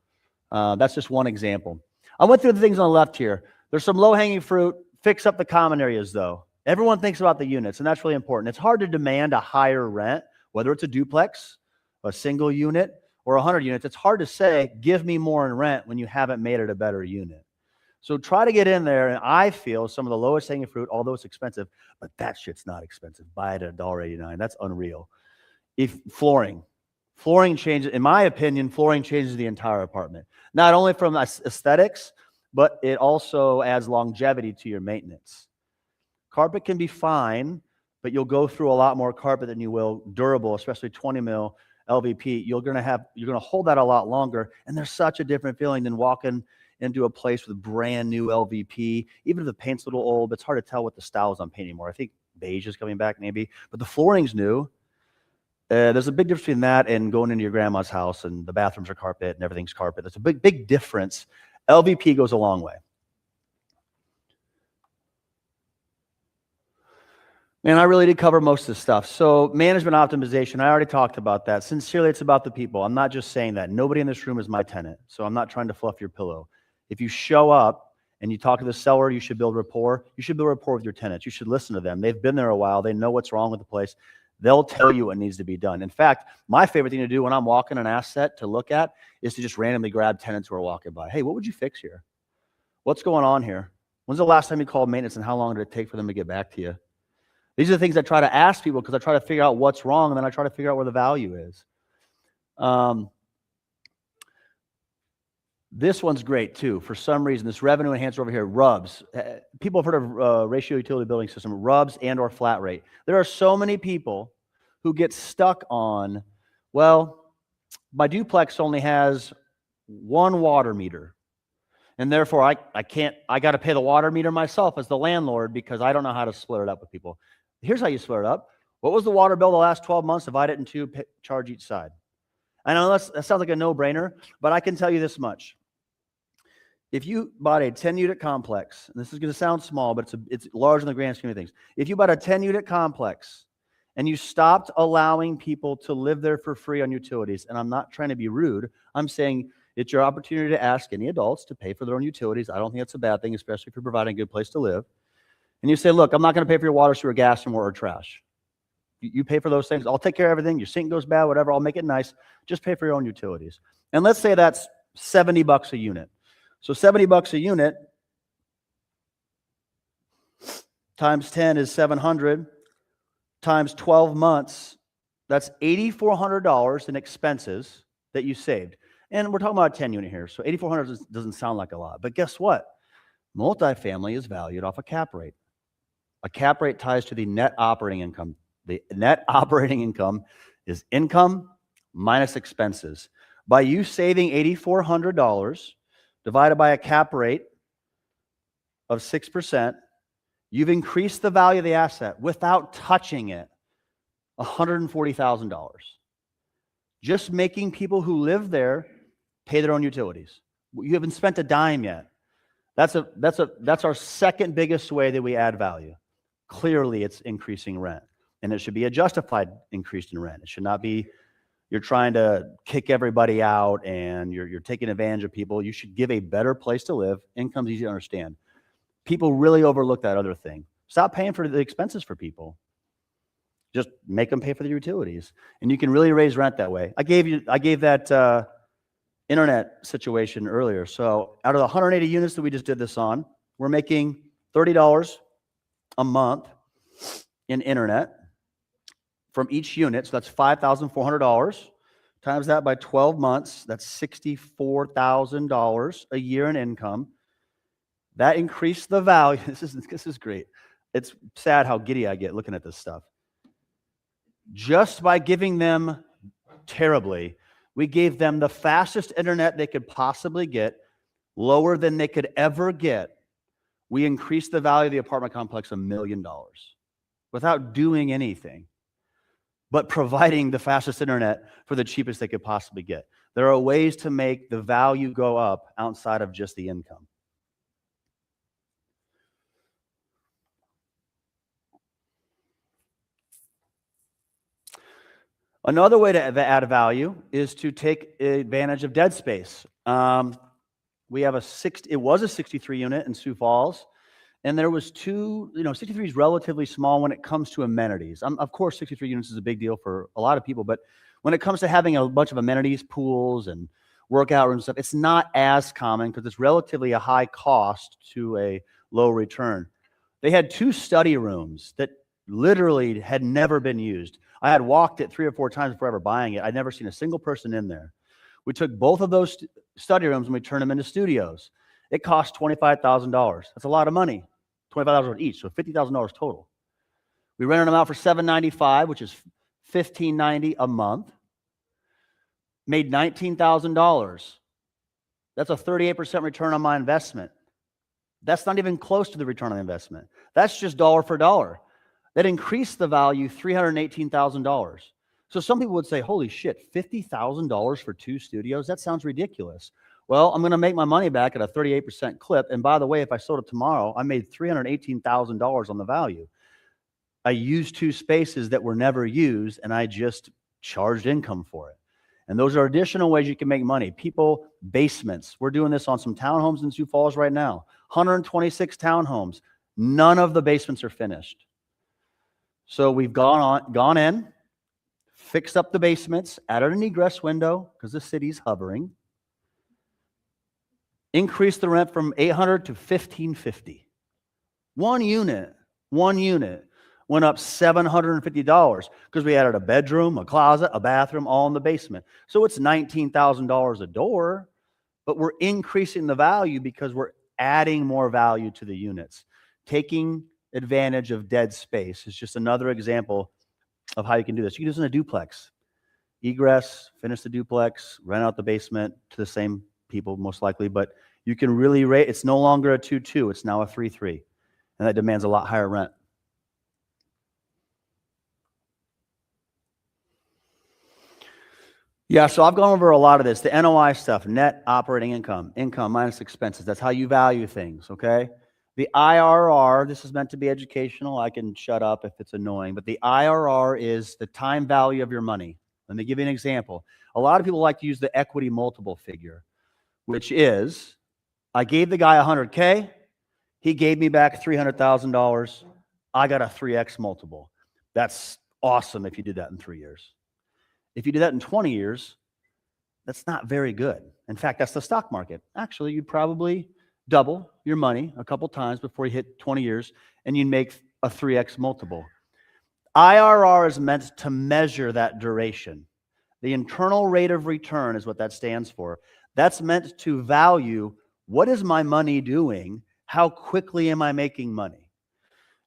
that's just one example. I went through the things on the left here. There's some low-hanging fruit. Fix up the common areas, though. Everyone thinks about the units, and that's really important. It's hard to demand a higher rent, whether it's a duplex, a single unit, or 100 units. It's hard to say, give me more in rent when you haven't made it a better unit. So try to get in there, and I feel some of the lowest hanging fruit, although it's expensive, but that shit's not expensive. Buy it at $1.89. That's unreal. If flooring changes, in my opinion, flooring changes the entire apartment. Not only from aesthetics, but it also adds longevity to your maintenance. Carpet can be fine, but you'll go through a lot more carpet than you will durable, especially 20 mil LVP. You're going to hold that a lot longer. And there's such a different feeling than walking into a place with brand new LVP. Even if the paint's a little old, it's hard to tell what the style is on paint anymore. I think beige is coming back maybe, but the flooring's new. There's a big difference between that and going into your grandma's house and the bathrooms are carpet and everything's carpet. There's a big difference. LVP goes a long way. Man, I really did cover most of this stuff. So management optimization, I already talked about that. Sincerely, it's about the people. I'm not just saying that. Nobody in this room is my tenant, so I'm not trying to fluff your pillow. If you show up and you talk to the seller, you should build rapport. You should build rapport with your tenants. You should listen to them. They've been there a while. They know what's wrong with the place. They'll tell you what needs to be done. In fact, my favorite thing to do when I'm walking an asset to look at is to just randomly grab tenants who are walking by. Hey, what would you fix here? What's going on here? When's the last time you called maintenance and how long did it take for them to get back to you? These are the things I try to ask people because I try to figure out what's wrong, and then I try to figure out where the value is. This one's great too. For some reason, this revenue enhancer over here, RUBS. People have heard of ratio utility billing system, RUBS and or flat rate. There are so many people who get stuck on, well, my duplex only has one water meter. And therefore, I got to pay the water meter myself as the landlord because I don't know how to split it up with people. Here's how you split it up. What was the water bill the last 12 months? Divide it in two, charge each side. I know that sounds like a no-brainer, but I can tell you this much. If you bought a 10-unit complex, and this is going to sound small, but it's large in the grand scheme of things. If you bought a 10-unit complex and you stopped allowing people to live there for free on utilities, and I'm not trying to be rude, I'm saying it's your opportunity to ask any adults to pay for their own utilities. I don't think it's a bad thing, especially if you're providing a good place to live. And you say, look, I'm not going to pay for your water, sewer, gas, and or trash. You pay for those things. I'll take care of everything. Your sink goes bad, whatever. I'll make it nice. Just pay for your own utilities. And let's say that's $70 a unit. So $70 a unit times 10 is 700 times 12 months. That's $8,400 in expenses that you saved. And we're talking about a 10 unit here. So 8,400 doesn't sound like a lot. But guess what? Multifamily is valued off a cap rate. A cap rate ties to the net operating income. The net operating income is income minus expenses. By you saving $8,400 divided by a cap rate of 6%, you've increased the value of the asset without touching it $140,000. Just making people who live there pay their own utilities. You haven't spent a dime yet. That's our second biggest way that we add value. Clearly, it's increasing rent. And it should be a justified increase in rent. It should not be you're trying to kick everybody out and you're taking advantage of people. You should give a better place to live. Income's easy to understand. People really overlook that other thing. Stop paying for the expenses for people. Just make them pay for the utilities. And you can really raise rent that way. I gave that internet situation earlier. So out of the 180 units that we just did this on, we're making $30 a month in internet from each unit. So that's $5,400. Times that by 12 months, that's $64,000 a year in income. That increased the value. This is great. It's sad how giddy I get looking at this stuff. Just by giving them terribly, we gave them the fastest internet they could possibly get, lower than they could ever get. We increased the value of the apartment complex $1 million without doing anything, but providing the fastest internet for the cheapest they could possibly get. There are ways to make the value go up outside of just the income. Another way to add value is to take advantage of dead space. We have it was a 63 unit in Sioux Falls, and there was 63 is relatively small when it comes to amenities. Of course, 63 units is a big deal for a lot of people, but when it comes to having a bunch of amenities, pools and workout rooms and stuff, it's not as common because it's relatively a high cost to a low return. They had 2 study rooms that literally had never been used. I had walked it 3 or 4 times before ever buying it. I'd never seen a single person in there. We took both of those study rooms and we turned them into studios. It cost $25,000. That's a lot of money. $25,000 each, so $50,000 total. We rented them out for $795, which is $1,590 a month. Made $19,000. That's a 38% return on my investment. That's not even close to the return on investment. That's just dollar for dollar. That increased the value $318,000. So some people would say, holy shit, $50,000 for 2 studios? That sounds ridiculous. Well, I'm going to make my money back at a 38% clip. And by the way, if I sold it tomorrow, I made $318,000 on the value. I used 2 spaces that were never used, and I just charged income for it. And those are additional ways you can make money. People, basements. We're doing this on some townhomes in Sioux Falls right now. 126 townhomes. None of the basements are finished. So we've gone in, fixed up the basements, added an egress window because the city's hovering, increased the rent from $800 to $1,550. One unit went up $750 because we added a bedroom, a closet, a bathroom, all in the basement. So it's $19,000 a door, but we're increasing the value because we're adding more value to the units. Taking advantage of dead space is just another example of how you can do this. You can do this in a duplex. Egress, finish the duplex, rent out the basement to the same people most likely, but you can really rate. It's no longer a 2-2, it's now a 3-3, and that demands a lot higher rent. Yeah, so I've gone over a lot of this. The NOI stuff, net operating income, income minus expenses. That's how you value things, okay? The IRR, this is meant to be educational. I can shut up if it's annoying, but the IRR is the time value of your money. Let me give you an example. A lot of people like to use the equity multiple figure, which is, I gave the guy $100K, he gave me back $300,000, I got a 3x multiple. That's awesome if you did that in 3 years. If you do that in 20 years, that's not very good. In fact, that's the stock market. Actually, you'd probably double your money a couple times before you hit 20 years, and you'd make a 3x multiple. IRR is meant to measure that duration. The internal rate of return is what that stands for. That's meant to value, what is my money doing? How quickly am I making money?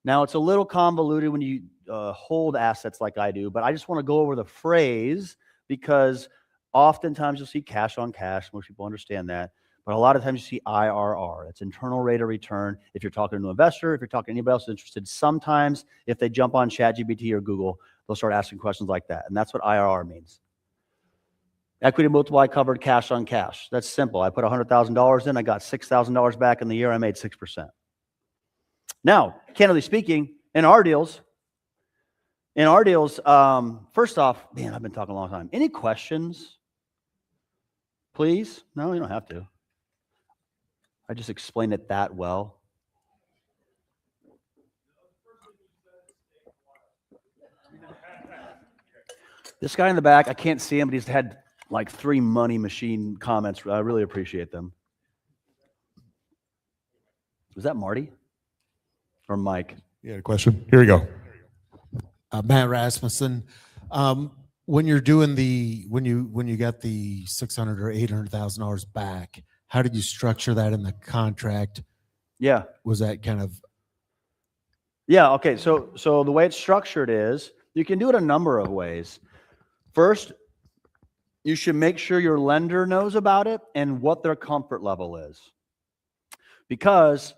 Now, it's a little convoluted when you hold assets like I do, but I just want to go over the phrase because oftentimes you'll see cash on cash. Most people understand that. But a lot of times you see IRR. It's internal rate of return. If you're talking to an investor, if you're talking to anybody else interested, sometimes if they jump on ChatGPT or Google, they'll start asking questions like that. And that's what IRR means. Equity multiple, I covered cash on cash. That's simple. I put $100,000 in. I got $6,000 back in the year. I made 6%. Now, candidly speaking, in our deals, first off, man, I've been talking a long time. Any questions? Please? No, you don't have to. I just explained it that well. This guy in the back, I can't see him, but he's had like 3 money machine comments. I really appreciate them. Was that Marty or Mike? You had a question? Here we go. Matt Rasmussen. When you're doing when you got the $600,000 or $800,000 back, how did you structure that in the contract? Yeah. Was that kind of? Yeah. Okay. So the way it's structured is you can do it a number of ways. First, you should make sure your lender knows about it and what their comfort level is, because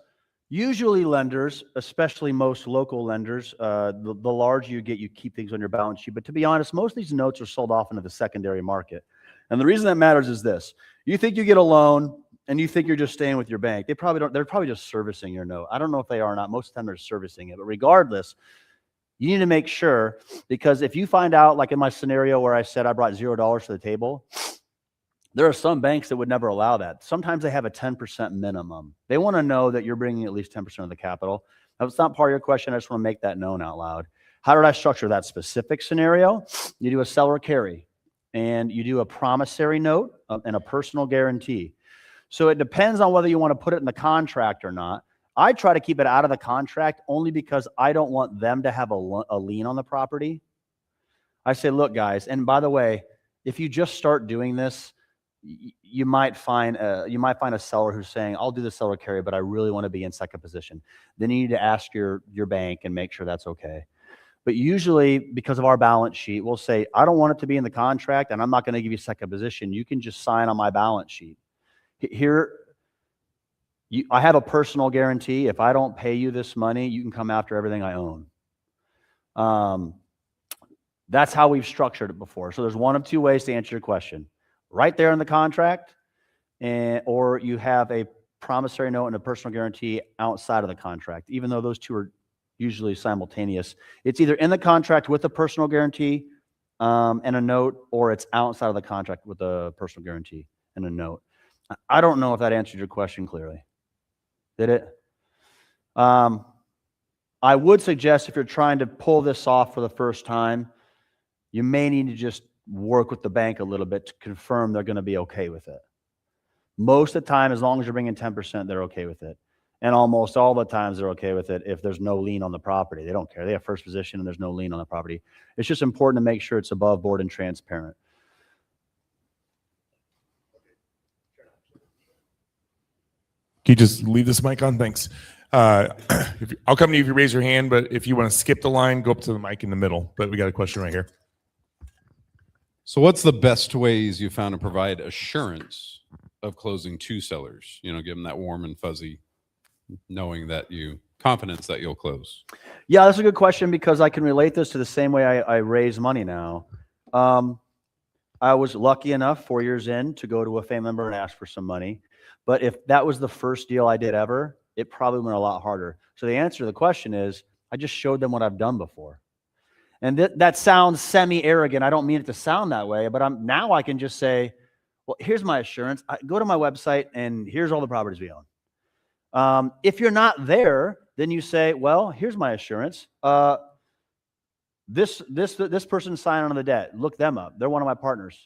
usually lenders, especially most local lenders, the larger you get, you keep things on your balance sheet. But to be honest, most of these notes are sold off into the secondary market. And the reason that matters is this. You think you get a loan and you think you're just staying with your bank. They probably don't. They're probably just servicing your note. I don't know if they are or not. Most of the time they're servicing it. But regardless, you need to make sure, because if you find out, like in my scenario where I said I brought $0 to the table, there are some banks that would never allow that. Sometimes they have a 10% minimum. They want to know that you're bringing at least 10% of the capital. Now, it's not part of your question. I just want to make that known out loud. How did I structure that specific scenario? You do a seller carry, and you do a promissory note and a personal guarantee. So it depends on whether you want to put it in the contract or not. I try to keep it out of the contract only because I don't want them to have a lien on the property. I say, look, guys, and by the way, if you just start doing this, you might find a seller who's saying, I'll do the seller carry, but I really want to be in second position. Then you need to ask your bank and make sure that's okay. But usually, because of our balance sheet, we'll say, I don't want it to be in the contract, and I'm not going to give you second position. You can just sign on my balance sheet. Here, I have a personal guarantee. If I don't pay you this money, you can come after everything I own. That's how we've structured it before. So there's one of two ways to answer your question. Right there in the contract, or you have a promissory note and a personal guarantee outside of the contract, even though those two are usually simultaneous. It's either in the contract with a personal guarantee and a note, or it's outside of the contract with a personal guarantee and a note. I don't know if that answered your question clearly. Did it? I would suggest if you're trying to pull this off for the first time, you may need to just work with the bank a little bit to confirm they're going to be okay with it. Most of the time, as long as you're bringing 10%, they're okay with it. And almost all the times they're okay with it if there's no lien on the property. They don't care. They have first position and there's no lien on the property. It's just important to make sure it's above board and transparent. Can you just leave this mic on? Thanks. I'll come to you if you raise your hand, but if you want to skip the line, go up to the mic in the middle. But we got a question right here. So what's the best ways you found to provide assurance of closing to sellers? You know, give them that warm and fuzzy, knowing that confidence that you'll close. Yeah, that's a good question, because I can relate this to the same way I raise money now. I was lucky enough 4 years in to go to a family member and ask for some money. But if that was the first deal I did ever, it probably went a lot harder. So the answer to the question is, I just showed them what I've done before. And that sounds semi-arrogant. I don't mean it to sound that way, but now I can just say, well, here's my assurance. Go to my website, and here's all the properties we own. If you're not there, then you say, well, here's my assurance. This person's signing on the debt. Look them up. They're one of my partners.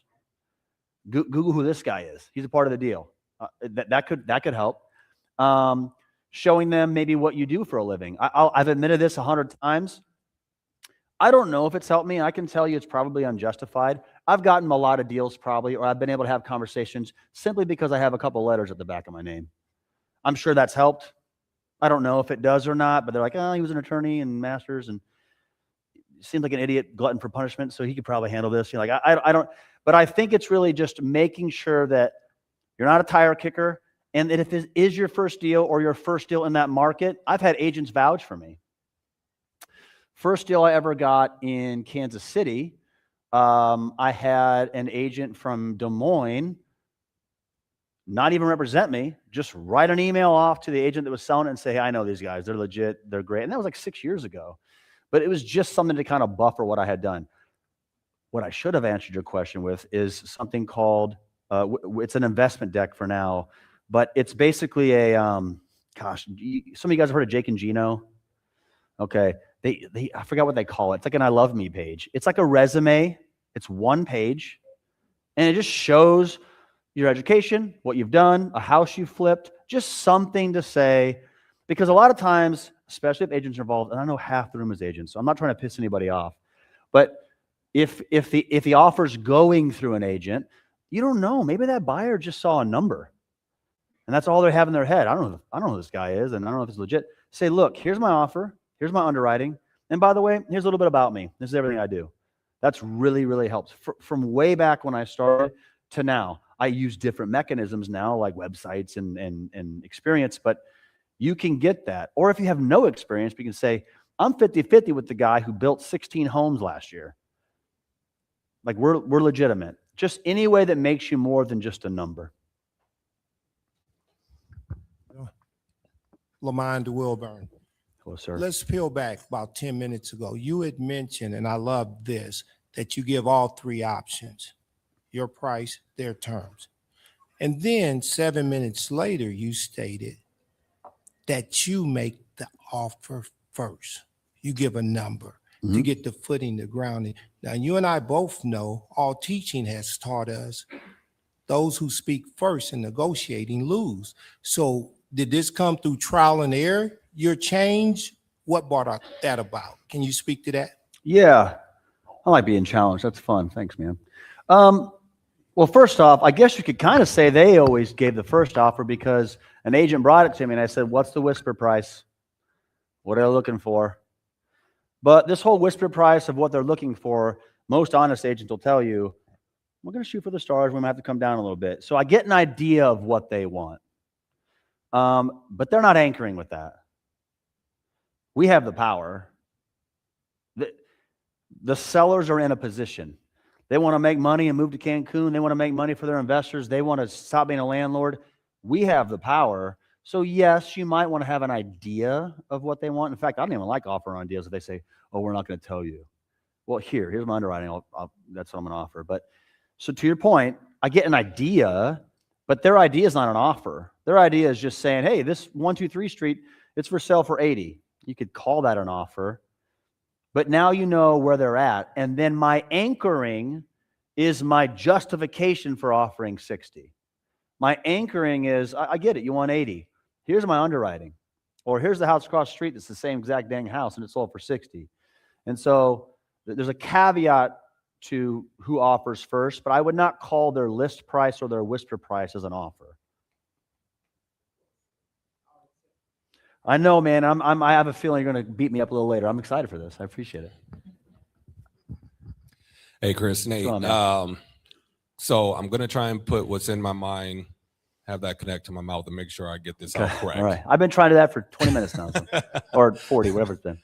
Google who this guy is. He's a part of the deal. That could help. Showing them maybe what you do for a living. I've admitted this 100 times. I don't know if it's helped me. I can tell you it's probably unjustified. I've gotten a lot of deals probably, or I've been able to have conversations simply because I have a couple letters at the back of my name. I'm sure that's helped. I don't know if it does or not, but they're like, oh, he was an attorney and master's and seems like an idiot, glutton for punishment, so he could probably handle this. You're like, I don't, but I think it's really just making sure that you're not a tire kicker, and that if it is your first deal or your first deal in that market, I've had agents vouch for me. First deal I ever got in Kansas City, I had an agent from Des Moines not even represent me, just write an email off to the agent that was selling it and say, hey, I know these guys. They're legit. They're great. And that was like 6 years ago. But it was just something to kind of buffer what I had done. What I should have answered your question with is something called, it's an investment deck for now, but it's basically a, some of you guys have heard of Jake and Gino? Okay. I forgot what they call it. It's like an I love me page. It's like a resume. It's one page, and it just shows your education, what you've done, a house you flipped, just something to say, because a lot of times, especially if agents are involved, and I know half the room is agents, so I'm not trying to piss anybody off, but if the offer's going through an agent, you don't know. Maybe that buyer just saw a number, and that's all they have in their head. I don't know who this guy is, and I don't know if it's legit. Say, look, here's my offer. Here's my underwriting. And by the way, here's a little bit about me. This is everything I do. That's really, really helps. From way back when I started to now, I use different mechanisms now, like websites and experience, but you can get that. Or if you have no experience, you can say, I'm 50-50 with the guy who built 16 homes last year. Like we're legitimate. Just any way that makes you more than just a number. Lamond Wilburn. Hello, sir. Let's peel back about 10 minutes ago. You had mentioned, and I love this, that you give all three options, your price, their terms. And then 7 minutes later, you stated that you make the offer first. You give a number to get the footing, the grounding. Now, you and I both know all teaching has taught us those who speak first in negotiating lose. So did this come through trial and error, your change? What brought that about? Can you speak to that? Yeah, I like being challenged. That's fun. Thanks, man. Well, first off, I guess you could kind of say they always gave the first offer because an agent brought it to me and I said, what's the whisper price? What are they looking for? But this whole whisper price of what they're looking for, most honest agents will tell you, we're going to shoot for the stars. We're going to have to come down a little bit. So I get an idea of what they want. But they're not anchoring with that. We have the power. The sellers are in a position. They want to make money and move to Cancun. They want to make money for their investors. They want to stop being a landlord. We have the power. So yes, you might want to have an idea of what they want. In fact, I don't even like offering deals if they say, oh, we're not going to tell you. Well, here's my underwriting. That's what I'm going to offer. But so to your point, I get an idea, but their idea is not an offer. Their idea is just saying, hey, this 123 Street, it's for sale for 80. You could call that an offer. But now you know where they're at. And then my anchoring is my justification for offering 60. My anchoring is, I get it, you want 80. Here's my underwriting. Or here's the house across the street that's the same exact dang house and it's sold for 60. And so there's a caveat to who offers first, but I would not call their list price or their whisper price as an offer. I know, man. I have a feeling you're going to beat me up a little later. I'm excited for this. I appreciate it. Hey, Chris, Nate. So I'm going to try and put what's in my mind, have that connect to my mouth and make sure I get this out correct. All right. I've been trying to do that for 20 minutes now, so, or 40, whatever it's been.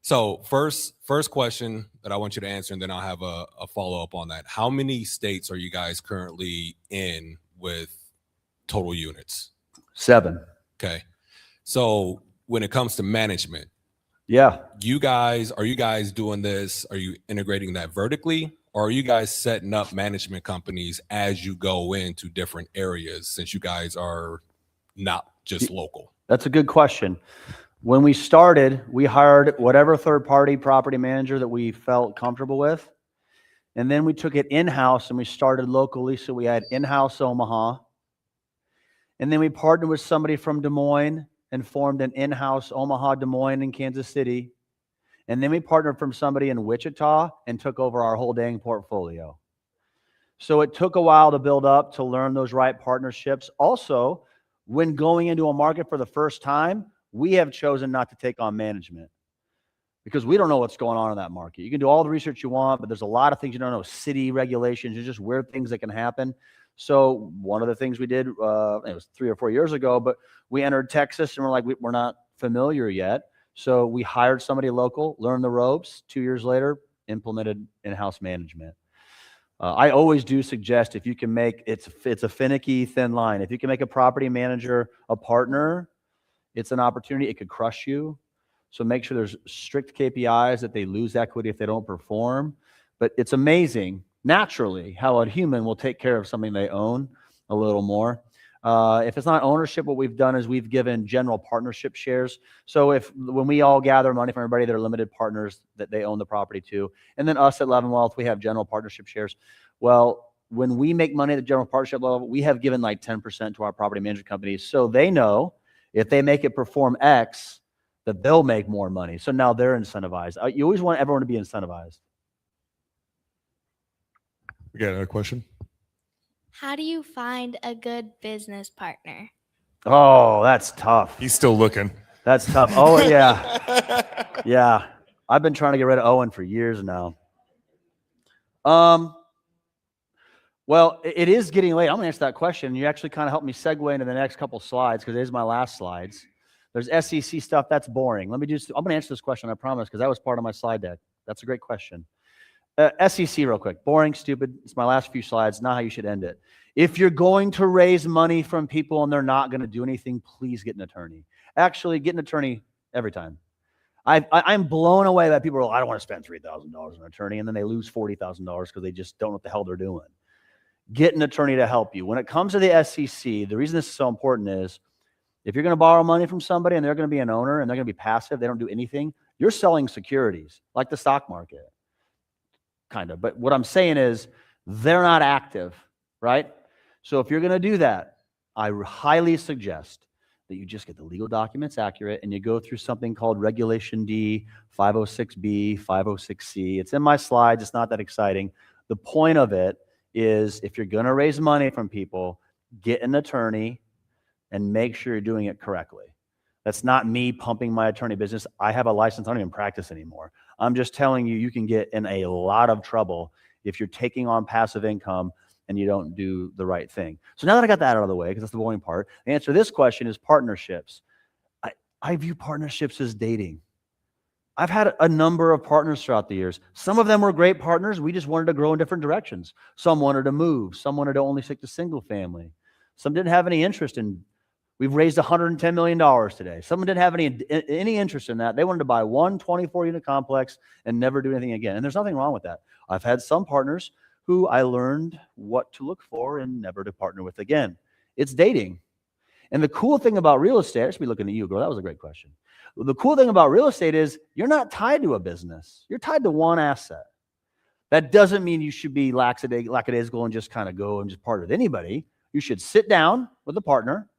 So first question that I want you to answer, and then I'll have a follow-up on that. How many states are you guys currently in with total units? 7. Okay. So when it comes to management, yeah, are you guys doing this? Are you integrating that vertically, or are you guys setting up management companies as you go into different areas since you guys are not just local? That's a good question. When we started, we hired whatever third-party property manager that we felt comfortable with. And then we took it in-house and we started locally. So we had in-house Omaha. And then we partnered with somebody from Des Moines and formed an in-house Omaha, Des Moines, and Kansas City. And then we partnered from somebody in Wichita and took over our whole dang portfolio. So it took a while to build up, to learn those right partnerships. Also, when going into a market for the first time, we have chosen not to take on management because we don't know what's going on in that market. You can do all the research you want, but there's a lot of things you don't know. City regulations, there's just weird things that can happen. So one of the things we did, it was 3 or 4 years ago, but we entered Texas and we're like, we're not familiar yet. So we hired somebody local, learned the ropes. 2 years later, implemented in-house management. I always do suggest if you can make, it's a finicky, thin line. If you can make a property manager a partner, it's an opportunity. It could crush you. So make sure there's strict KPIs that they lose equity if they don't perform. But it's amazing, naturally, how a human will take care of something they own a little more. If it's not ownership, what we've done is we've given general partnership shares. So when we all gather money from everybody that are limited partners that they own the property to, and then us at Leavenwealth, we have general partnership shares. Well, when we make money at the general partnership level, we have given like 10% to our property management companies. So they know if they make it perform X, that they'll make more money. So now they're incentivized. You always want everyone to be incentivized. We got another question. How do you find a good business partner? Oh, that's tough. He's still looking. That's tough. Oh, yeah. Yeah. I've been trying to get rid of Owen for years now. Well, it is getting late. I'm going to answer that question. You actually kind of helped me segue into the next couple slides because it is my last slides. There's SEC stuff. That's boring. I'm going to answer this question, I promise, because that was part of my slide deck. That's a great question. SEC real quick. Boring, stupid. It's my last few slides. Not how you should end it. If you're going to raise money from people and they're not going to do anything, please get an attorney. Actually, get an attorney every time. I'm blown away by people who are like, I don't want to spend $3,000 on an attorney, and then they lose $40,000 because they just don't know what the hell they're doing. Get an attorney to help you. When it comes to the SEC, the reason this is so important is if you're going to borrow money from somebody and they're going to be an owner and they're going to be passive, they don't do anything, you're selling securities like the stock market, kind of. But what I'm saying is they're not active, right? So if you're going to do that, I highly suggest that you just get the legal documents accurate and you go through something called Regulation D, 506B, 506C. It's in my slides. It's not that exciting. The point of it is if you're going to raise money from people, get an attorney and make sure you're doing it correctly. That's not me pumping my attorney business. I have a license. I don't even practice anymore. I'm just telling you, you can get in a lot of trouble if you're taking on passive income and you don't do the right thing. So now that I got that out of the way, because that's the boring part, the answer to this question is partnerships. I view partnerships as dating. I've had a number of partners throughout the years. Some of them were great partners. We just wanted to grow in different directions. Some wanted to move. Some wanted to only stick to single family. Some didn't have any interest in, we've raised $110 million today. Someone didn't have any interest in that. They wanted to buy one 24-unit complex and never do anything again. And there's nothing wrong with that. I've had some partners who I learned what to look for and never to partner with again. It's dating. And the cool thing about real estate, I should be looking at you, girl. That was a great question. The cool thing about real estate is you're not tied to a business. You're tied to one asset. That doesn't mean you should be lackadaisical and just kind of go and just partner with anybody. You should sit down with a partner.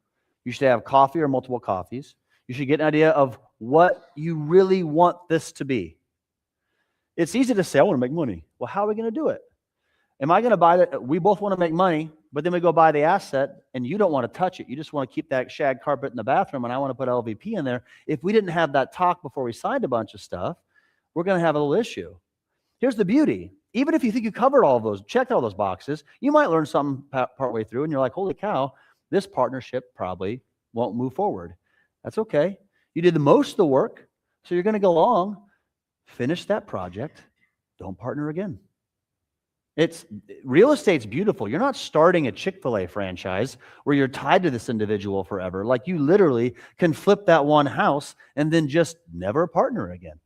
You should have coffee or multiple coffees. You should get an idea of what you really want this to be. It's easy to say, I want to make money. Well, how are we going to do it? Am I going to buy that? We both want to make money, but then we go buy the asset and you don't want to touch it. You just want to keep that shag carpet in the bathroom and I want to put LVP in there. If we didn't have that talk before we signed a bunch of stuff, we're going to have a little issue. Here's the beauty. Even if you think you covered all of those, checked all those boxes, you might learn something partway through and you're like, holy cow, this partnership probably won't move forward. That's okay. You did the most of the work, so you're going to go along, finish that project, don't partner again. Real estate's beautiful. You're not starting a Chick-fil-A franchise where you're tied to this individual forever. Like you literally can flip that one house and then just never partner again.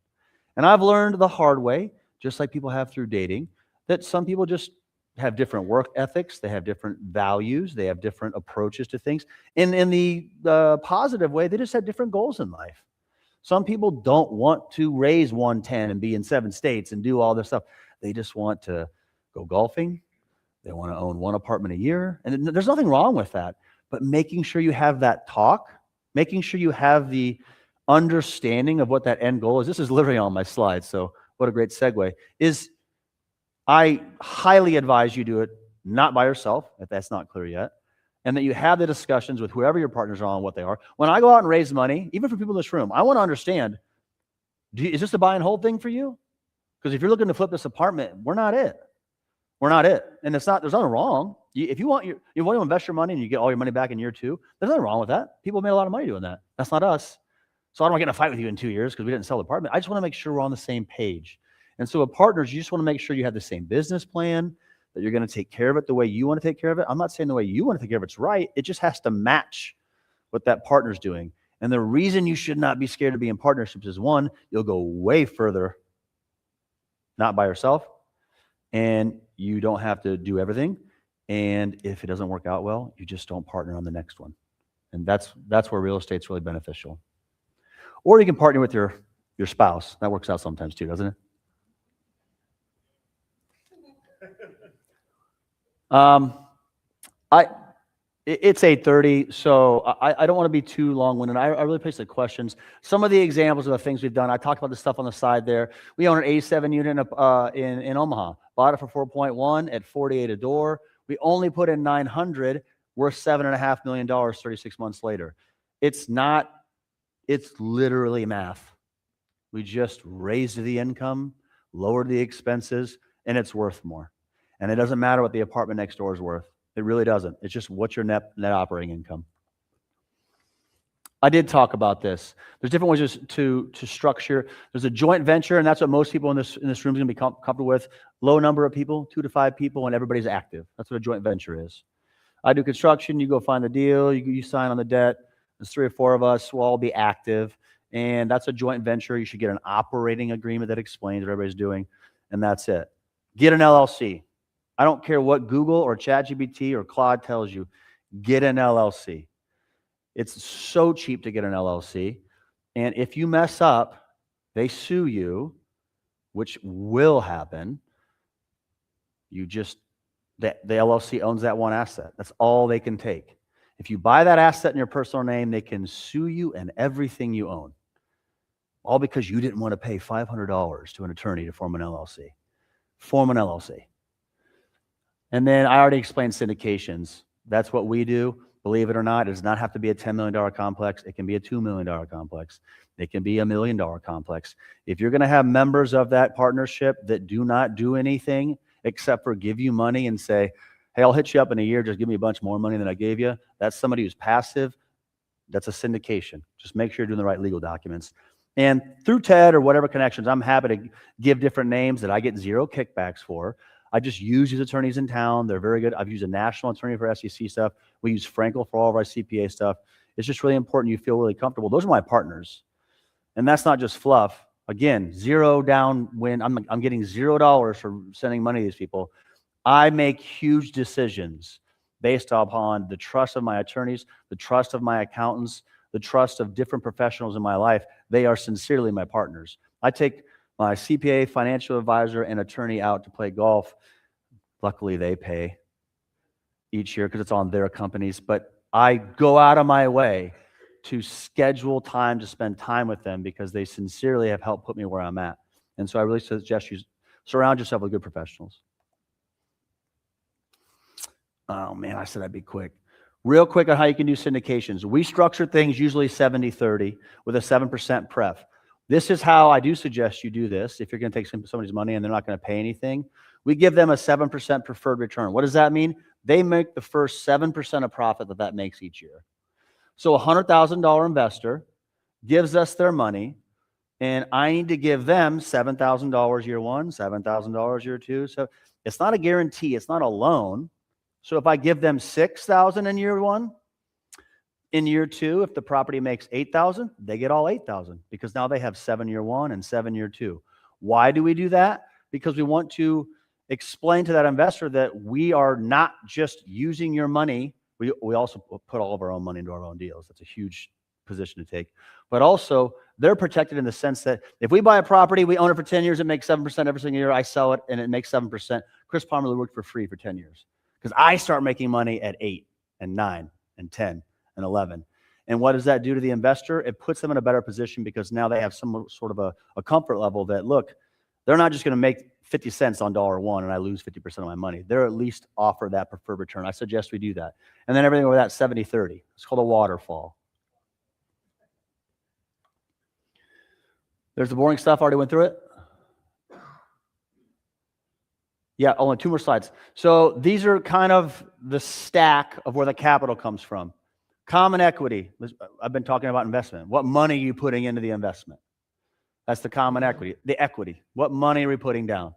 And I've learned the hard way, just like people have through dating, that some people just have different work ethics. They have different values. They have different approaches to things. And in the positive way, they just have different goals in life. Some people don't want to raise 110 and be in 7 states and do all this stuff. They just want to go golfing. They want to own 1 apartment a year. And there's nothing wrong with that. But making sure you have that talk, making sure you have the understanding of what that end goal is. This is literally on my slide, so what a great segue. Is I highly advise you do it not by yourself, if that's not clear yet, and that you have the discussions with whoever your partners are on what they are. When I go out and raise money, even for people in this room, I want to understand, is this a buy and hold thing for you? Because if you're looking to flip this apartment, we're not it. We're not it. And there's nothing wrong. If you want to invest your money and you get all your money back in year 2, there's nothing wrong with that. People made a lot of money doing that. That's not us. So I don't want to get in a fight with you in 2 years because we didn't sell the apartment. I just want to make sure we're on the same page. And so with partners, you just want to make sure you have the same business plan, that you're going to take care of it the way you want to take care of it. I'm not saying the way you want to take care of it's right. It just has to match what that partner's doing. And the reason you should not be scared to be in partnerships is, 1, you'll go way further, not by yourself, and you don't have to do everything. And if it doesn't work out well, you just don't partner on the next one. And that's where real estate's really beneficial. Or you can partner with your spouse. That works out sometimes too, doesn't it? It's 8:30, so I don't want to be too long-winded. I really place the questions. Some of the examples of the things we've done, I talked about the stuff on the side there. We own an 87 unit in Omaha. Bought it for 4.1 at 48 a door. We only put in 900, worth $7.5 million 36 months later. It's literally math. We just raised the income, lowered the expenses, and it's worth more. And it doesn't matter what the apartment next door is worth. It really doesn't. It's just what's your net operating income. I did talk about this. There's different ways to structure. There's a joint venture, and that's what most people in this room is going to be comfortable with. Low number of people, 2 to 5 people, and everybody's active. That's what a joint venture is. I do construction. You go find the deal. You sign on the debt. There's 3 or 4 of us. We'll all be active, and that's a joint venture. You should get an operating agreement that explains what everybody's doing, and that's it. Get an LLC. I don't care what Google or ChatGPT or Claude tells you. Get an LLC. It's so cheap to get an LLC. And if you mess up, they sue you, which will happen. The LLC owns that one asset. That's all they can take. If you buy that asset in your personal name, they can sue you and everything you own. All because you didn't want to pay $500 to an attorney to form an LLC. Form an LLC. And then I already explained syndications. That's what we do. Believe it or not, it does not have to be a $10 million complex. It can be a $2 million complex. It can be a $1 million complex. If you're going to have members of that partnership that do not do anything except for give you money and say, hey, I'll hit you up in a year, just give me a bunch more money than I gave you, that's somebody who's passive. That's a syndication. Just make sure you're doing the right legal documents. And through TED or whatever connections, I'm happy to give different names that I get 0 kickbacks for. I just use these attorneys in town. They're very good. I've used a national attorney for SEC stuff. We use Frankel for all of our CPA stuff. It's just really important you feel really comfortable. Those are my partners. And that's not just fluff. Again, 0 down when I'm getting $0 for sending money to these people. I make huge decisions based upon the trust of my attorneys, the trust of my accountants, the trust of different professionals in my life. They are sincerely my partners. I take my CPA, financial advisor, and attorney out to play golf. Luckily, they pay each year because it's on their companies. But I go out of my way to schedule time to spend time with them because they sincerely have helped put me where I'm at. And so I really suggest you surround yourself with good professionals. Oh, man, I said I'd be quick. Real quick on how you can do syndications. We structure things usually 70-30 with a 7% pref. This is how I do suggest you do this. If you're going to take somebody's money and they're not going to pay anything, we give them a 7% preferred return. What does that mean? They make the first 7% of profit that makes each year. So a $100,000 investor gives us their money, and I need to give them $7,000 year 1, $7,000 year 2. So it's not a guarantee. It's not a loan. So if I give them $6,000 in year 1, in year 2, if the property makes $8,000, they get all $8,000 because now they have 7 year 1 and 7 year 2. Why do we do that? Because we want to explain to that investor that we are not just using your money. We also put all of our own money into our own deals. That's a huge position to take. But also, they're protected in the sense that if we buy a property, we own it for 10 years, it makes 7% every single year. I sell it and it makes 7%. Chris Pomerleau worked for free for 10 years because I start making money at 8 and 9 and 10 and 11. And what does that do to the investor? It puts them in a better position because now they have some sort of a comfort level that, look, they're not just going to make 50 cents on $1 and I lose 50% of my money. They're at least offer that preferred return. I suggest we do that. And then everything over that 70-30. It's called a waterfall. There's the boring stuff. Already went through it. Yeah, only 2 more slides. So these are kind of the stack of where the capital comes from. Common equity. I've been talking about investment. What money are you putting into the investment? That's the common equity. The equity. What money are we putting down?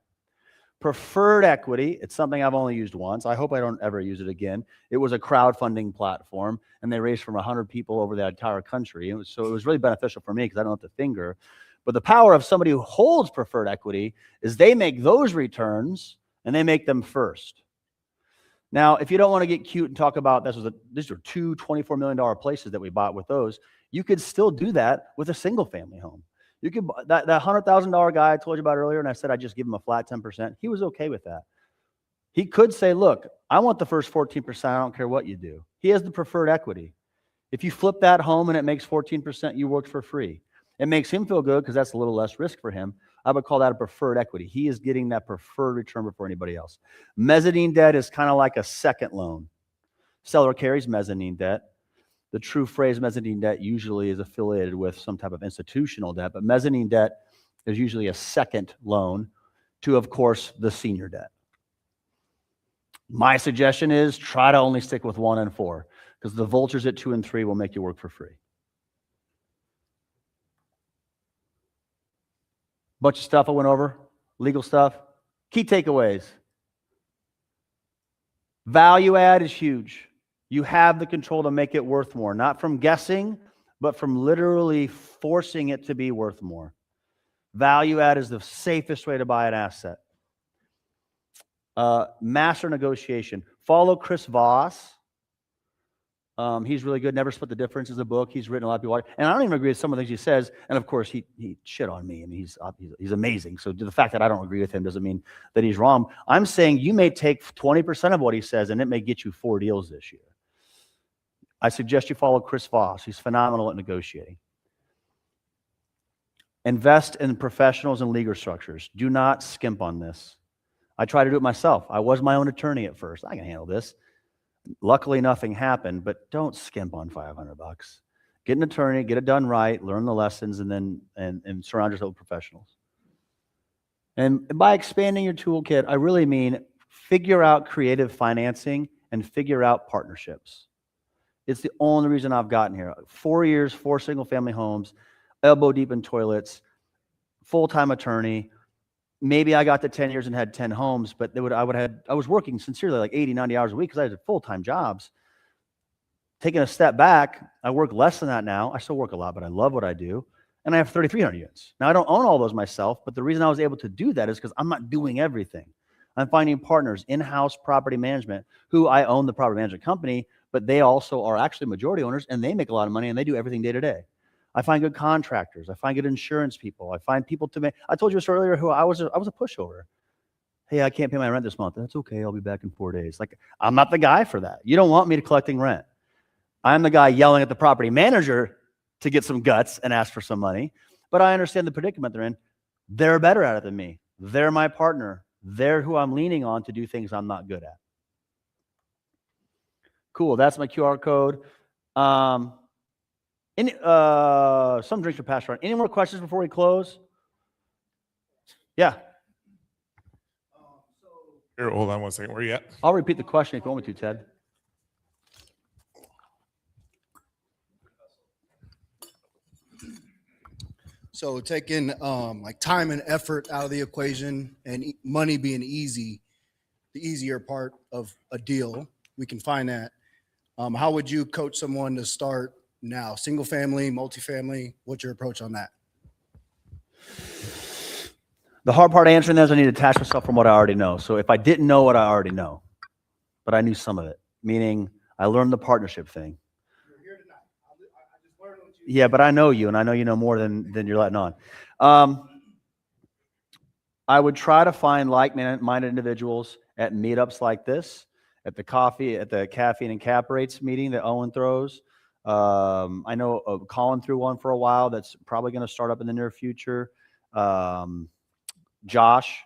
Preferred equity. It's something I've only used once. I hope I don't ever use it again. It was a crowdfunding platform, and they raised from 100 people over the entire country. So it was really beneficial for me because I don't have to finger. But the power of somebody who holds preferred equity is they make those returns, and they make them first. Now, if you don't want to get cute and talk about these are 2 $24 million places that we bought with those, you could still do that with a single family home. You could that $100,000 guy I told you about earlier, and I said I'd just give him a flat 10%. He was okay with that. He could say, look, I want the first 14%. I don't care what you do. He has the preferred equity. If you flip that home and it makes 14%, you worked for free. It makes him feel good because that's a little less risk for him. I would call that a preferred equity. He is getting that preferred return before anybody else. Mezzanine debt is kind of like a second loan. Seller carries mezzanine debt. The true phrase mezzanine debt usually is affiliated with some type of institutional debt, but mezzanine debt is usually a second loan to, of course, the senior debt. My suggestion is try to only stick with 1 and 4 because the vultures at 2 and 3 will make you work for free. Bunch of stuff I went over, legal stuff. Key takeaways. Value add is huge. You have the control to make it worth more, not from guessing, but from literally forcing it to be worth more. Value add is the safest way to buy an asset. Master negotiation. Follow Chris Voss. He's really good. Never Split the Difference is a book. He's written a lot of people. And I don't even agree with some of the things he says. And of course, he shit on me. I mean, he's amazing. So the fact that I don't agree with him doesn't mean that he's wrong. I'm saying you may take 20% of what he says, and it may get you 4 deals this year. I suggest you follow Chris Voss. He's phenomenal at negotiating. Invest in professionals and legal structures. Do not skimp on this. I try to do it myself. I was my own attorney at first. I can handle this. Luckily, nothing happened, but don't skimp on $500. Get an attorney, get it done right, learn the lessons, and then and surround yourself with professionals. And by expanding your toolkit, I really mean figure out creative financing and figure out partnerships. It's the only reason I've gotten here. 4 years, 4 single-family homes, elbow deep in toilets, full-time attorney. Maybe I got to 10 years and had 10 homes, but I was working sincerely like 80, 90 hours a week because I had full-time jobs. Taking a step back, I work less than that now. I still work a lot, but I love what I do. And I have 3,300 units. Now, I don't own all those myself, but the reason I was able to do that is because I'm not doing everything. I'm finding partners, in-house property management, who I own the property management company, but they also are actually majority owners, and they make a lot of money, and they do everything day to day. I find good contractors. I find good insurance people. I find people to make. I told you a story earlier who I was a pushover. Hey, I can't pay my rent this month. That's okay. I'll be back in 4 days. Like, I'm not the guy for that. You don't want me to collecting rent. I'm the guy yelling at the property manager to get some guts and ask for some money. But I understand the predicament they're in. They're better at it than me. They're my partner. They're who I'm leaning on to do things I'm not good at. Cool. That's my QR code. Some drinks are passed around. Any more questions before we close? Yeah. Here, hold on one second. Where are you at? I'll repeat the question if you want me to, Ted. So taking like time and effort out of the equation and money being easy, the easier part of a deal, we can find that. How would you coach someone to start now? Single family, multifamily, what's your approach on that? The hard part of answering that is I need to detach myself from what I already know. So if I didn't know what I already know, but I knew some of it, meaning I learned the partnership thing. You're here tonight. I just learned what you. Yeah, but I know you, and I know you know more than you're letting on. I would try to find like-minded individuals at meetups like this, at the caffeine and cap rates meeting that Owen throws. I know Colin threw one for a while that's probably going to start up in the near future. Josh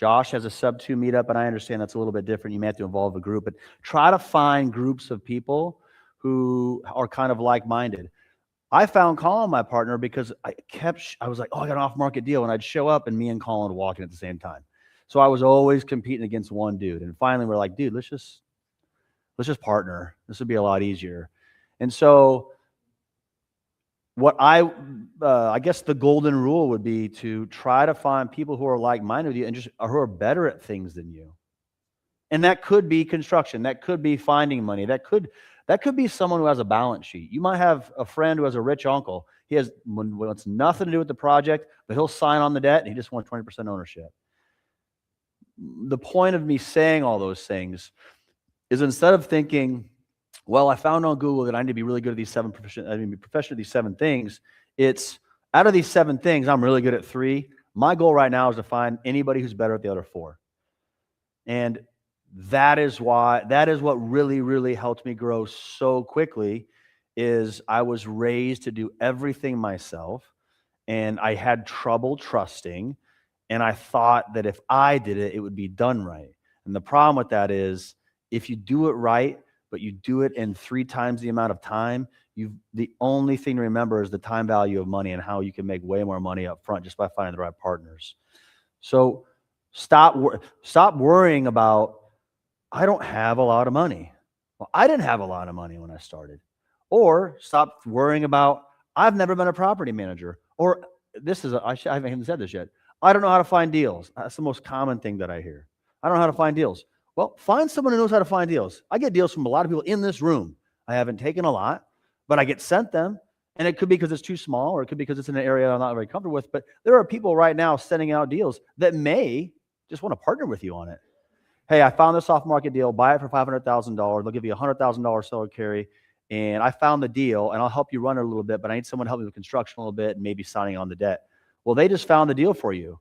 has a sub 2 meetup, and I understand that's a little bit different. You may have to involve a group, but try to find groups of people who are kind of like-minded. I found Colin my partner because I was like, oh, I got an off-market deal, and I'd show up, and me and Colin would walk in at the same time. So I was always competing against one dude, and finally we're like, dude, let's just partner. This would be a lot easier. And so what I guess the golden rule would be to try to find people who are like-minded with you and who are better at things than you. And that could be construction. That could be finding money. That could be someone who has a balance sheet. You might have a friend who has a rich uncle. He wants nothing to do with the project, but he'll sign on the debt and he just wants 20% ownership. The point of me saying all those things is instead of thinking, well, I found on Google that I need to be really good at these professional at these 7 things. It's out of these 7 things, I'm really good at 3. My goal right now is to find anybody who's better at the other 4. And that is what really, really helped me grow so quickly is I was raised to do everything myself, and I had trouble trusting, and I thought that if I did it, it would be done right. And the problem with that is if you do it right, but you do it in 3 times the amount of time, the only thing to remember is the time value of money and how you can make way more money up front just by finding the right partners. So stop worrying about, I don't have a lot of money. Well, I didn't have a lot of money when I started. Or stop worrying about, I've never been a property manager. Or I haven't even said this yet. I don't know how to find deals. That's the most common thing that I hear. I don't know how to find deals. Well, find someone who knows how to find deals. I get deals from a lot of people in this room. I haven't taken a lot, but I get sent them. And it could be because it's too small, or it could be because it's in an area I'm not very comfortable with. But there are people right now sending out deals that may just want to partner with you on it. Hey, I found this off-market deal. Buy it for $500,000. They'll give you a $100,000 seller carry. And I found the deal, and I'll help you run it a little bit, but I need someone to help me with construction a little bit and maybe signing on the debt. Well, they just found the deal for you.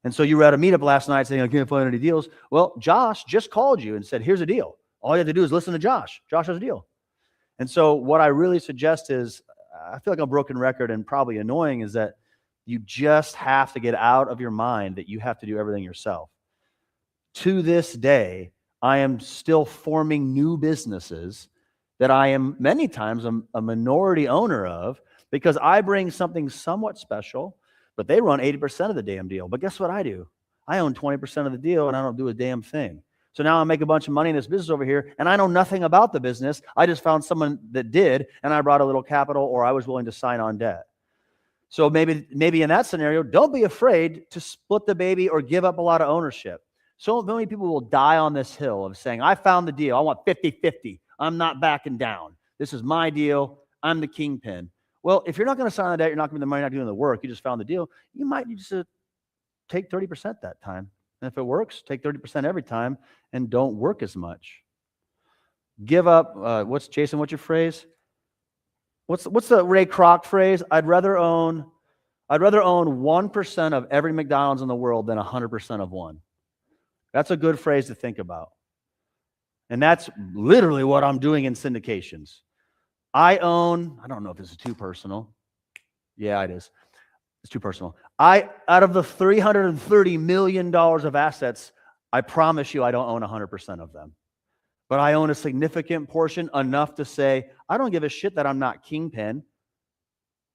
And so you were at a meetup last night saying, I can't find any deals. Well, Josh just called you and said, here's a deal. All you have to do is listen to Josh. Josh has a deal. And so what I really suggest is, I feel like a broken record and probably annoying, is that you just have to get out of your mind that you have to do everything yourself. To this day, I am still forming new businesses that I am many times a minority owner of, because I bring something somewhat special, but they run 80% of the damn deal. But guess what I do? I own 20% of the deal, and I don't do a damn thing. So now I make a bunch of money in this business over here, and I know nothing about the business. I just found someone that did, and I brought a little capital, or I was willing to sign on debt. So maybe in that scenario, don't be afraid to split the baby or give up a lot of ownership. So many people will die on this hill of saying, I found the deal. I want 50-50. I'm not backing down. This is my deal. I'm the kingpin. Well, if you're not going to sign on debt, you're not going to be the money, not doing the work. You just found the deal. You might need to take 30% that time. And if it works, take 30% every time and don't work as much. Give up. Jason, what's your phrase? What's the Ray Kroc phrase? I'd rather own 1% of every McDonald's in the world than 100% of one. That's a good phrase to think about. And that's literally what I'm doing in syndications. I don't know if this is too personal. Yeah, it is. It's too personal. Out of the $330 million of assets, I promise you I don't own 100% of them. But I own a significant portion, enough to say, I don't give a shit that I'm not kingpin.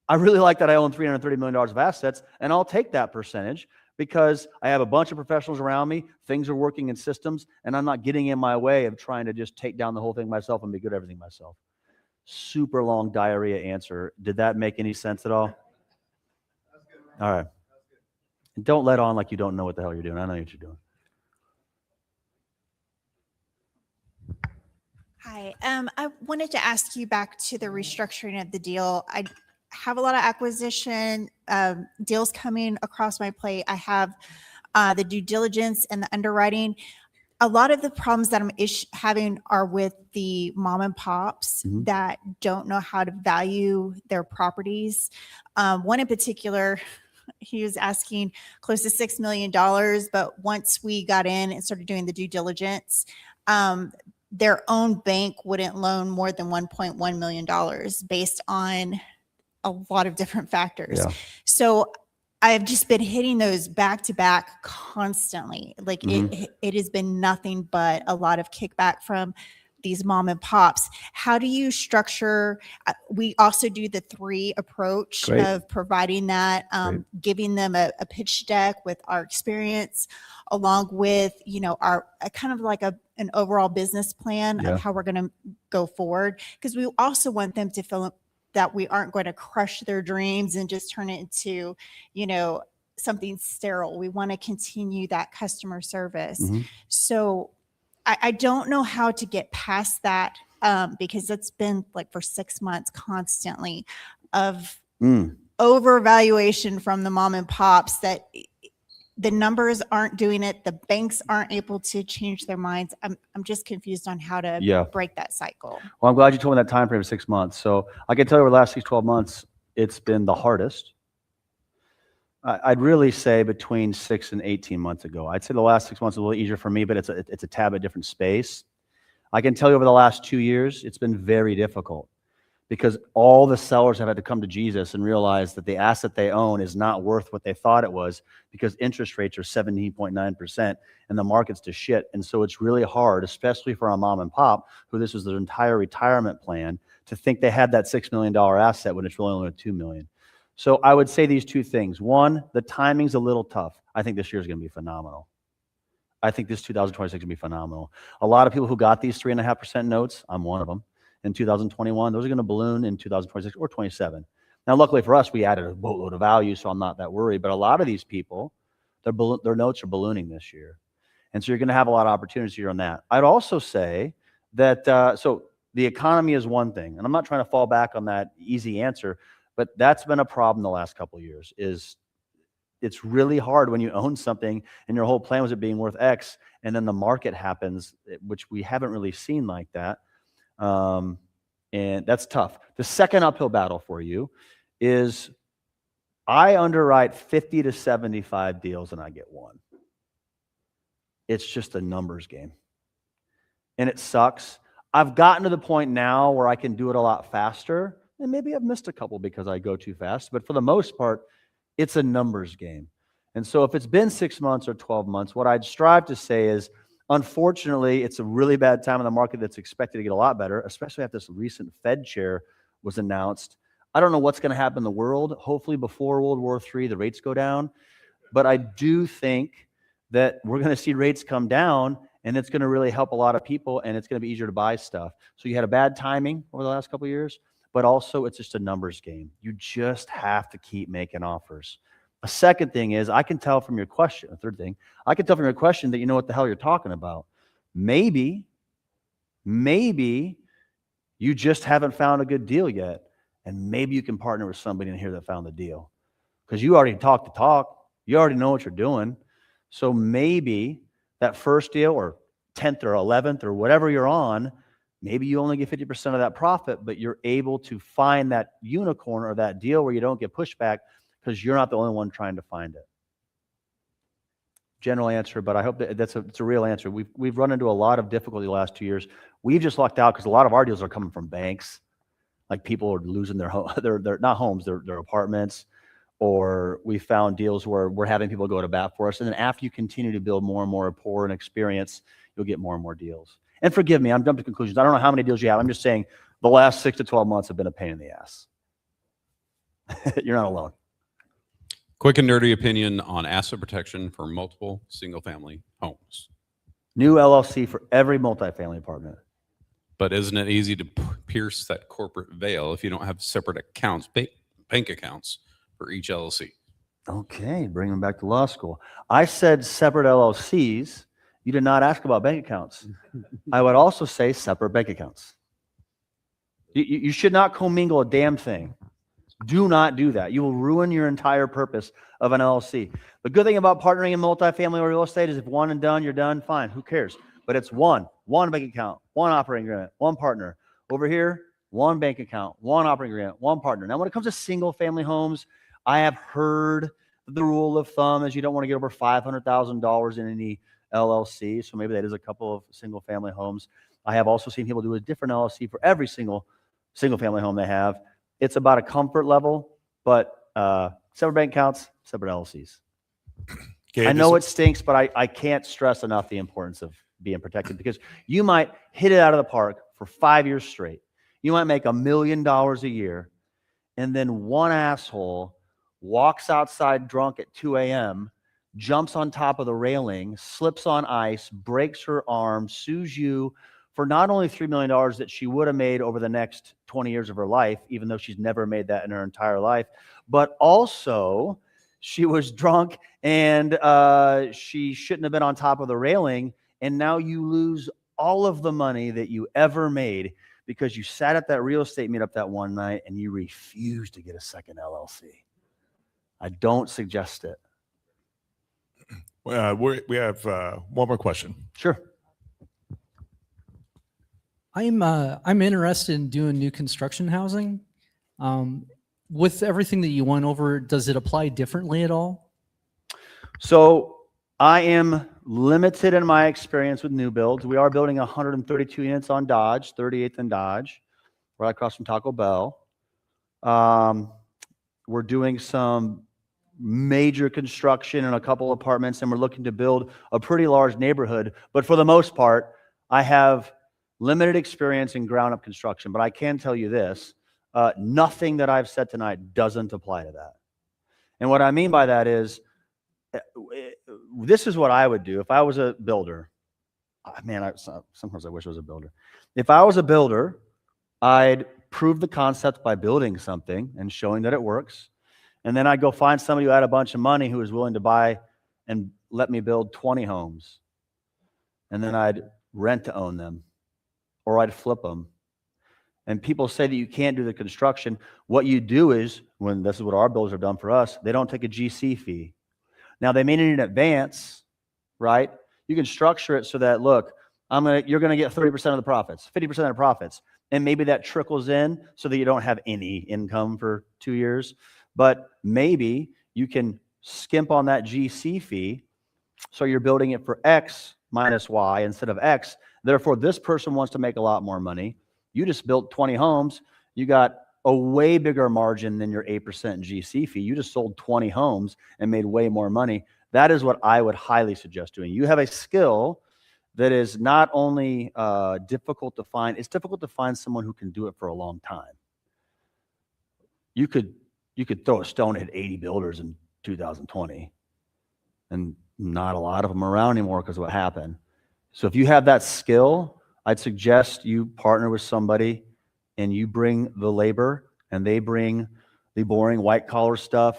I really like that I own $330 million of assets, and I'll take that percentage because I have a bunch of professionals around me, things are working in systems, and I'm not getting in my way of trying to just take down the whole thing myself and be good at everything myself. Super long diarrhea answer. Did that make any sense at all? All right. And don't let on like you don't know what the hell you're doing. I know what you're doing. Hi. I wanted to ask you back to the restructuring of the deal. I have a lot of acquisition deals coming across my plate. I have the due diligence and the underwriting. A lot of the problems that I'm having are with the mom and pops that don't know how to value their properties. One in particular, he was asking close to $6 million, but once we got in and started doing the due diligence, their own bank wouldn't loan more than $1.1 million based on a lot of different factors. Yeah. So I've just been hitting those back to back constantly. Like it has been nothing but a lot of kickback from these mom and pops. How do you structure? We also do the 3 approach of providing that, giving them a pitch deck with our experience, along with, our kind of like an overall business plan of how we're going to go forward. Because we also want them to feel that we aren't going to crush their dreams and just turn it into, something sterile. We want to continue that customer service. So I don't know how to get past that because it's been like for 6 months constantly of overvaluation from the mom and pops that the numbers aren't doing it. The banks aren't able to change their minds. I'm just confused on how to break that cycle. Well, I'm glad you told me that time frame of 6 months. So I can tell you over the last 12 months, it's been the hardest. I'd really say between 6 and 18 months ago. I'd say the last 6 months is a little easier for me, but it's a tad bit different space. I can tell you over the last 2 years, it's been very difficult because all the sellers have had to come to Jesus and realize that the asset they own is not worth what they thought it was because interest rates are 17.9% and the market's to shit. And so it's really hard, especially for a mom and pop, who this was their entire retirement plan, to think they had that $6 million asset when it's really only $2 million. So I would say these 2 things. One, the timing's a little tough. I think this year's going to be phenomenal. I think this 2026 is going to be phenomenal. A lot of people who got these 3.5% notes, I'm one of them, in 2021, those are going to balloon in 2026 or 27. Now, luckily for us, we added a boatload of value, so I'm not that worried. But a lot of these people, their notes are ballooning this year. And so you're going to have a lot of opportunities here on that. I'd also say that, so the economy is one thing, and I'm not trying to fall back on that easy answer, but that's been a problem the last couple of years. Is it's really hard when you own something and your whole plan was it being worth X, and then the market happens, which we haven't really seen like that. And that's tough. The second uphill battle for you is I underwrite 50 to 75 deals and I get one. It's just a numbers game. And it sucks. I've gotten to the point now where I can do it a lot faster. And maybe I've missed a couple because I go too fast. But for the most part, it's a numbers game. And so if it's been 6 months or 12 months, what I'd strive to say is, unfortunately, it's a really bad time in the market that's expected to get a lot better, especially after this recent Fed chair was announced. I don't know what's going to happen in the world. Hopefully before World War III, the rates go down. But I do think that we're going to see rates come down, and it's going to really help a lot of people, and it's going to be easier to buy stuff. So you had a bad timing over the last couple of years, but also it's just a numbers game. You just have to keep making offers. A second thing is, I can tell from your question, a third thing, I can tell from your question that you know what the hell you're talking about. Maybe you just haven't found a good deal yet, and maybe you can partner with somebody in here that found the deal. Because you already talked the talk. You already know what you're doing. So maybe that first deal or 10th or 11th or whatever you're on, maybe you only get 50% of that profit, but you're able to find that unicorn or that deal where you don't get pushback because you're not the only one trying to find it. General answer, but I hope that it's a real answer. We've run into a lot of difficulty the last 2 years. We've just lucked out because a lot of our deals are coming from banks. Like people are losing their home, they're not homes, they're apartments. Or we found deals where we're having people go to bat for us. And then after you continue to build more and more rapport and experience, you'll get more and more deals. And forgive me, I'm jumping to conclusions. I don't know how many deals you have. I'm just saying the last 6 to 12 months have been a pain in the ass. You're not alone. Quick and dirty opinion on asset protection for multiple single-family homes. New LLC for every multifamily apartment. But isn't it easy to pierce that corporate veil if you don't have separate accounts, bank accounts for each LLC? Okay, bring them back to law school. I said separate LLCs. You did not ask about bank accounts. I would also say separate bank accounts. You should not commingle a damn thing. Do not do that. You will ruin your entire purpose of an LLC. The good thing about partnering in multifamily or real estate is if one and done, you're done, fine. Who cares? But it's one bank account, one operating agreement, one partner. Over here, one bank account, one operating agreement, one partner. Now, when it comes to single family homes, I have heard the rule of thumb is you don't want to get over $500,000 in any LLC. So maybe that is a couple of single family homes. I have also seen people do a different LLC for every single family home they have. It's about a comfort level, but separate bank accounts, separate LLCs. Okay, I know it stinks, but I can't stress enough the importance of being protected because you might hit it out of the park for 5 years straight. You might make $1 million a year, and then one asshole walks outside drunk at 2 a.m., jumps on top of the railing, slips on ice, breaks her arm, sues you for not only $3 million that she would have made over the next 20 years of her life, even though she's never made that in her entire life, but also she was drunk and she shouldn't have been on top of the railing, and now you lose all of the money that you ever made because you sat at that real estate meetup that one night and you refused to get a second LLC. I don't suggest it. We have one more question. Sure. I'm interested in doing new construction housing. With everything that you went over, does it apply differently at all? So I am limited in my experience with new builds. We are building 132 units on Dodge, 38th and Dodge, right across from Taco Bell. We're doing some major construction in a couple apartments, and we're looking to build a pretty large neighborhood. But for the most part, I have limited experience in ground-up construction. But I can tell you this, nothing that I've said tonight doesn't apply to that. And what I mean by that is, this is what I would do if I was a builder. Man, sometimes I wish I was a builder. If I was a builder, I'd prove the concept by building something and showing that it works. And then I'd go find somebody who had a bunch of money who was willing to buy and let me build 20 homes. And then I'd rent to own them, or I'd flip them. And people say that you can't do the construction. What you do is, when this is what our builders have done for us, they don't take a GC fee. Now, they may need an advance, right? You can structure it so that, look, you're going to get 30% of the profits, 50% of the profits. And maybe that trickles in so that you don't have any income for 2 years. But maybe you can skimp on that GC fee so you're building it for X minus Y instead of X. Therefore, this person wants to make a lot more money. You just built 20 homes. You got a way bigger margin than your 8% GC fee. You just sold 20 homes and made way more money. That is what I would highly suggest doing. You have a skill that is not only difficult to find, it's difficult to find someone who can do it for a long time. You could throw a stone at 80 builders in 2020, and not a lot of them around anymore because of what happened. So if you have that skill, I'd suggest you partner with somebody and you bring the labor and they bring the boring white collar stuff,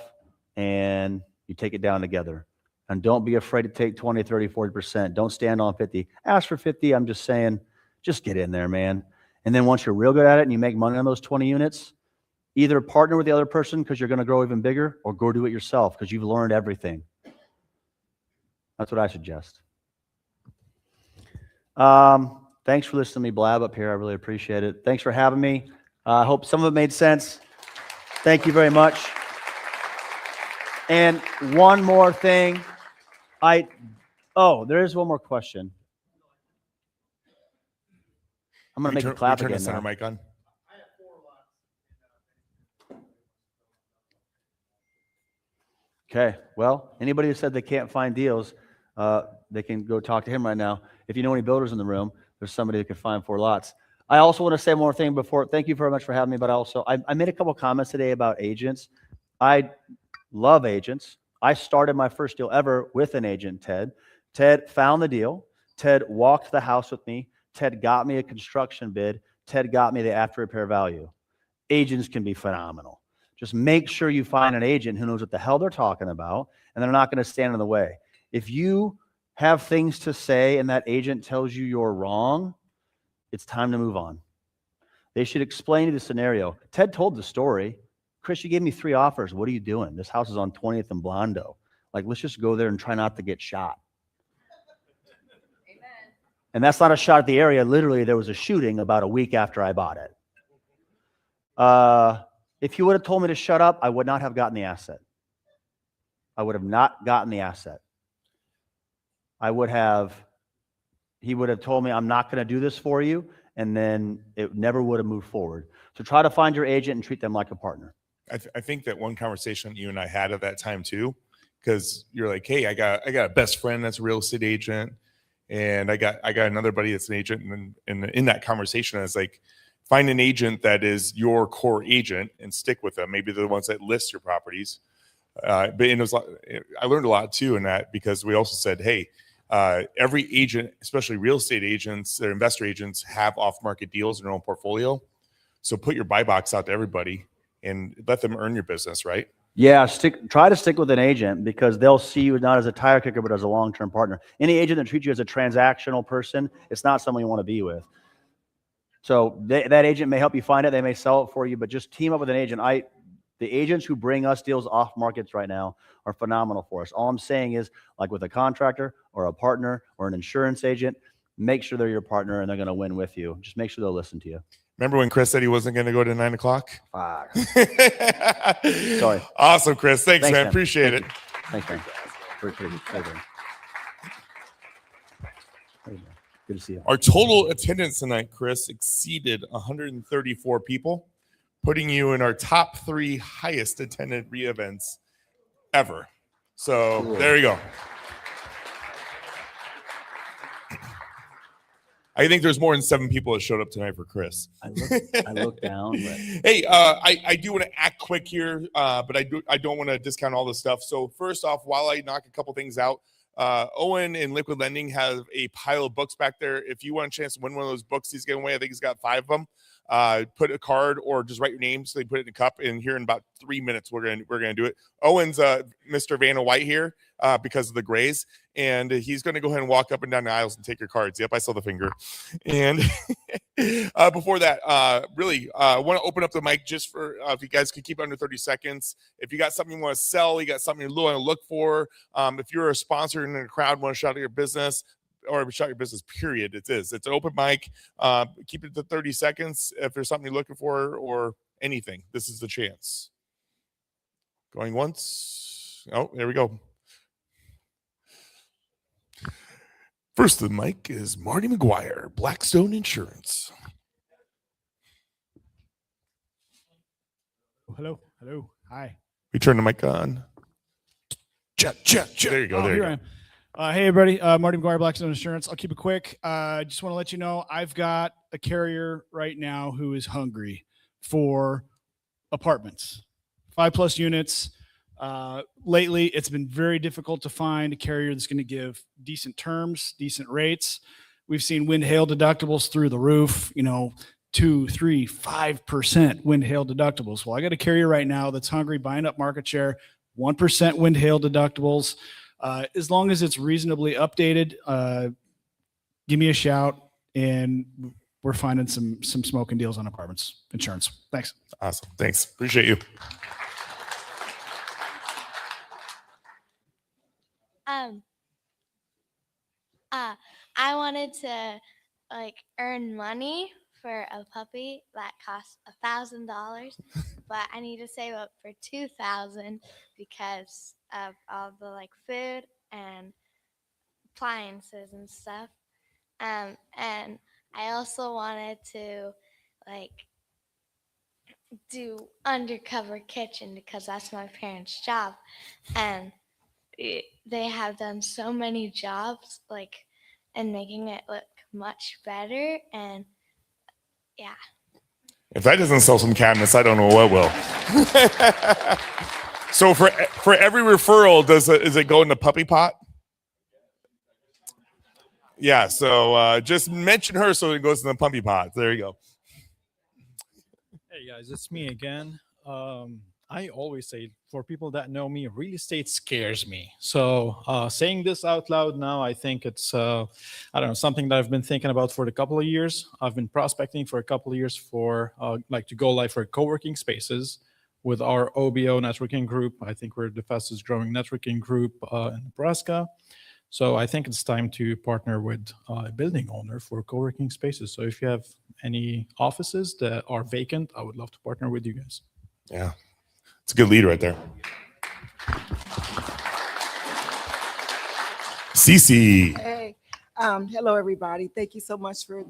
and you take it down together. And don't be afraid to take 20, 30, 40%. Don't stand on 50. Ask for 50. I'm just saying, just get in there, man. And then once you're real good at it and you make money on those 20 units, either partner with the other person because you're going to grow even bigger, or go do it yourself because you've learned everything. That's what I suggest. Thanks for listening to me blab up here. I really appreciate it. Thanks for having me. I hope some of it made sense. Thank you very much. And one more thing. There is one more question. I'm going to make you clap turn again the center now. mic on. Okay. Well, anybody who said they can't find deals, they can go talk to him right now. If you know any builders in the room, there's somebody who can find 4 lots. I also want to say one more thing before. Thank you very much for having me. But also, I made a couple comments today about agents. I love agents. I started my first deal ever with an agent, Ted. Ted found the deal. Ted walked the house with me. Ted got me a construction bid. Ted got me the after repair value. Agents can be phenomenal. Just make sure you find an agent who knows what the hell they're talking about, and they're not going to stand in the way. If you have things to say and that agent tells you you're wrong, it's time to move on. They should explain you the scenario. Ted told the story. Chris, you gave me 3 offers. What are you doing? This house is on 20th and Blondo. Like, let's just go there and try not to get shot. Amen. And that's not a shot at the area. Literally, there was a shooting about a week after I bought it. If you would have told me to shut up, I would not have gotten the asset. I would have not gotten the asset. He would have told me, I'm not going to do this for you, and then it never would have moved forward. So try to find your agent and treat them like a partner. I think that one conversation you and I had at that time too, because you're like, hey, I got a best friend that's a real estate agent, and I got another buddy that's an agent, and in that conversation, I was like, find an agent that is your core agent and stick with them. Maybe they're the ones that list your properties. But it was, I learned a lot too in that, because we also said, hey, every agent, especially real estate agents or investor agents, have off-market deals in their own portfolio. So put your buy box out to everybody and let them earn your business, right? Yeah, try to stick with an agent, because they'll see you not as a tire kicker, but as a long-term partner. Any agent that treats you as a transactional person, it's not someone you want to be with. So that agent may help you find it. They may sell it for you, but just team up with an agent. The agents who bring us deals off markets right now are phenomenal for us. All I'm saying is, like with a contractor or a partner or an insurance agent, make sure they're your partner and they're going to win with you. Just make sure they'll listen to you. Remember when Chris said he wasn't going to go to 9 o'clock? Sorry. Awesome, Chris. Thanks, man. Appreciate it. Thanks, man. Appreciate it. Good to see you. Our total attendance tonight, Chris, exceeded 134 people, putting you in our top 3 highest attended REIA events ever. So cool. There you go. I think there's more than 7 people that showed up tonight for Chris. I look down. But... Hey, I do want to act quick here, but I don't want to discount all this stuff. So first off, while I knock a couple things out, Owen in Liquid Lending have a pile of books back there. If you want a chance to win one of those books he's giving away, I think he's got 5 of them. Put a card or just write your name so they put it in a cup. And here in about 3 minutes, we're gonna do it. Owen's Mr. Vanna White here because of the grays, and he's gonna go ahead and walk up and down the aisles and take your cards. Yep, I saw the finger. And before that, really want to open up the mic just for if you guys could keep it under 30 seconds. If you got something you want to sell, you got something you want to look for. If you're a sponsor in a crowd, want to shout out your business. Or shout your business, period. It's an open mic. Keep it to 30 seconds. If there's something you're looking for or anything, this is the chance. Going once. Oh, there we go. First to the mic is Marty McGuire, Blackstone Insurance. Hello. Hi. We turn the mic on. Check. There you go. There you go. Hey, everybody. Marty McGuire, Blackstone Insurance. I'll keep it quick. Just want to let you know I've got a carrier right now who is hungry for apartments, 5+ units. Lately, it's been very difficult to find a carrier that's going to give decent terms, decent rates. We've seen wind hail deductibles through the roof, 2%, 3%, 5% wind hail deductibles. Well, I got a carrier right now that's hungry, buying up market share, 1% wind hail deductibles. As long as it's reasonably updated, give me a shout, and we're finding some smoking deals on apartments insurance. Thanks. Awesome. Thanks. Appreciate you. I wanted to earn money for a puppy that costs $1,000, but I need to save up for $2,000 because of all the food and appliances and stuff. And I also wanted to do undercover kitchen because that's my parents' job, and they have done so many jobs and making it look much better. And yeah. If that doesn't sell some cabinets, I don't know what will. So for every referral, is it go in the puppy pot? Yeah. So just mention her so it goes in the puppy pot. There you go. Hey guys, it's me again. I always say, for people that know me, real estate scares me. So saying this out loud now, I think it's, I don't know, something that I've been thinking about for a couple of years. I've been prospecting for a couple of years for to go live for co-working spaces with our OBO networking group. I think we're the fastest growing networking group in Nebraska. So I think it's time to partner with a building owner for co-working spaces. So if you have any offices that are vacant, I would love to partner with you guys. Yeah. It's a good lead right there. Cece. Hey, hello everybody. Thank you so much for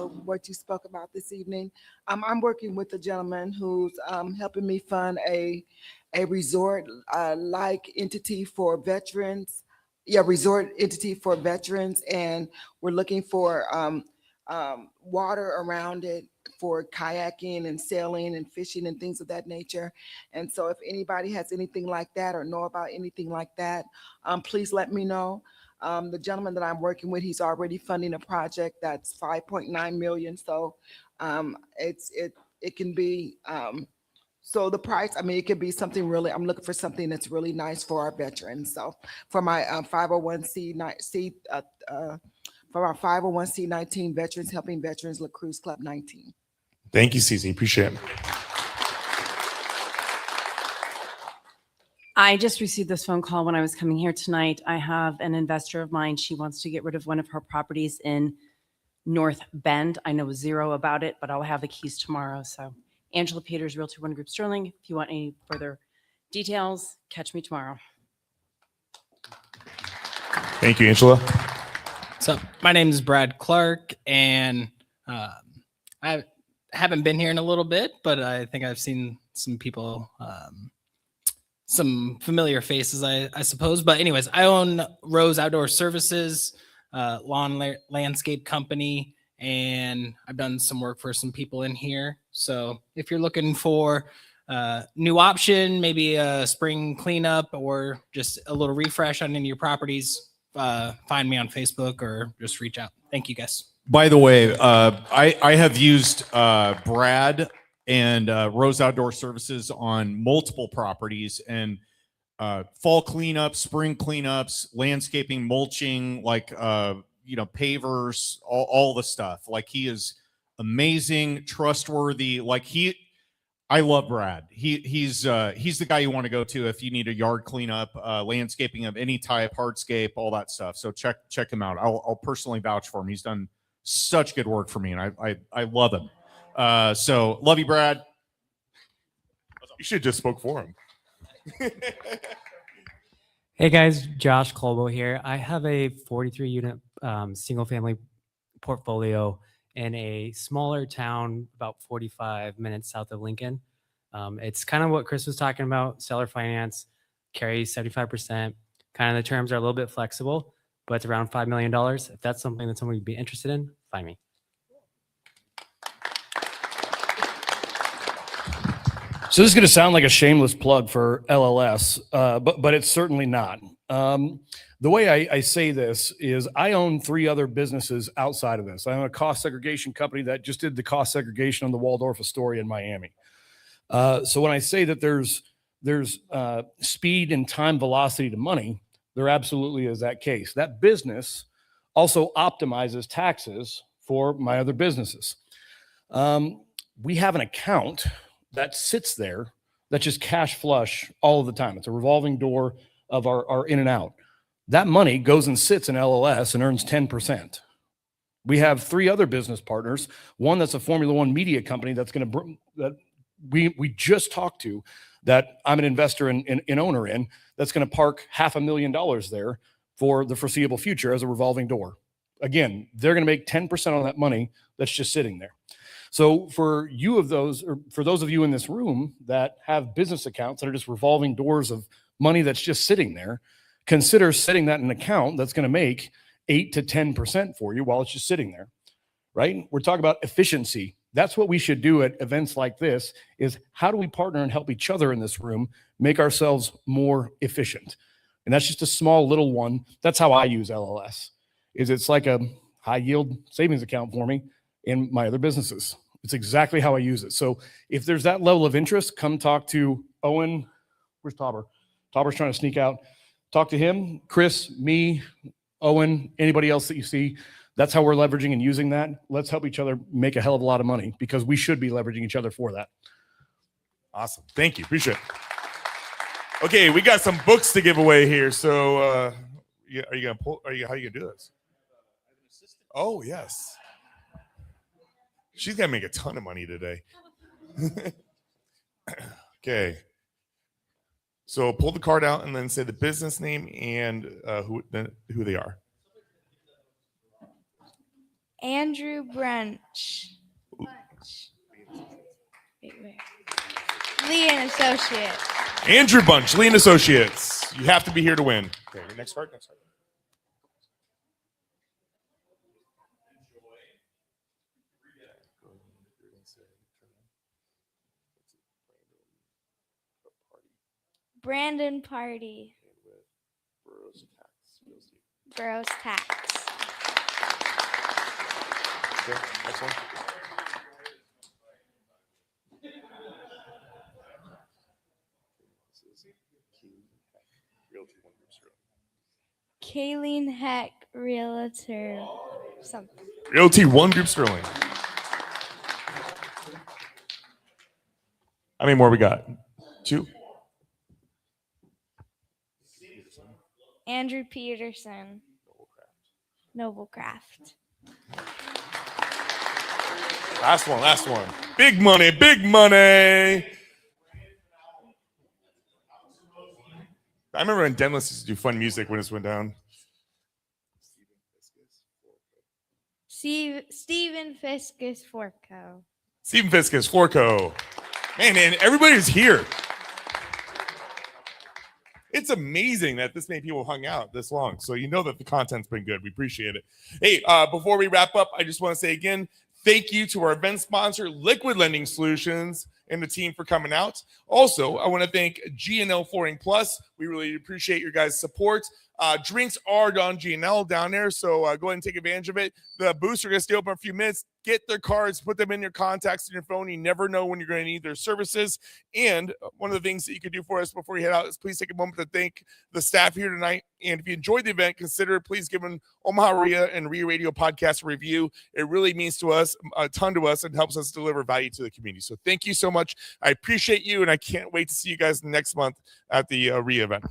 what you spoke about this evening. I'm working with a gentleman who's helping me fund a resort like entity for veterans. Yeah, resort entity for veterans, and we're looking for water around it for kayaking and sailing and fishing and things of that nature. And so if anybody has anything like that or know about anything like that, please let me know. The gentleman that I'm working with, he's already funding a project that's $5.9 million. So it can be, so the price, it could be something really, I'm looking for something that's really nice for our veterans. So for my 501c, for our 501c19 veterans, helping veterans, La Cruz Club 19. Thank you, Cece. Appreciate it. I just received this phone call when I was coming here tonight. I have an investor of mine. She wants to get rid of one of her properties in North Bend. I know zero about it, but I'll have the keys tomorrow. So Angela Peters, Realtor One Group Sterling. If you want any further details, catch me tomorrow. Thank you, Angela. So my name is Brad Clark, and I haven't been here in a little bit, but I think I've seen some people, some familiar faces, I suppose. But anyways, I own Rose Outdoor Services, lawn landscape company, and I've done some work for some people in here. So if you're looking for a new option, maybe a spring cleanup or just a little refresh on any of your properties, find me on Facebook or just reach out. Thank you, guys. By the way, I have used Brad and Rose Outdoor Services on multiple properties, and fall cleanups, spring cleanups, landscaping, mulching, like pavers, all the stuff. Like, he is amazing, trustworthy. Like, I love Brad. He's the guy you want to go to if you need a yard cleanup, landscaping of any type, hardscape, all that stuff. So check him out. I'll personally vouch for him. He's done such good work for me, and I love him. So love you, Brad. You should have just spoke for him. Hey guys, Josh Colbo here. I have a 43 unit single family portfolio in a smaller town about 45 minutes south of Lincoln. It's kind of what Chris was talking about. Seller finance carries 75%. Kind of the terms are a little bit flexible, but it's around $5 million. If that's something that somebody would be interested in, find me. So this is going to sound like a shameless plug for LLS, but it's certainly not. The way I say this is I own 3 other businesses outside of this. I own a cost segregation company that just did the cost segregation on the Waldorf Astoria in Miami. So when I say that there's speed and time velocity to money, there absolutely is that case. That business also optimizes taxes for my other businesses. We have an account that sits there that's just cash flush all of the time. It's a revolving door of our in and out. That money goes and sits in LLS and earns 10%. We have 3 other business partners. One that's a Formula One media company that's going to that we just talked to, that I'm an investor and owner in, that's going to park $500,000 there for the foreseeable future as a revolving door. Again, they're going to make 10% on that money that's just sitting there. So for those of you in this room that have business accounts that are just revolving doors of money that's just sitting there, consider setting that in an account that's going to make 8 to 10% for you while it's just sitting there, right? We're talking about efficiency. That's what we should do at events like this, is how do we partner and help each other in this room make ourselves more efficient? And that's just a small little one. That's how I use LLS, is it's like a high yield savings account for me in my other businesses. It's exactly how I use it. So if there's that level of interest, come talk to Owen. Where's Tauber? Tauber's trying to sneak out. Talk to him, Chris, me, Owen, anybody else that you see. That's how we're leveraging and using that. Let's help each other make a hell of a lot of money, because we should be leveraging each other for that. Awesome. Thank you. Appreciate it. Okay, we got some books to give away here. So how are you gonna do this? Oh, yes. She's gonna make a ton of money today. Okay. So pull the card out and then say the business name and who they are. Andrew Brunch. Wait. Lee and Associates. Andrew Bunch, Lee and Associates. You have to be here to win. Okay, next card. Brandon Party. Burroughs Tax. Okay, next one. Kayleen Heck, Realtor. Something. Realty One Group Sterling. How many more we got? 2. Andrew Peterson. Noblecraft. Last one. Big money. I remember when Dennis used to do fun music when this went down. Stephen Fiskus Forco. Stephen Fiskus, Forco. Man, everybody's here. It's amazing that this many people hung out this long. So you know that the content's been good. We appreciate it. Hey, before we wrap up, I just want to say again, thank you to our event sponsor, Liquid Lending Solutions, and the team for coming out. Also, I want to thank G&L Flooring Plus. We really appreciate your guys' support. Drinks are on GNL down there, so go ahead and take advantage of it. The booths are going to stay open a few minutes. Get their cards, put them in your contacts in your phone. You never know when you're going to need their services. And one of the things that you could do for us before you head out is please take a moment to thank the staff here tonight. And if you enjoyed the event, consider please giving Omaha REIA and REIA Radio podcast a review. It really means to us a ton to us and helps us deliver value to the community. So thank you so much. I appreciate you, and I can't wait to see you guys next month at the REIA event.